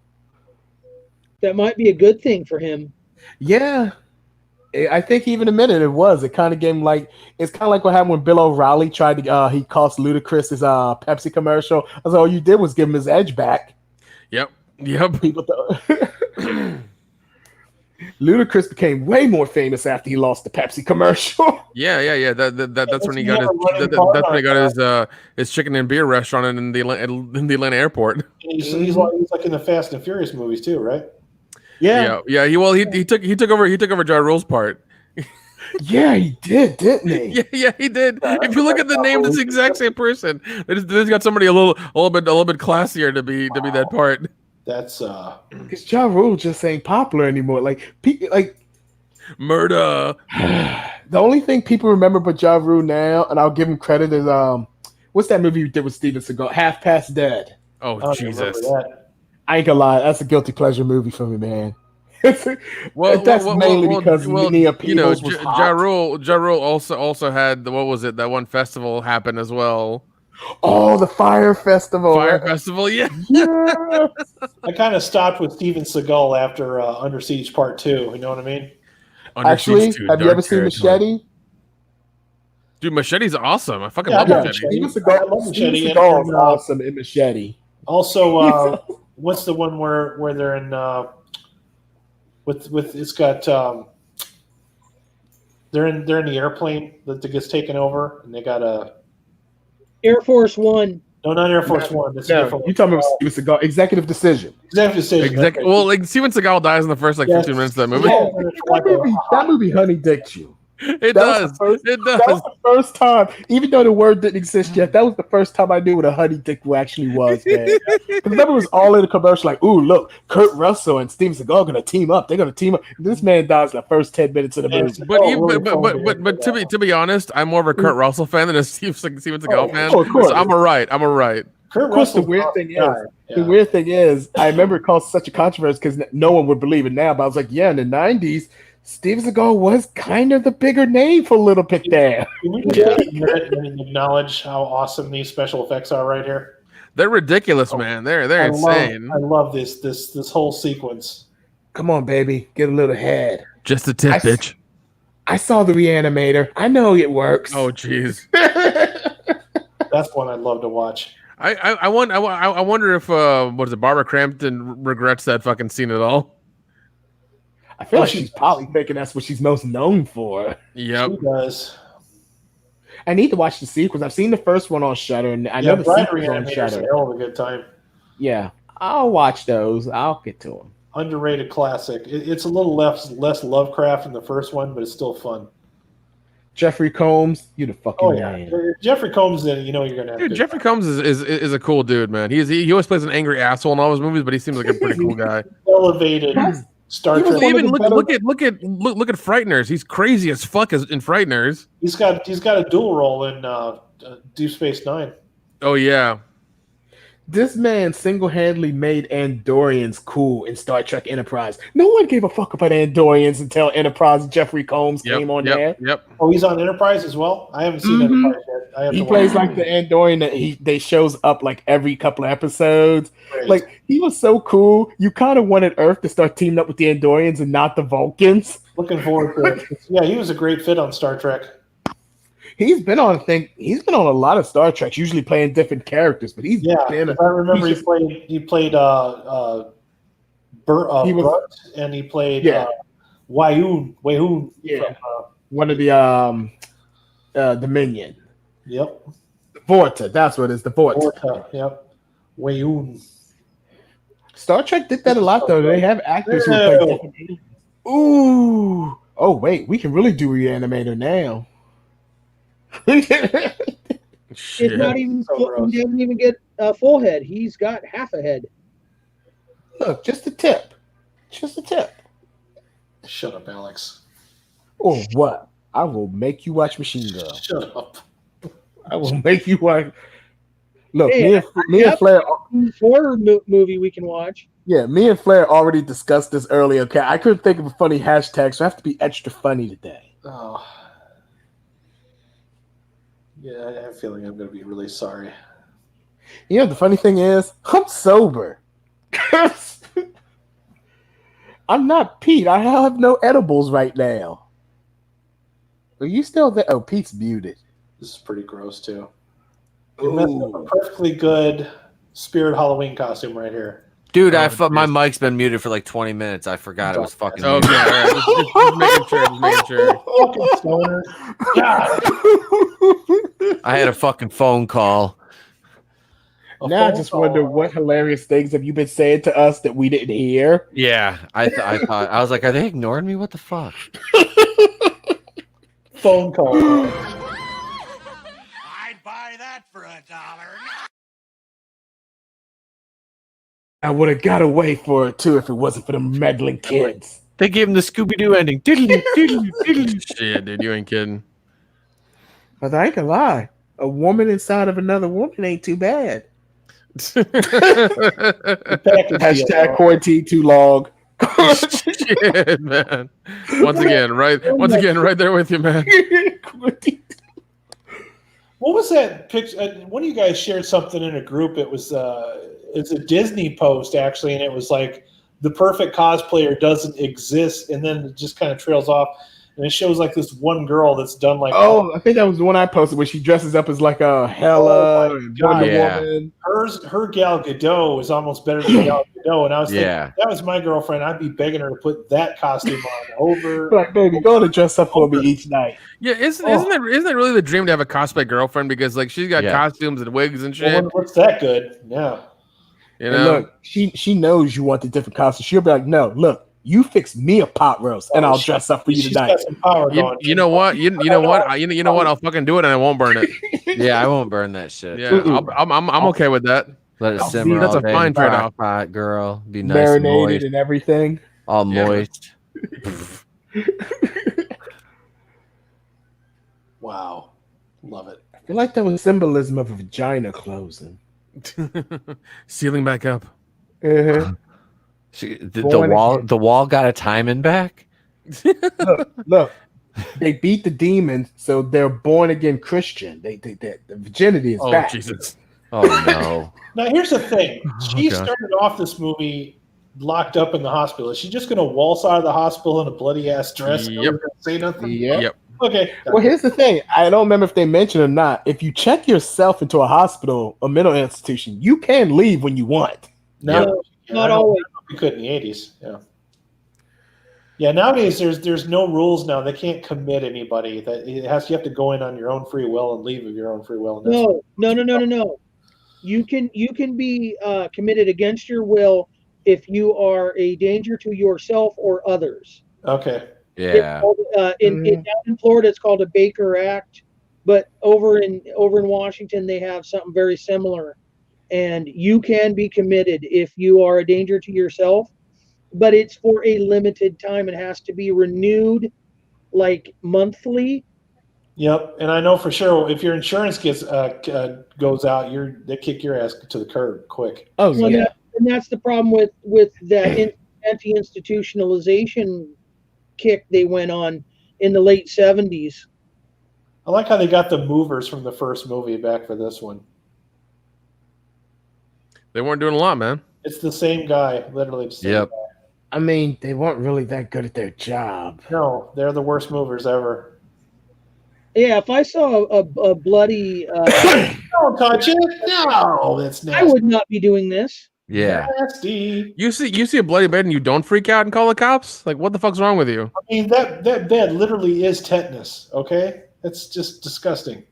That might be a good thing for him. Yeah. I think even a minute it was. It kind of gave him it's kind of like what happened when Bill O'Reilly tried to, he cost Ludacris his Pepsi commercial. I was all you did was give him his edge back. Yep. People Ludacris became way more famous after he lost the Pepsi commercial. Yeah. That's when he got that's when he got his chicken and beer restaurant in the Atlanta airport. He's like in the Fast and Furious movies too, right? Yeah. He took over Ja Rule's part. Yeah, he did, didn't he? Yeah, he did. If you look at the name, it's the exact same person. They just got somebody a little bit classier to be that part. That's because Ja Rule just ain't popular anymore. Murder. The only thing people remember but Ja Rule now, and I'll give him credit, is what's that movie you did with Steven Seagal? Half Past Dead. Oh Jesus. I ain't gonna lie, that's a guilty pleasure movie for me, man. That's mainly because Nia Peebles was hot. Ja Rule also had that one festival happen as well. Oh, the Fire Festival. Festival, yeah. I kind of stopped with Steven Seagal after Under Siege Part 2. You know what I mean? Actually, have you ever seen Machete? Dude, Machete's awesome. I fucking love Machete. Steven Seagal is awesome in Machete. Also, what's the one where they're in with it's got they're in the airplane that gets taken over and they got Air Force One. No, not Air Force One. That's No, you talking about Steven Seagal? Executive decision. Executive decision. Well, like Steven Seagal dies in the first 15 minutes of that movie. That movie honey dicked you. It does. It does. That was the first time, even though the word didn't exist yet, that was the first time I knew what a honey dick actually was, man. Remember, it was all in the commercial, like, ooh, look, Kurt Russell and Steven Seagal are gonna team up. They're gonna team up. This man dies in the first 10 minutes of the movie. But to be honest, I'm more of a Kurt Russell fan than a Steven Seagal fan. Of course. So I'm all right. Kurt Of course, the weird thing is, I remember it caused such a controversy because no one would believe it now. But I was like, yeah, in the '90s, Steven Seagal was kind of the bigger name for a little bit there. Can we just admit and acknowledge how awesome these special effects are right here? They're ridiculous, man. They're insane. I love this whole sequence. Come on, baby, get a little head. Just a tip, bitch. I saw the Reanimator. I know it works. Oh, jeez. That's one I'd love to watch. I wonder if Barbara Crampton regrets that fucking scene at all. I feel like she's probably thinking that's what she's most known for. Yep. She does. I need to watch the sequels. I've seen the first one on Shudder, and I know the sequels on Shudder. A hell of a good time. Yeah, I'll watch those. I'll get to them. Underrated classic. It's a little less Lovecraft in the first one, but it's still fun. Jeffrey Combs, you the fucking man. Jeffrey Combs, you're gonna have. Dude, Jeffrey Combs is a cool dude, man. He always plays an angry asshole in all his movies, but he seems like a pretty cool guy. Elevated Star Trek. Even look at Frighteners. He's crazy as fuck in Frighteners. He's got a dual role in Deep Space Nine. Oh yeah. This man single-handedly made Andorians cool in Star Trek Enterprise. No one gave a fuck about Andorians until Enterprise. Jeffrey Combs came on there. Yep. Oh, he's on Enterprise as well? I haven't seen Enterprise yet. He plays like the Andorian that they shows up like every couple of episodes. Great. Like, he was so cool. You kind of wanted Earth to start teaming up with the Andorians and not the Vulcans. Looking forward to it. Yeah, he was a great fit on Star Trek. He's been on a lot of Star Treks, usually playing different characters, but I remember he played Burt, and he played Wayhoon. Yeah, one of the Dominion. Yep. Vorta, that's what it is. The Vorta. Vorta. Yep. Wayhoon. Star Trek did that a lot, though. They have actors who play different aliens. Ooh. Oh wait, we can really do Reanimator now. It's not even. He doesn't even get a full head. He's got half a head. Look, just a tip. Just a tip. Shut up, Alex. Or what? I will make you watch Machine Girl. Shut up. I will make you watch. Look, hey, me and Flair. Horror movie we can watch. Yeah, me and Flair already discussed this earlier. Okay, I couldn't think of a funny hashtag, so I have to be extra funny today. Oh. Yeah, I have a feeling I'm going to be really sorry. You know, the funny thing is, I'm sober. I'm not Pete. I have no edibles right now. Are you still there? Oh, Pete's muted. This is pretty gross, too. You're messing up a perfectly good Spirit Halloween costume right here. Dude, my mic's been muted for like 20 minutes. I forgot it was fucking muted. Okay, all right. Just making sure. I had a fucking phone call. Now I just wonder what hilarious things have you been saying to us that we didn't hear? Yeah, I thought I was like, are they ignoring me? What the fuck? Phone call. I'd buy that for $1. I would have got away for it too if it wasn't for the meddling kids. They gave him the Scooby-Doo ending. Shit, dude, you ain't kidding. But I ain't gonna lie. A woman inside of another woman ain't too bad. Hashtag quarantine too long. Shit, man. Once again, right there with you, man. What was that picture? One of you guys shared something in a group. It was it's a Disney post actually, and it was like the perfect cosplayer doesn't exist, and then it just kind of trails off. and it shows like this one girl that's done like I think that was the one I posted where she dresses up as like a Hela and Wonder Woman. Her Gal Gadot is almost better than Gal Gadot, and I was thinking, if that was my girlfriend, I'd be begging her to put that costume on over. Like, baby, go to dress up for me each night. Yeah, isn't that really the dream to have a cosplay girlfriend? Because like she's got costumes and wigs and shit. Well, what's that good? Yeah. You know, and look, she knows you want the different costumes. She'll be like, no, look, you fix me a pot roast, and I'll dress up for you tonight. Got some power going. You know what? You know what? You know what? I'll fucking do it, and I won't burn it. Yeah, I won't burn that shit. Yeah, I'm okay with that. Let it simmer. That's all a day. fine trade-off. Pot, girl, be nice, marinated moist, and everything, all moist. Wow, love it. I feel like that was symbolism of a vagina closing, Sealing back up. Uh-huh. The wall got a timing back. Look, they beat the demons, so they're born again Christian. The virginity is back. Oh Jesus! Oh no! Now here's the thing: she started off this movie locked up in the hospital. Is she just going to waltz out of the hospital in a bloody ass dress? Yep. And say nothing. Yep. Okay. Well, here's the thing. I don't remember if they mentioned or not. If you check yourself into a hospital, a mental institution, you can leave when you want. No, not always. You could in the 80s. Yeah. Yeah. Nowadays, there's no rules now. They can't commit anybody. That you have to go in on your own free will and leave of your own free will. And No. You can be committed against your will if you are a danger to yourself or others. Okay. Yeah. In Florida, it's called a Baker Act, but over in Washington, they have something very similar, and you can be committed if you are a danger to yourself, but it's for a limited time. It has to be renewed, like monthly. Yep, and I know for sure if your insurance goes out, they kick your ass to the curb quick. Oh yeah, and that's the problem with that anti-institutionalization kick they went on in the late 70s. I like how they got the movers from the first movie back for this one. They weren't doing a lot, man. It's the same guy, literally. The same Yep. guy. I mean, they weren't really that good at their job. No, they're the worst movers ever. Yeah, if I saw a bloody, Don't touch it. No, that's nasty. I would not be doing this. Yeah. Nasty. You see a bloody bed and you don't freak out and call the cops? Like, what the fuck's wrong with you? I mean, that bed literally is tetanus. Okay, that's just disgusting.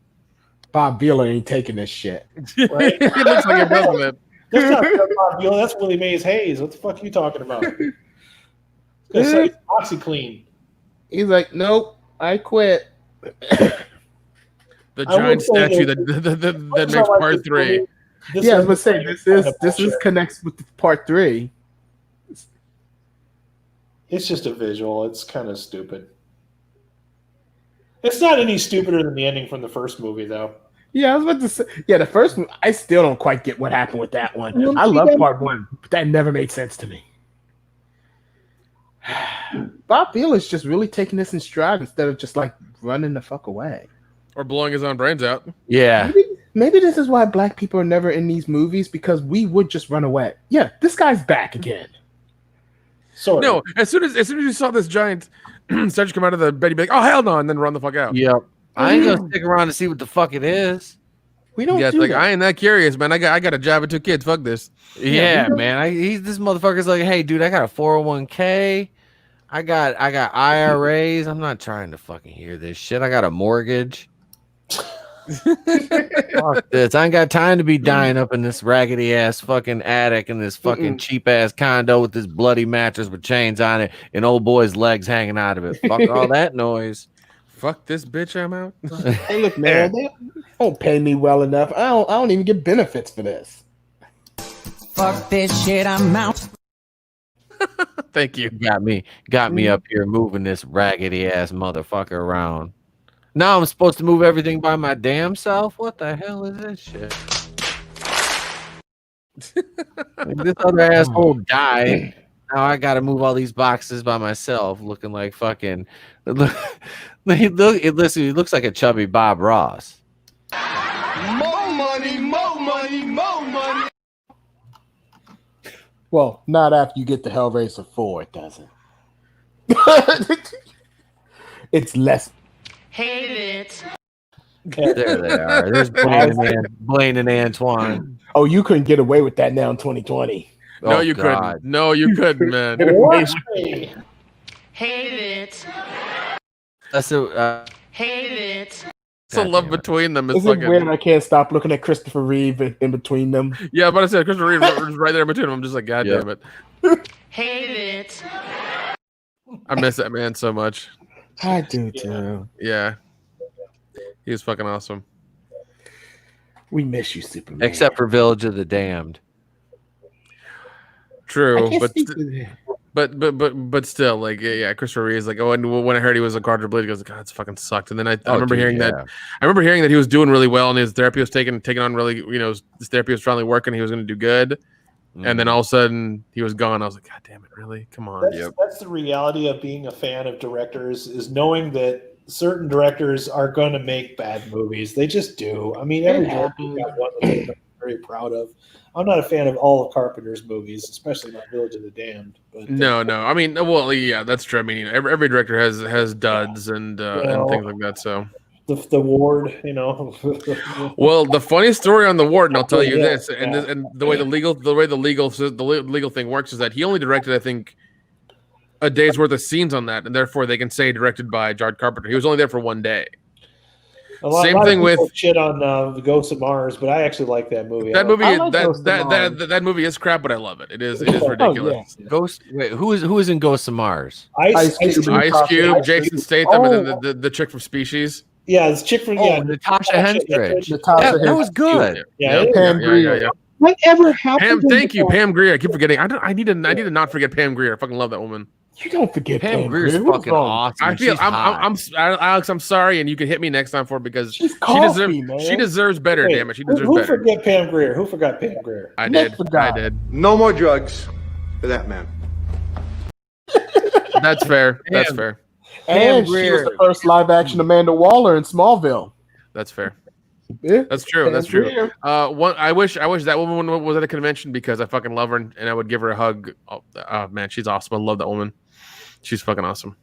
Bob Vila ain't taking this shit. Right? It looks like it doesn't it? That's not Bob Vila, that's Willie Mays Hayes. What the fuck are you talking about? It's like OxyClean. He's like, nope, I quit. The giant statue that makes part 3. Yeah, I was gonna say this is connects with part 3. It's just a visual. It's kind of stupid. It's not any stupider than the ending from the first movie, though. Yeah, I was about to say. Yeah, the first one, I still don't quite get what happened with that one. I love part 1, but that never made sense to me. Bob Vila is just really taking this in stride instead of just like running the fuck away or blowing his own brains out. Yeah. Maybe this is why black people are never in these movies, because we would just run away. Yeah, this guy's back again. No, as soon as you saw this giant statue come out of the bed, you'd be like, "Oh hell no!" and then run the fuck out. Yep. I ain't gonna stick around to see what the fuck it is. We don't. Yeah, do like that. I ain't that curious, man. I got a job and 2 kids. Fuck this. Yeah, man. This motherfucker's like, hey, dude, I got a 401k. I got IRAs. I'm not trying to fucking hear this shit. I got a mortgage. Fuck this. I ain't got time to be dying up in this raggedy ass fucking attic in this fucking cheap ass condo with this bloody mattress with chains on it and old boy's legs hanging out of it. Fuck all that noise. Fuck this bitch. I'm out. Hey, look, man, they don't pay me well enough. I don't even get benefits for this. Fuck this shit. I'm out. Thank you. Got me up here moving this raggedy ass motherfucker around. Now I'm supposed to move everything by my damn self? What the hell is this shit? This other asshole died. Now I gotta move all these boxes by myself, looking like fucking. He looks like a chubby Bob Ross. More money, more money, more money. Well, not after you get to Hellraiser 4, it doesn't. It's less. There they are. There's Blaine and Antoine. Oh, you couldn't get away with that now in 2020. No, Oh, you God. couldn't. No, you couldn't, man. Get away. That's a It's a love between them. It's Is it fucking weird I can't stop looking at Christopher Reeve in between them? yeah. But I said Christopher Reeve was right there in between them. I'm just like, God damn it. I miss that man so much. I do too. Yeah, he was fucking awesome. We miss you, Superman. except for Village of the Damned. True, I can't but speak to but still, like yeah, Christopher Reeve is like, oh, and when I heard he was a quadriplegic, I was like, God, it's fucking sucked. And then I remember hearing that. I remember hearing that he was doing really well, and his therapy was taking on really, his therapy was finally working. He was going to do good, and then all of a sudden he was gone. I was like, God damn it, really? Come on. That's the reality of being a fan of directors, is knowing that certain directors are going to make bad movies. They just do. I mean, every director's got one that they're very proud of. I'm not a fan of all of Carpenter's movies, especially not Village of the Damned. But No. I mean, well, yeah, that's true. I mean, every director has duds and things like that. So the Ward, Well, the funny story on the Ward, and I'll tell you this, and the way the legal thing works is that he only directed, I think, a day's worth of scenes on that, and therefore they can say directed by John Carpenter. He was only there for one day. Same thing with shit on the Ghosts of Mars, but I actually like that movie. That movie, that movie is crap, but I love it. It is ridiculous. Yeah. Ghost. Wait, who is in Ghosts of Mars? Ice Cube, Jason Statham, and then the chick from Species. Yeah, this chick from Natasha Henstridge. That was good. Yeah. Whatever happened? Thank you, Pam Grier. I keep forgetting. I need to not forget Pam Grier. I fucking love that woman. You don't forget Pam Grier's fucking awesome. I feel I'm Alex. I'm sorry, and you can hit me next time for it because she deserves better. Damn it, she deserves who better. Forget Pam Grier? Who forgot Pam Grier? I did. No more drugs for that man. That's fair. That's fair. And she was the first live-action Amanda Waller in Smallville. That's fair. Yeah, that's true. That's true. I wish that woman was at a convention because I fucking love her and I would give her a hug. Oh man, she's awesome. I love that woman. She's fucking awesome.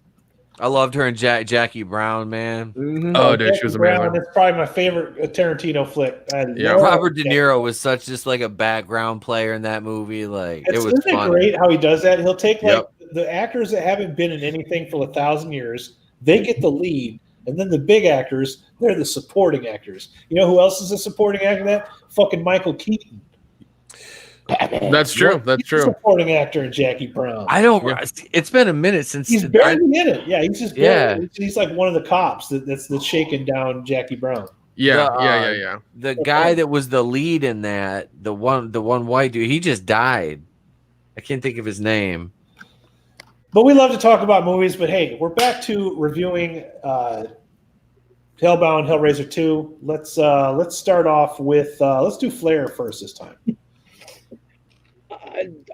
I loved her and Jackie Brown, man. Mm-hmm. Oh, dude, she was amazing. That's probably my favorite Tarantino flick. Robert De Niro was such just like a background player in that movie. Like it was isn't it great how he does that? He'll take the actors that haven't been in anything for 1,000 years. They get the lead. And then the big actors, they're the supporting actors. You know who else is a supporting actor? That fucking Michael Keaton. That's true. That's true. Supporting actor in Jackie Brown. I don't. It's been a minute since he's barely in it. Yeah, he's just he's like one of the cops that's shaking down Jackie Brown. Yeah. The guy that was the lead in that, the one white dude, he just died. I can't think of his name. But we love to talk about movies. But hey, we're back to reviewing Hellbound, Hellraiser 2. Let's start off with let's do Flare first this time.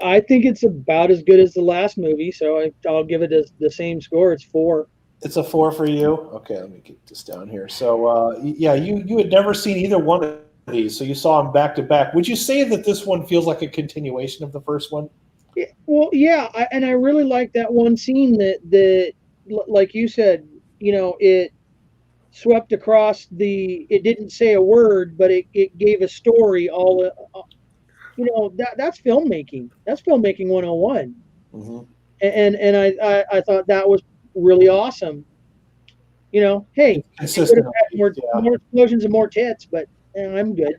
I think it's about as good as the last movie, so I'll give it the same score. It's 4. It's a 4 for you. Okay, let me get this down here. So you had never seen either one of these, so you saw them back to back. Would you say that this one feels like a continuation of the first one? Well, yeah, I really like that one scene that like you said, it swept across it didn't say a word, but it gave a story all. That's filmmaking. That's filmmaking 101. Mm-hmm. And I thought that was really awesome. Hey, it could have had more explosions and more tits, but I'm good.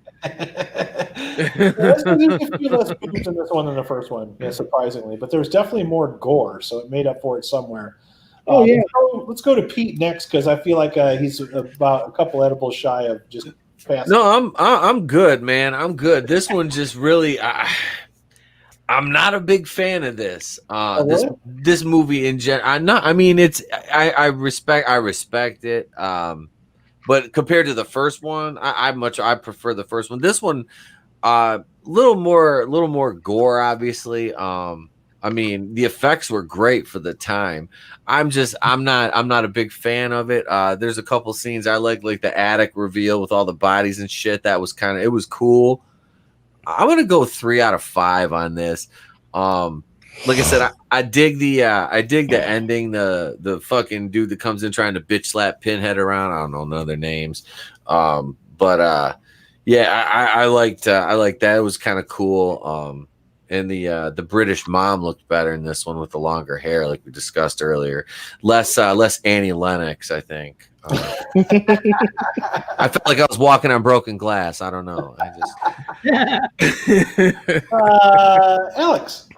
There's less boobs in this one than the first one, surprisingly. But there's definitely more gore, so it made up for it somewhere. Yeah. Let's go to Pete next because I feel like he's about a couple edibles shy of just passing. No, I'm good, man. I'm good. This one just really, I'm not a big fan of this. This movie in general. I respect it. But compared to the first one, I prefer the first one. This one, little more gore, obviously. The effects were great for the time. I'm not a big fan of it. There's a couple scenes I like the attic reveal with all the bodies and shit. That was it was cool. I'm gonna go 3 out of 5 on this. like I said, I dig the ending. The fucking dude that comes in trying to bitch slap Pinhead around. I don't know none of their names, but yeah, I liked that. It was kind of cool. And the British mom looked better in this one with the longer hair, like we discussed earlier. Less Annie Lennox, I think. I felt like I was walking on broken glass. I don't know. Alex.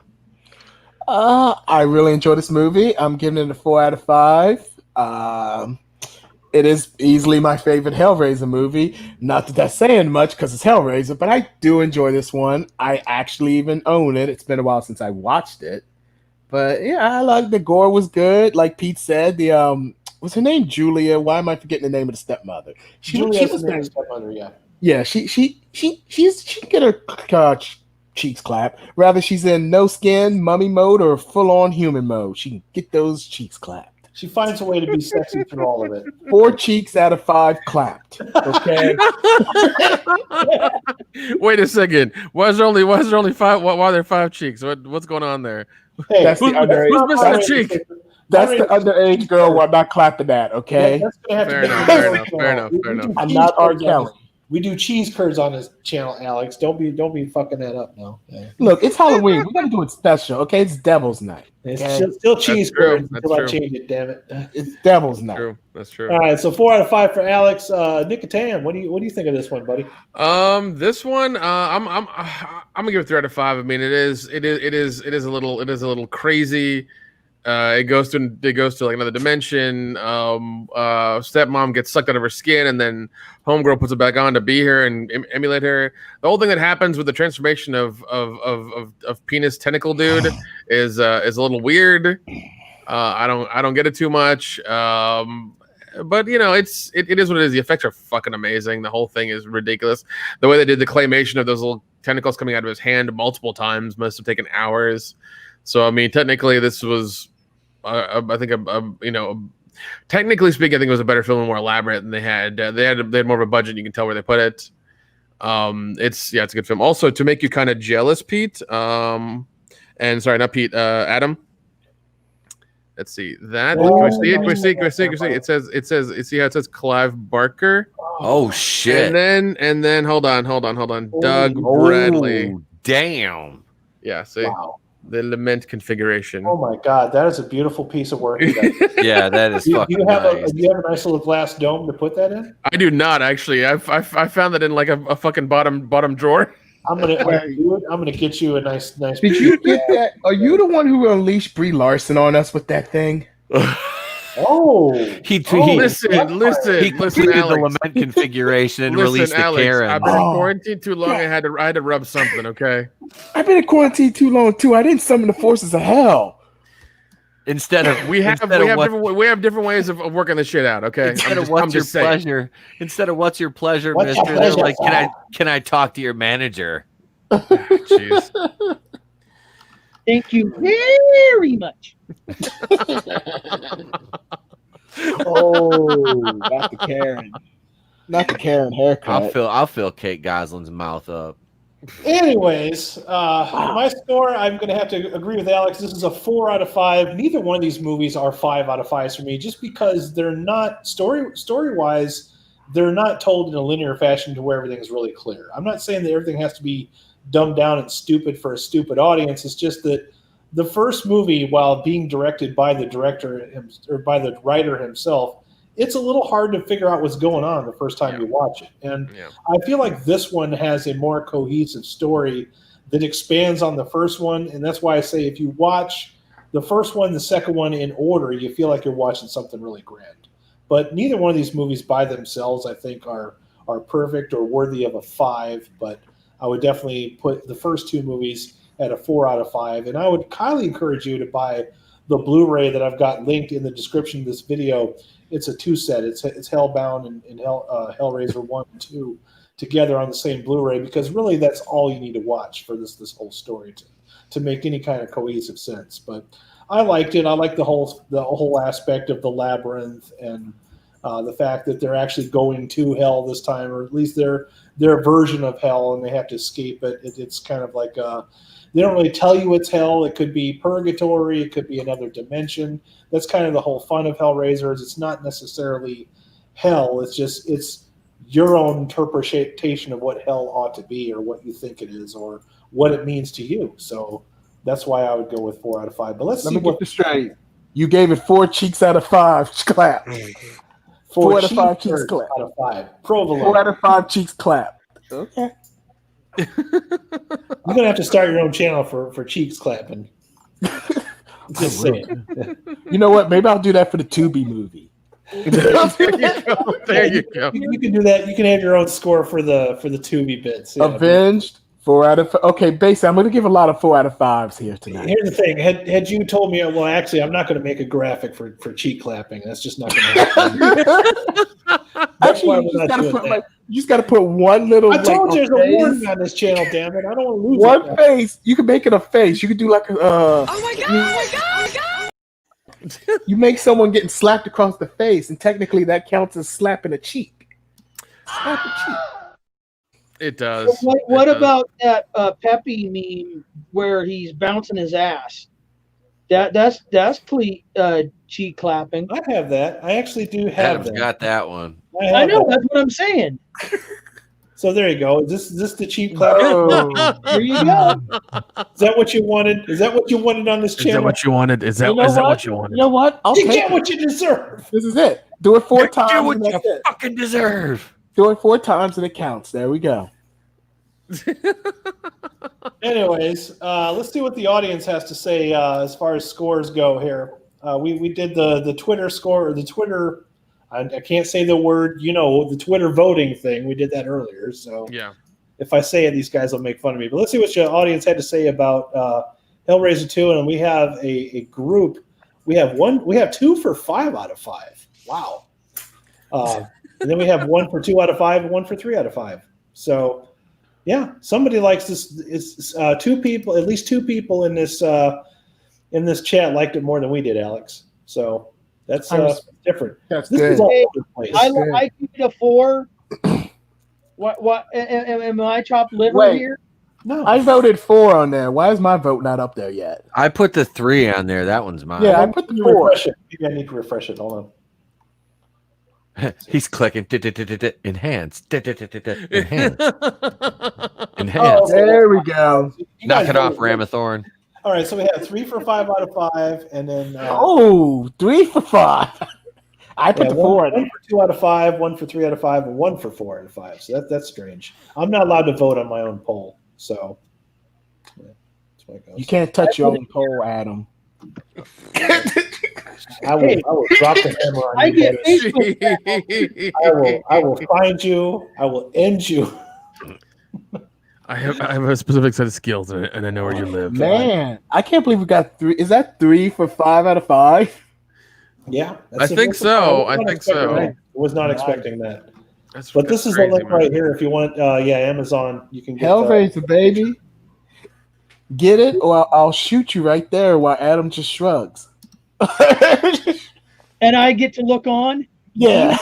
I really enjoyed this movie. I'm giving it a 4 out of 5. It is easily my favorite Hellraiser movie. Not that that's saying much because it's Hellraiser, but I do enjoy this one. I actually even own it. It's been a while since I watched it. But yeah, I like the gore was good. Like Pete said, the what's her name? Julia. Why am I forgetting the name of the stepmother? She was the stepmother, yeah. Yeah, she can get her cheeks clapped. Rather she's in no skin, mummy mode, or full on human mode. She can get those cheeks clapped. She finds a way to be sexy through all of it. 4 cheeks out of 5 clapped. Okay. Wait a second. Why is there only 5? Why are there 5 cheeks? What's going on there? Hey, that's who's missing a cheek? That's the underage girl who I'm not clapping at, okay? Yeah, fair enough. I'm not R. Kelly. We do cheese curds on this channel, Alex. Don't be fucking that up now. Yeah. Look, it's Halloween. We gotta do it special, okay? It's Devil's Night. It's still cheese curds until I change it. Damn it! It's Devil's Night. That's true. All right, so 4 out of 5 for Alex. Nick Tam, what do you think of this one, buddy? This one, I'm gonna give it 3 out of 5. I mean, it is a little crazy. It goes to like another dimension. Stepmom gets sucked out of her skin, and then homegirl puts it back on to be her and emulate her. The whole thing that happens with the transformation of penis tentacle dude is a little weird. I don't get it too much. But you know, it is what it is. The effects are fucking amazing. The whole thing is ridiculous. The way they did the claymation of those little tentacles coming out of his hand multiple times must have taken hours. So I mean, technically, this was, I think, technically speaking, I think it was a better film and more elaborate than they had. They had more of a budget. You can tell where they put it. It's a good film. Also, to make you kind of jealous, Pete. And sorry, not Pete. Adam. Let's see that. Can we see it? It says. See how it says Clive Barker. Oh shit! And then hold on. Doug Bradley. Damn. Yeah. See. Wow. The lament configuration. Oh my god, that is a beautiful piece of work. Yeah, that is fucking nice. Do you have a nice little glass dome to put that in? I do not actually. I found that in like a fucking bottom drawer. I'm gonna get you a nice. Did you get that? Are you the one who unleashed Brie Larson on us with that thing? Listen, He Alex. the lament configuration and released the Alex, Karen. I've been in quarantine too long. I had to rub something. Okay. I've been in quarantine too long too. I didn't summon the forces of hell. Instead of we have different ways of working this shit out. Okay. Instead of what's your pleasure, Mister, they're like, can I talk to your manager? Jeez. Thank you very much. Not the Karen haircut. I'll fill Kate Gosling's mouth up. Anyways, my score, I'm going to have to agree with Alex. This is a 4 out of 5. Neither one of these movies are 5 out of 5s for me, just because they're not story-wise. They're not told in a linear fashion to where everything is really clear. I'm not saying that everything has to be dumbed down and stupid for a stupid audience. It's just that the first movie, while being directed by the director or by the writer himself, it's a little hard to figure out what's going on the first time you watch it. And I feel like this one has a more cohesive story that expands on the first one. And that's why I say if you watch the first one, the second one in order, you feel like you're watching something really grand. But neither one of these movies by themselves, I think, are perfect or worthy of a 5. But I would definitely put the first 2 movies at a 4 out of 5. And I would highly encourage you to buy the Blu-ray that I've got linked in the description of this video. It's a 2-set. It's Hellbound and Hellraiser 1 and 2 together on the same Blu-ray, because really that's all you need to watch for this whole story to make any kind of cohesive sense. But I liked it. I liked the whole aspect of the labyrinth and The fact that they're actually going to hell this time, or at least their version of hell, and they have to escape it. It's kind of like they don't really tell you it's hell. It could be purgatory. It could be another dimension. That's kind of the whole fun of Hellraiser. Is it's not necessarily hell. It's your own interpretation of what hell ought to be, or what you think it is, or what it means to you. So that's why I would go with 4 out of 5. But let me get this straight. You gave it 4 cheeks out of 5. Clap. 4 out of 5 cheeks clap. Out of 5. Provolone. 4 out of 5 cheeks clap. Okay. You're gonna have to start your own channel for cheeks clapping. Just saying. You know what? Maybe I'll do that for the Tubi movie. There you go. You can do that. You can have your own score for the Tubi bits. Yeah. Avenged. 4 out of 5. Okay, basically, I'm going to give a lot of 4 out of 5s here tonight. Here's the thing: had you told me, well, actually, I'm not going to make a graphic for cheek clapping. That's just not going to happen. Actually, you just got to put one little. I told you there's a warning on this channel. Damn it! I don't want to lose one face. You can make it a face. You could do like a. Oh my god! Oh my god! You make someone getting slapped across the face, and technically that counts as slapping a cheek. Slap a cheek. It does. What about that Peppy meme where he's bouncing his ass? That's cheek clapping. I have that. I actually do have that. Got that one. I know. That's what I'm saying. So there you go. Is this the cheek clapping? Oh, there you go. Is that what you wanted? Is that what you wanted on this channel? Is that what you wanted? Is that what you wanted? You know what? You get what you deserve. This is it. Do it 4 times. Get what you fucking deserve. Do it 4 times and it counts. There we go. Anyways, let's see what the audience has to say as far as scores go here. We did the Twitter score, or the Twitter. I can't say the word. The Twitter voting thing. We did that earlier. So yeah, if I say it, these guys will make fun of me. But let's see what your audience had to say about Hellraiser 2, and we have a group. We have 2 for 5 out of 5. Wow. And then we have 1 for 2 out of 5 and 1 for 3 out of 5. So. Yeah, somebody likes this. It's 2 people, at least 2 people in this chat liked it more than we did, Alex. So that's different. That's this good. is all over the place. I give it a 4. What? Am I chopped liver here? No, I voted 4 on there. Why is my vote not up there yet? I put the 3 on there. That one's mine. Yeah, I put the 4. Maybe I need to refresh it. Hold on. He's clicking enhance. Enhance. Oh, there we go. Knock it off, Ramathorn. All right, so we have 3 for 5 out of 5, and then 3 for 5. I put the 4 in. 1 for 2 out of 5, 1 for 3 out of 5, and 1 for 4 out of 5. So that's strange. I'm not allowed to vote on my own poll. So that's why it goes. You can't touch your own poll, Adam. I will drop the hammer on you. I get Facebook. I will find you. I will end you. I have a specific set of skills, and I know where you live. Man, I can't believe we got 3. Is that 3 for 5 out of 5? Yeah, I think so. I think so. I was not expecting that. That's this is the link right here. If you want, Amazon, you can get Hellraiser, baby. Get it, or I'll shoot you right there while Adam just shrugs. And I get to look on? Yeah.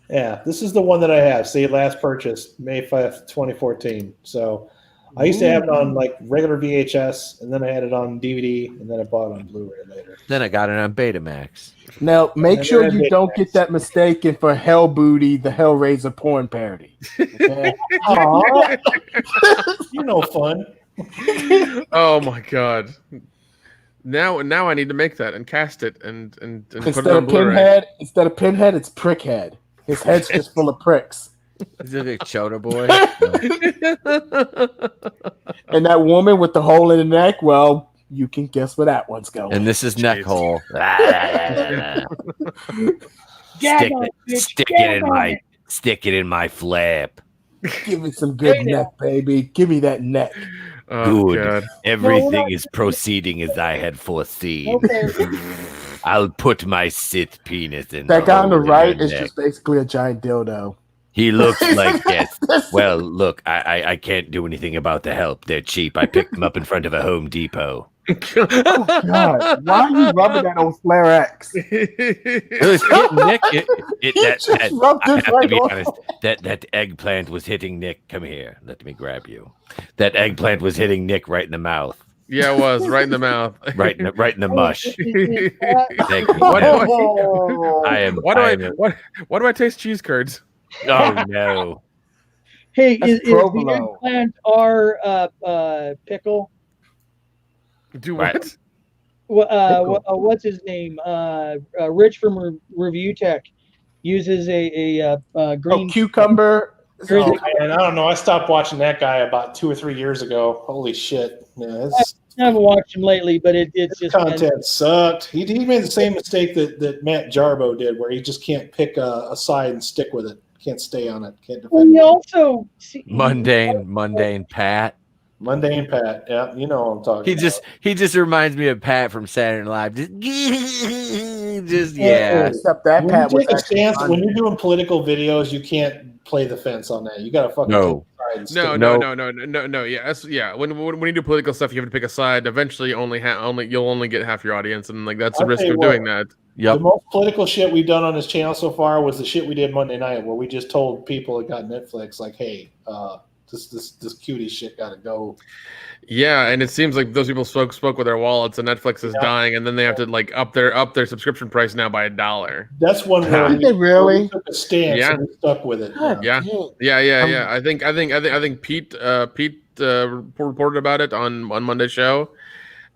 Yeah, this is the one that I have. See, last purchase, May 5th, 2014. So I used to have it on like regular VHS, and then I had it on DVD, and then I bought it on Blu-ray later. Then I got it on Betamax. Now, make sure you don't get that mistaken for Hell Booty, the Hellraiser porn parody. Okay? You're no fun. Oh my god! Now I need to make that and cast it and put it Instead on of Pinhead, it's Prickhead. His head's just full of pricks. Is it a Chota boy? And that woman with the hole in the neck, well, you can guess where that one's going. And this is neck hole. Stick it in my flap. Give me some good neck, baby. Give me that neck. Oh, Good. God. Everything is proceeding as I had foreseen. Okay. I'll put my Sith penis in. That guy on the hole in right your is neck. just basically a giant dildo. He looks like death. Well, look, I can't do anything about the help. They're cheap. I picked them up in front of a Home Depot. Oh God! Why are you rubbing that on Flare X? Nick, that eggplant was hitting Nick. Come here, let me grab you. That eggplant was hitting Nick right in the mouth. Yeah, it was right in the mouth, right in the mush. Thank you. Why do I taste cheese curds? Oh no! Hey, is the eggplant our pickle? Do what? What's his name? Rich from Review Tech uses a green cucumber. Oh, man, I don't know. I stopped watching that guy about 2 or 3 years ago. Holy shit! Yeah, I haven't watched him lately, but it's just content sucked. He made the same mistake that Matt Jarbo did, where he just can't pick a side and stick with it. Can't stay on it. Can't defend. We also mundane Pat. Mundane Pat. Yeah, you know what I'm talking about. He just reminds me of Pat from Saturday Night Live. Just yeah. Except that Pat was stance, when you're doing political videos, you can't play the fence on that. You got to fucking No. Yeah. When you do political stuff, you have to pick a side. Eventually, you'll only get half your audience, and like that's the risk of doing that. Yep. The most political shit we've done on this channel so far was the shit we did Monday night, where we just told people that got Netflix, like, hey, this cutie shit got to go. Yeah, and it seems like those people spoke with their wallets, and Netflix is dying, and then they have to like up their subscription price now by $1. That's one where we took a stance and we stuck with it. Yeah. I think Pete reported about it on Monday's show.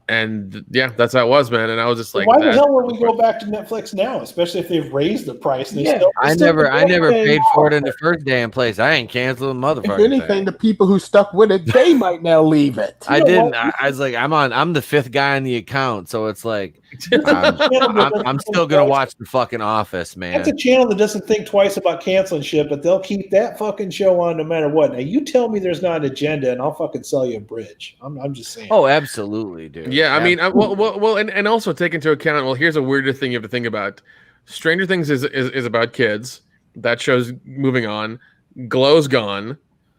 And yeah, that's how it was, man. And I was just like, why the hell would we go back to Netflix now, especially if they've raised the price? And I never paid for it in the first damn place. I ain't canceling motherfucker. If anything, the people who stuck with it, they might now leave it. I didn't. I was like, I'm the fifth guy on the account, so it's like I'm still gonna watch the fucking Office, man. That's a channel that doesn't think twice about canceling shit, but they'll keep that fucking show on no matter what. Now you tell me there's not an agenda, and I'll fucking sell you a bridge. I'm just saying. Oh, absolutely, dude. Yeah, I mean, and also take into account. Well, here's a weirder thing you have to think about. Stranger Things is about kids. That show's moving on. Glow's gone,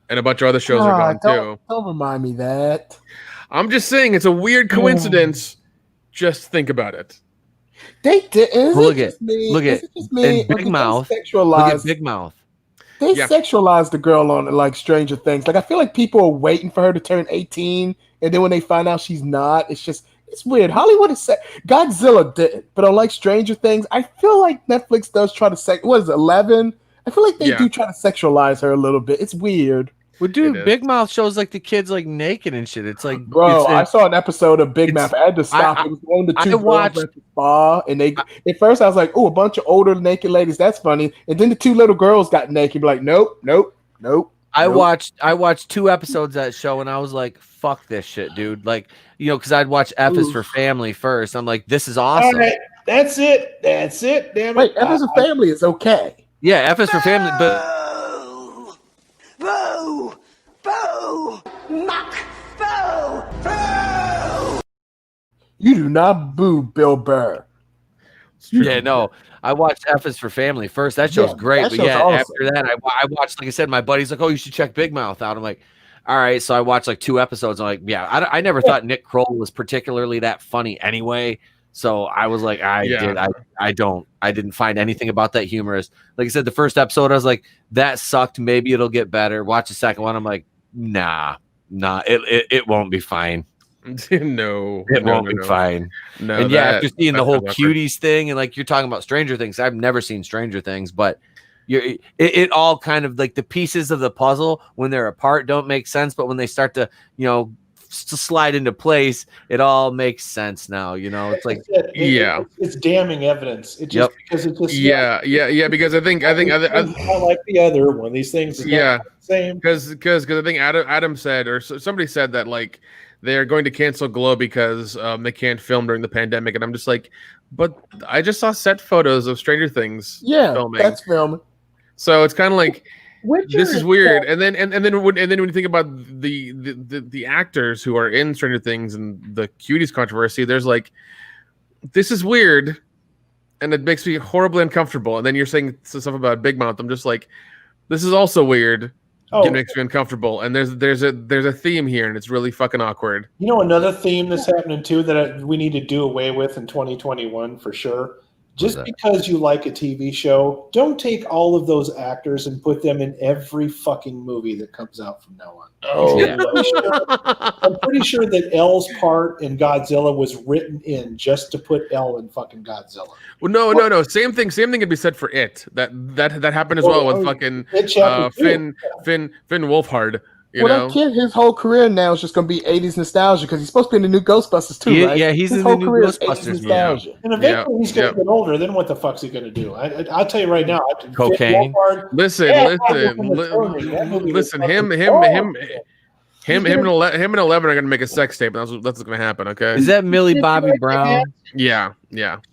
and a bunch of other shows are gone too. Don't remind me that. I'm just saying it's a weird coincidence. Just think about it. They did. Look at Big Mouth. Look at Big Mouth. They sexualized the girl on like Stranger Things. Like I feel like people are waiting for her to turn 18, and then when they find out she's not, it's weird. Hollywood is Godzilla didn't, but unlike Stranger Things, I feel like Netflix does try to what is it, 11? I feel like they do try to sexualize her a little bit. It's weird. Well, dude, Big Mouth shows like the kids like naked and shit. It's like, bro, I saw an episode of Big Mouth. I had to stop. It was one of the two girls at the spa, and at first I was like, oh, a bunch of older naked ladies. That's funny. And then the two little girls got naked. Like, nope. I watched 2 episodes of that show, and I was like, fuck this shit, dude. Like, because I'd watch F is for Family first. I'm like, this is awesome. All right, that's it. Damn it. Wait, F is for Family is okay. Yeah, F is for Family, but. Boo! Muck! Boo! You do not boo Bill Burr. Yeah, no. I watched F is for Family first. That show's great. But yeah, awesome. After that, I watched, like I said, my buddy's like, oh, you should check Big Mouth out. I'm like, all right. So I watched like 2 episodes. I'm like, yeah, I never thought Nick Kroll was particularly that funny anyway. So I was like, I didn't find anything about that humorous. Like I said, the first episode, I was like, that sucked. Maybe it'll get better. Watch the second one. I'm like, nah, it won't be fine. No, it won't be fine. No, and after seeing the whole cuties thing, and like you're talking about Stranger Things, I've never seen Stranger Things, but it all kind of like the pieces of the puzzle when they're apart don't make sense, but when they start to to slide into place, it all makes sense now. It's like it's damning evidence. It just because it's just because I think not like the other one. These things same because I think Adam said or somebody said that like they're going to cancel Glow because they can't film during the pandemic, and I'm just like, but I just saw set photos of Stranger Things filming. That's filming. So it's kind of like this is weird. And then when you think about the actors who are in Stranger Things and the cuties controversy, there's like, this is weird, and it makes me horribly uncomfortable. And then you're saying stuff about Big Mouth. I'm just like, This is also weird. Oh. It makes me uncomfortable, and there's a theme here, and it's really fucking awkward. You know, another theme that's happening too that we need to do away with in 2021 for sure. Just because you like a TV show, don't take all of those actors and put them in every fucking movie that comes out from now on. Oh, yeah. I'm pretty sure that Elle's part in Godzilla was written in just to put Elle in fucking Godzilla. Well, no. Same thing could be said for It. That happened as well with fucking Finn Wolfhard. That kid, his whole career now is just going to be 80s nostalgia because he's supposed to be in the new Ghostbusters too, right? Yeah, he's his in whole the new career is Ghostbusters. 80s nostalgia. And eventually he's going to get older. Then what the fuck's he going to do? I'll tell you right now. Cocaine. Listen. Him and 11 are gonna make a sex tape. That's what's gonna happen. Okay. Is that Millie Bobby Brown? Yeah.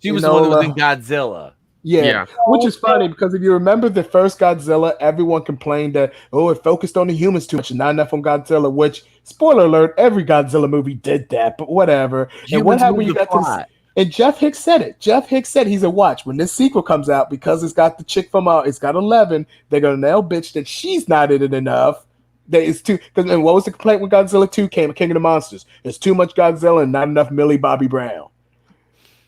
She was the one that was in Godzilla. Yeah, which is funny because if you remember the first Godzilla, everyone complained that it focused on the humans too much and not enough on Godzilla. Which, spoiler alert, every Godzilla movie did that, but whatever. And what happened when you got to? And Jeff Hicks said it. Jeff Hicks said he's a watch when this sequel comes out because it's got the chick from it's got 11. They're gonna nail bitch that she's not in it enough. That is too. And what was the complaint when Godzilla 2 came? King of the Monsters. There's too much Godzilla and not enough Millie Bobby Brown.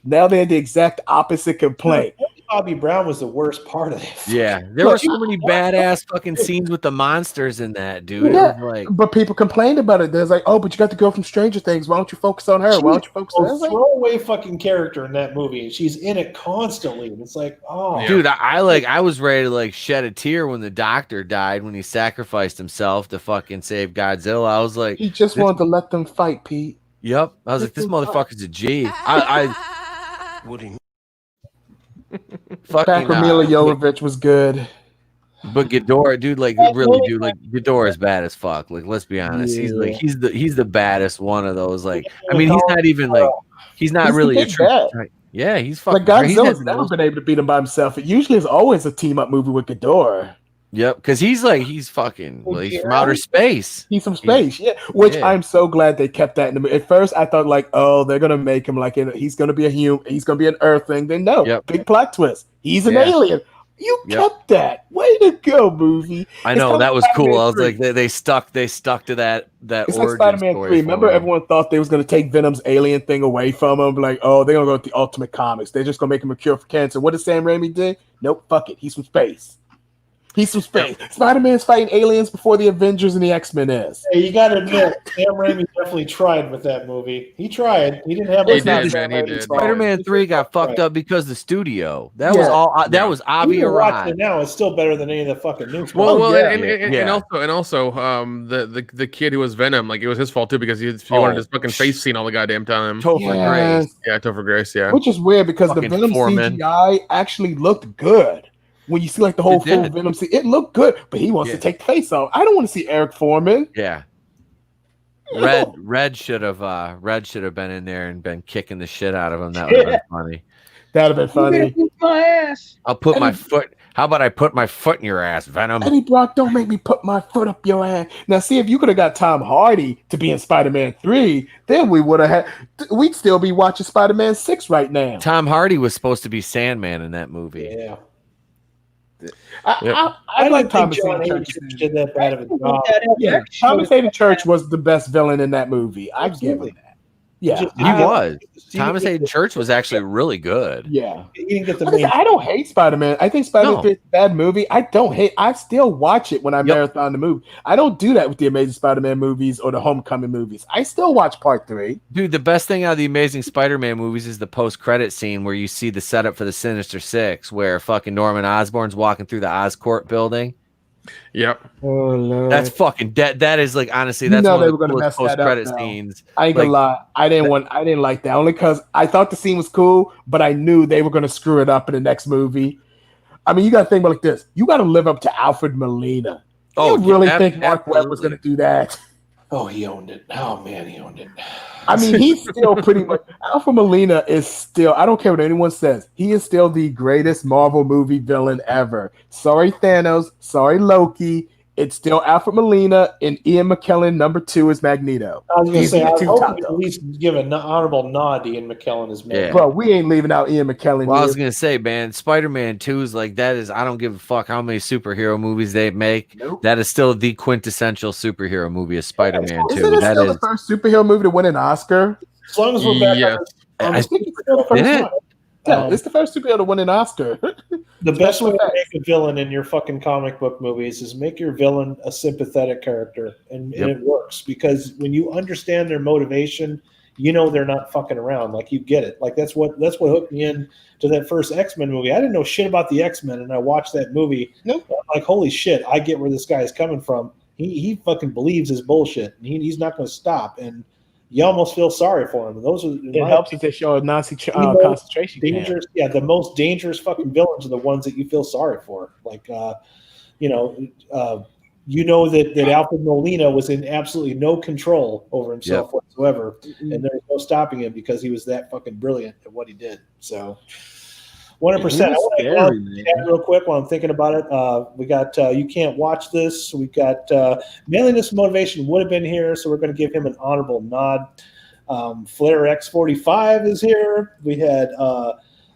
Now they had the exact opposite complaint. Bobby Brown was the worst part of it. Yeah, there were so many badass fucking scenes with the monsters in that, dude. Yeah, but people complained about it. There's like, but you got the girl from Stranger Things. Why don't you focus on her? Why don't you focus on her? Throwaway fucking character in that movie, and she's in it constantly. And it's like, dude, I was ready to shed a tear when the doctor died when he sacrificed himself to fucking save Godzilla. I was like, he just wanted to let them fight, Pete. Yep, I was like, this motherfucker's a G. What do you Back when Mila Jovovich was good. But Ghidorah, dude, Ghidorah is bad as fuck. Let's be honest. Yeah. He's the baddest one of those. He's not even he's not really a true. Yeah, he's fucking. Godzilla's never been able to beat him by himself. It usually is always a team up movie with Ghidorah. Yep, because he's from outer space. He's from space, Which I'm so glad they kept that in the movie. At first, I thought they're gonna make him he's gonna be a human, he's gonna be an Earthling. Then no, big plot twist. He's an alien. You kept that. Way to go, movie. I know that was cool. I was like, they stuck to that. It's like Spider-Man 3. Remember, everyone thought they was gonna take Venom's alien thing away from him. They're gonna go with the Ultimate Comics. They're just gonna make him a cure for cancer. What did Sam Raimi do? Nope, fuck it. He's from space. He's from space. Spider-Man's fighting aliens before the Avengers and the X-Men is. Hey, you got to admit, Sam Raimi definitely tried with that movie. He tried. He didn't have. He did. Spider-Man 3 got fucked up because the studio. That was all. That was Avi Arad. Now it's still better than any of the fucking new. And also, the kid who was Venom, it was his fault too because he wanted his fucking face seen all the goddamn time. Topher Grace. Yeah, Topher Grace. Yeah. Which is weird because the Venom CGI actually looked good. When you see the whole full Venom scene, it looked good, but he wants to take the face off. I don't want to see Eric Foreman. Yeah. Red should have been in there and been kicking the shit out of him. That would have been funny. That'd have been funny. My ass. I'll put my foot. How about I put my foot in your ass, Venom? Eddie Brock, don't make me put my foot up your ass. Now, see, if you could have got Tom Hardy to be in Spider-Man 3, then we'd still be watching Spider-Man 6 right now. Tom Hardy was supposed to be Sandman in that movie. Yeah. I like Thomas Hayden Church. Did that bad of a job. Yeah, Thomas Hayden Church was the best villain in that movie. I give him that. Yeah, he was. Thomas Hayden Church was actually really good. Yeah, he didn't get the. I don't hate Spider-Man. I think Spider-Man is a bad movie. I still watch it when I marathon the movie. I don't do that with the Amazing Spider-Man movies or the Homecoming movies. I still watch Part 3. Dude, the best thing out of the Amazing Spider-Man movies is the post-credit scene where you see the setup for the Sinister Six, where fucking Norman Osborn's walking through the Oscorp building. Yep. Oh Lord. That's fucking that is honestly that's one of the coolest post-credit scenes. I ain't gonna lie. I didn't like that only because I thought the scene was cool, but I knew they were gonna screw it up in the next movie. I mean, you gotta think about this. You gotta live up to Alfred Molina. You really think Mark Webb was gonna do that? Oh, he owned it. Oh man, he owned it. I mean, he's still pretty much Alfred Molina is still, I don't care what anyone says, he is still the greatest Marvel movie villain ever. Sorry, Thanos. Sorry, Loki. It's still Alfred Molina, and Ian McKellen, number 2, is Magneto. I was going to say, I the two hope top you at dogs. least give an honorable nod to Ian McKellen as Magneto. Yeah. Bro, we ain't leaving out Ian McKellen Well, I was here. gonna say, man, Spider-Man 2 is like that is I don't give a fuck how many superhero movies they make. Nope. That is still the quintessential superhero movie is Spider-Man 2. Isn't it That still is the first superhero movie to win an Oscar? As long as we're back Yes. on I the think it's still the first Did it? one. Yeah, it's the first superhero to win an Oscar. The best way to Special make a villain in your fucking comic book movies is make your villain a sympathetic character, and it works because when you understand their motivation, you know they're not fucking around. Like you get it. Like that's what hooked me in to that first X-Men movie. I didn't know shit about the X-Men, and I watched that movie. Nope. I'm like, holy shit, I get where this guy is coming from. He fucking believes his bullshit, and he's not going to stop. And you almost feel sorry for him. And those are It helps if they show a Nazi concentration camp. dangerous. Yeah, the most dangerous fucking villains are the ones that you feel sorry for. Like, you know that Alfred Molina was in absolutely no control over himself whatsoever, and there was no stopping him because he was that fucking brilliant at what he did. So, 100%. I want to add real quick while I'm thinking about it. We got You Can't Watch This. We got Manliness and Motivation would have been here, so we're going to give him an honorable nod. Flair X45 is here. We had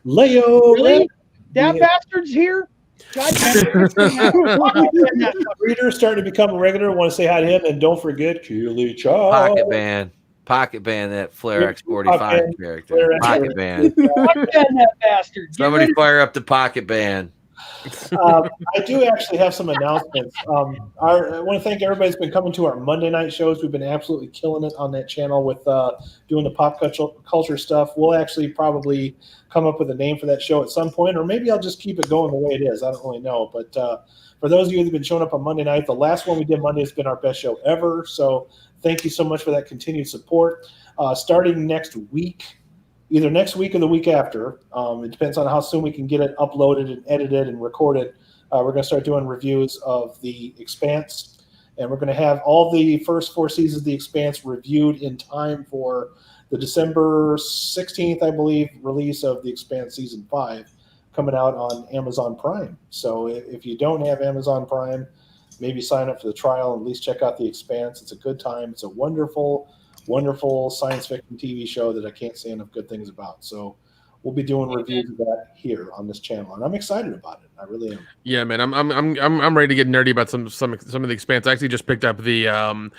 Leo. Really? That bastard's here? God damn it. Reader starting to become a regular. Want to say hi to him, and don't forget Keely Chow. Pocket band that Flair X45 character. Pocket band. That bastard. Somebody fire up the pocket band. I do actually have some announcements. I want to thank everybody that's been coming to our Monday night shows. We've been absolutely killing it on that channel with doing the pop culture stuff. We'll actually probably come up with a name for that show at some point, or maybe I'll just keep it going the way it is. I don't really know. But for those of you that have been showing up on Monday night, the last one we did Monday has been our best show ever. So thank you so much for that continued support. Starting next week, either next week or the week after. It depends on how soon we can get it uploaded and edited and recorded. We're going to start doing reviews of The Expanse, and we're going to have all the first 4 seasons of The Expanse reviewed in time for the December 16th, I believe, release of The Expanse Season 5 coming out on Amazon Prime. So if you don't have Amazon Prime, maybe sign up for the trial and at least check out The Expanse. It's a good time. It's a wonderful science fiction TV show that I can't say enough good things about. So we'll be doing reviews of that here on this channel, and I'm excited about it. I really am. Yeah, man, I'm ready to get nerdy about some of the Expanse. I actually just picked up the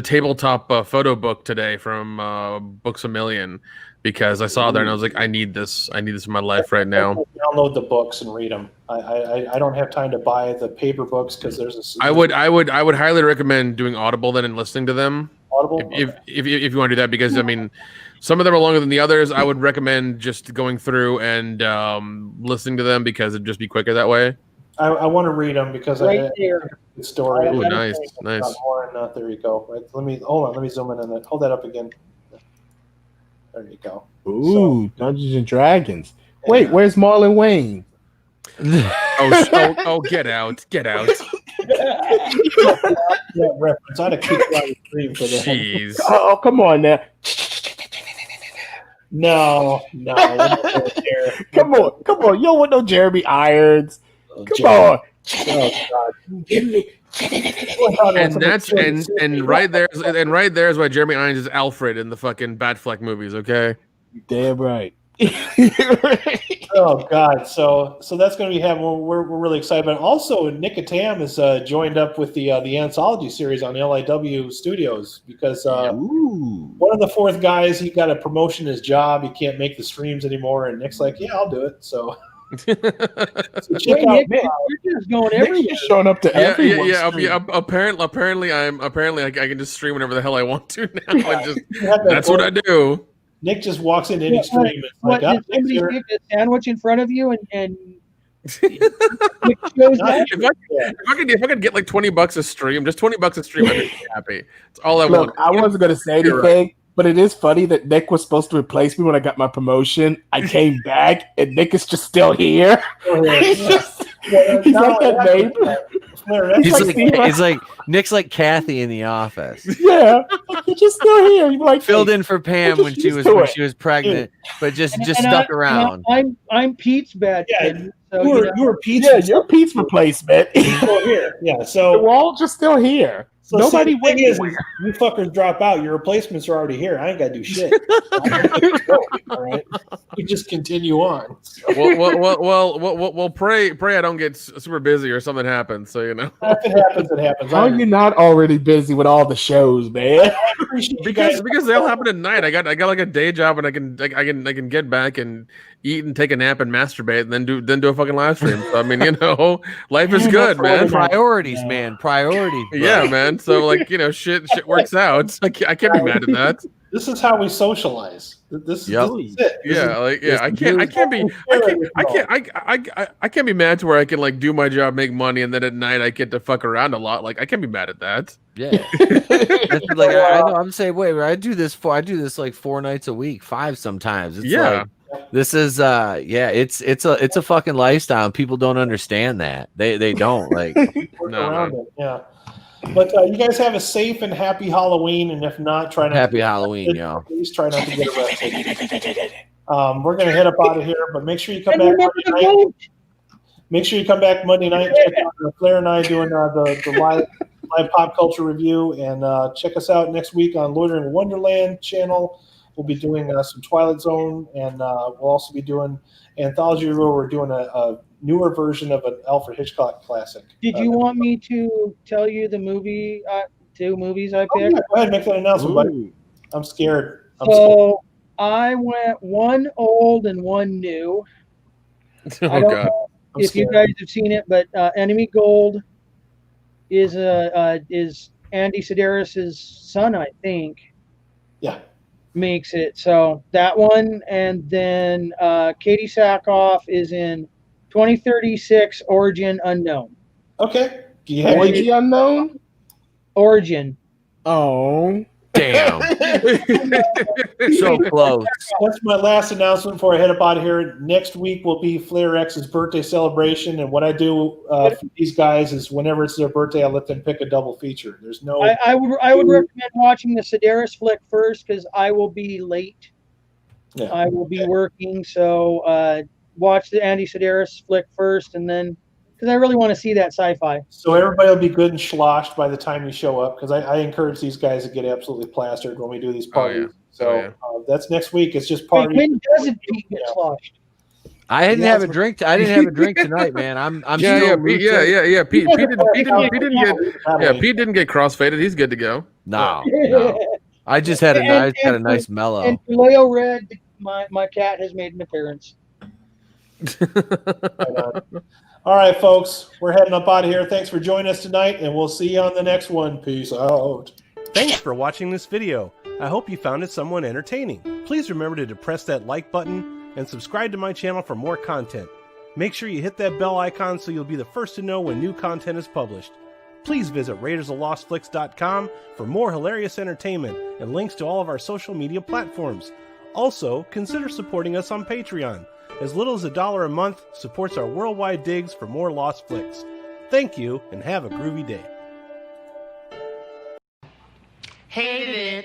tabletop photo book today from Books A Million because I saw there and I was like, I need this in my life right now. Download the books and read them. I don't have time to buy the paper books because there's a. I would highly recommend doing Audible then and listening to them. Audible? If you want to do that, because I mean, some of them are longer than the others. I would recommend just going through and listening to them because it'd just be quicker that way. I want to read them because right there. Good story. Oh, nice. More and, there you go. Right, let me zoom in on that. Hold that up again. There you go. Ooh, Dungeons and Dragons. Wait, where's Marlon Wayne? Oh, get out. Yeah, reference. I had a kick out of stream for that. Jeez. Oh, come on now. No. Come on. You don't want no Jeremy Irons. Come on. Oh, God. Give me. And right there is why Jeremy Irons is Alfred in the fucking Batfleck movies. Okay. Damn right. Oh God! So that's going to be happening. We're really excited about it. Also, Nick Tam has joined up with the anthology series on LIW Studios because one of the fourth guys, he got a promotion in his job. He can't make the streams anymore, and Nick's like, "Yeah, I'll do it." So check out. Nick, you're just going everywhere. Just showing up to everyone. Yeah. Apparently, I can just stream whenever the hell I want to now. That's what I do. Nick just walks into any stream. It's what, like, did somebody make a sandwich in front of you and Nick shows that? If I could get like $20 a stream, just $20 a stream, I'd be happy. That's all I want. I wasn't going to say anything, but it is funny that Nick was supposed to replace me when I got my promotion. I came back, and Nick is just still here. He's like that neighbor. Flair It's like Nick's like Kathy in The Office. Yeah, you're just still here. You're like Filled in for Pam when she was pregnant, but just stuck around. I'm Pete's bad kid. So you were Pete's. Yeah, you're Pete's replacement. Still here. Yeah, so we're all just still here. So nobody the thing is, you fuckers drop out. Your replacements are already here. I ain't got to do shit. All right, we just continue on. Well. Pray I don't get super busy or something happens. So if it happens, it happens. How are you not already busy with all the shows, man? because they all happen at night. I got like a day job, and I can get back and eat and take a nap and masturbate, and then do a fucking live stream. So I mean, life is good, man. Priorities, man. Priorities. Yeah, man. So like shit works out. I can't be mad at that. This is how we socialize. This is it. I can't be mad to where I can like do my job, make money, and then at night I get to fuck around a lot. Like I can't be mad at that. Yeah. Like I know. I'm saying, wait, I do this like 4 nights a week, 5 sometimes. It's like, this is it's a fucking lifestyle, and people don't understand that. They don't like around it. Yeah. But you guys have a safe and happy Halloween, and if not, try not happy Halloween, yo. Please try not to get arrested. We're gonna head up out of here, but make sure you come back Monday night. Make sure you come back Monday night. Check out Flair and I doing the live pop culture review, and check us out next week on Loitering Wonderland channel. We'll be doing some Twilight Zone, and we'll also be doing Anthology Review. We're doing a newer version of an Alfred Hitchcock classic. Did you want me to tell you the two movies I picked? Yeah, go ahead and make that announcement, buddy. I'm scared. I went one old and one new. Oh, I don't know if you guys have seen it, but Enemy Gold is Andy Sedaris' son, I think. Yeah. Makes it. So that one, and then Katie Sackhoff is in 2036 Origin Unknown. Okay. Origin Unknown? Origin. Oh. Damn. So close. That's my last announcement before I head up out of here. Next week will be Flair X's birthday celebration, and what I do for these guys is whenever it's their birthday, I let them pick a double feature. There's no. I would recommend watching the Sedaris flick first because I will be late. Yeah. I will be working, so watch the Andy Sedaris flick first, and then because I really want to see that sci-fi. So everybody will be good and sloshed by the time you show up, because I encourage these guys to get absolutely plastered when we do these parties. That's next week. It's just party. When does it get sloshed? I didn't have a drink. I didn't have a drink tonight, man. I'm still Pete didn't get crossfaded. He's good to go. No. I just had a nice mellow. And Leo Red, my cat has made an appearance. All right, folks, we're heading up out of here. Thanks for joining us tonight, and we'll see you on the next one. Peace out. Thanks for watching this video. I hope you found it somewhat entertaining. Please remember to depress that like button and subscribe to my channel for more content. Make sure you hit that bell icon so you'll be the first to know when new content is published. Please visit raidersofthelostflicks.com for more hilarious entertainment and links to all of our social media platforms. Also, consider supporting us on Patreon. As little as $1 a month supports our worldwide digs for more Lost Flicks. Thank you, and have a groovy day. Hey,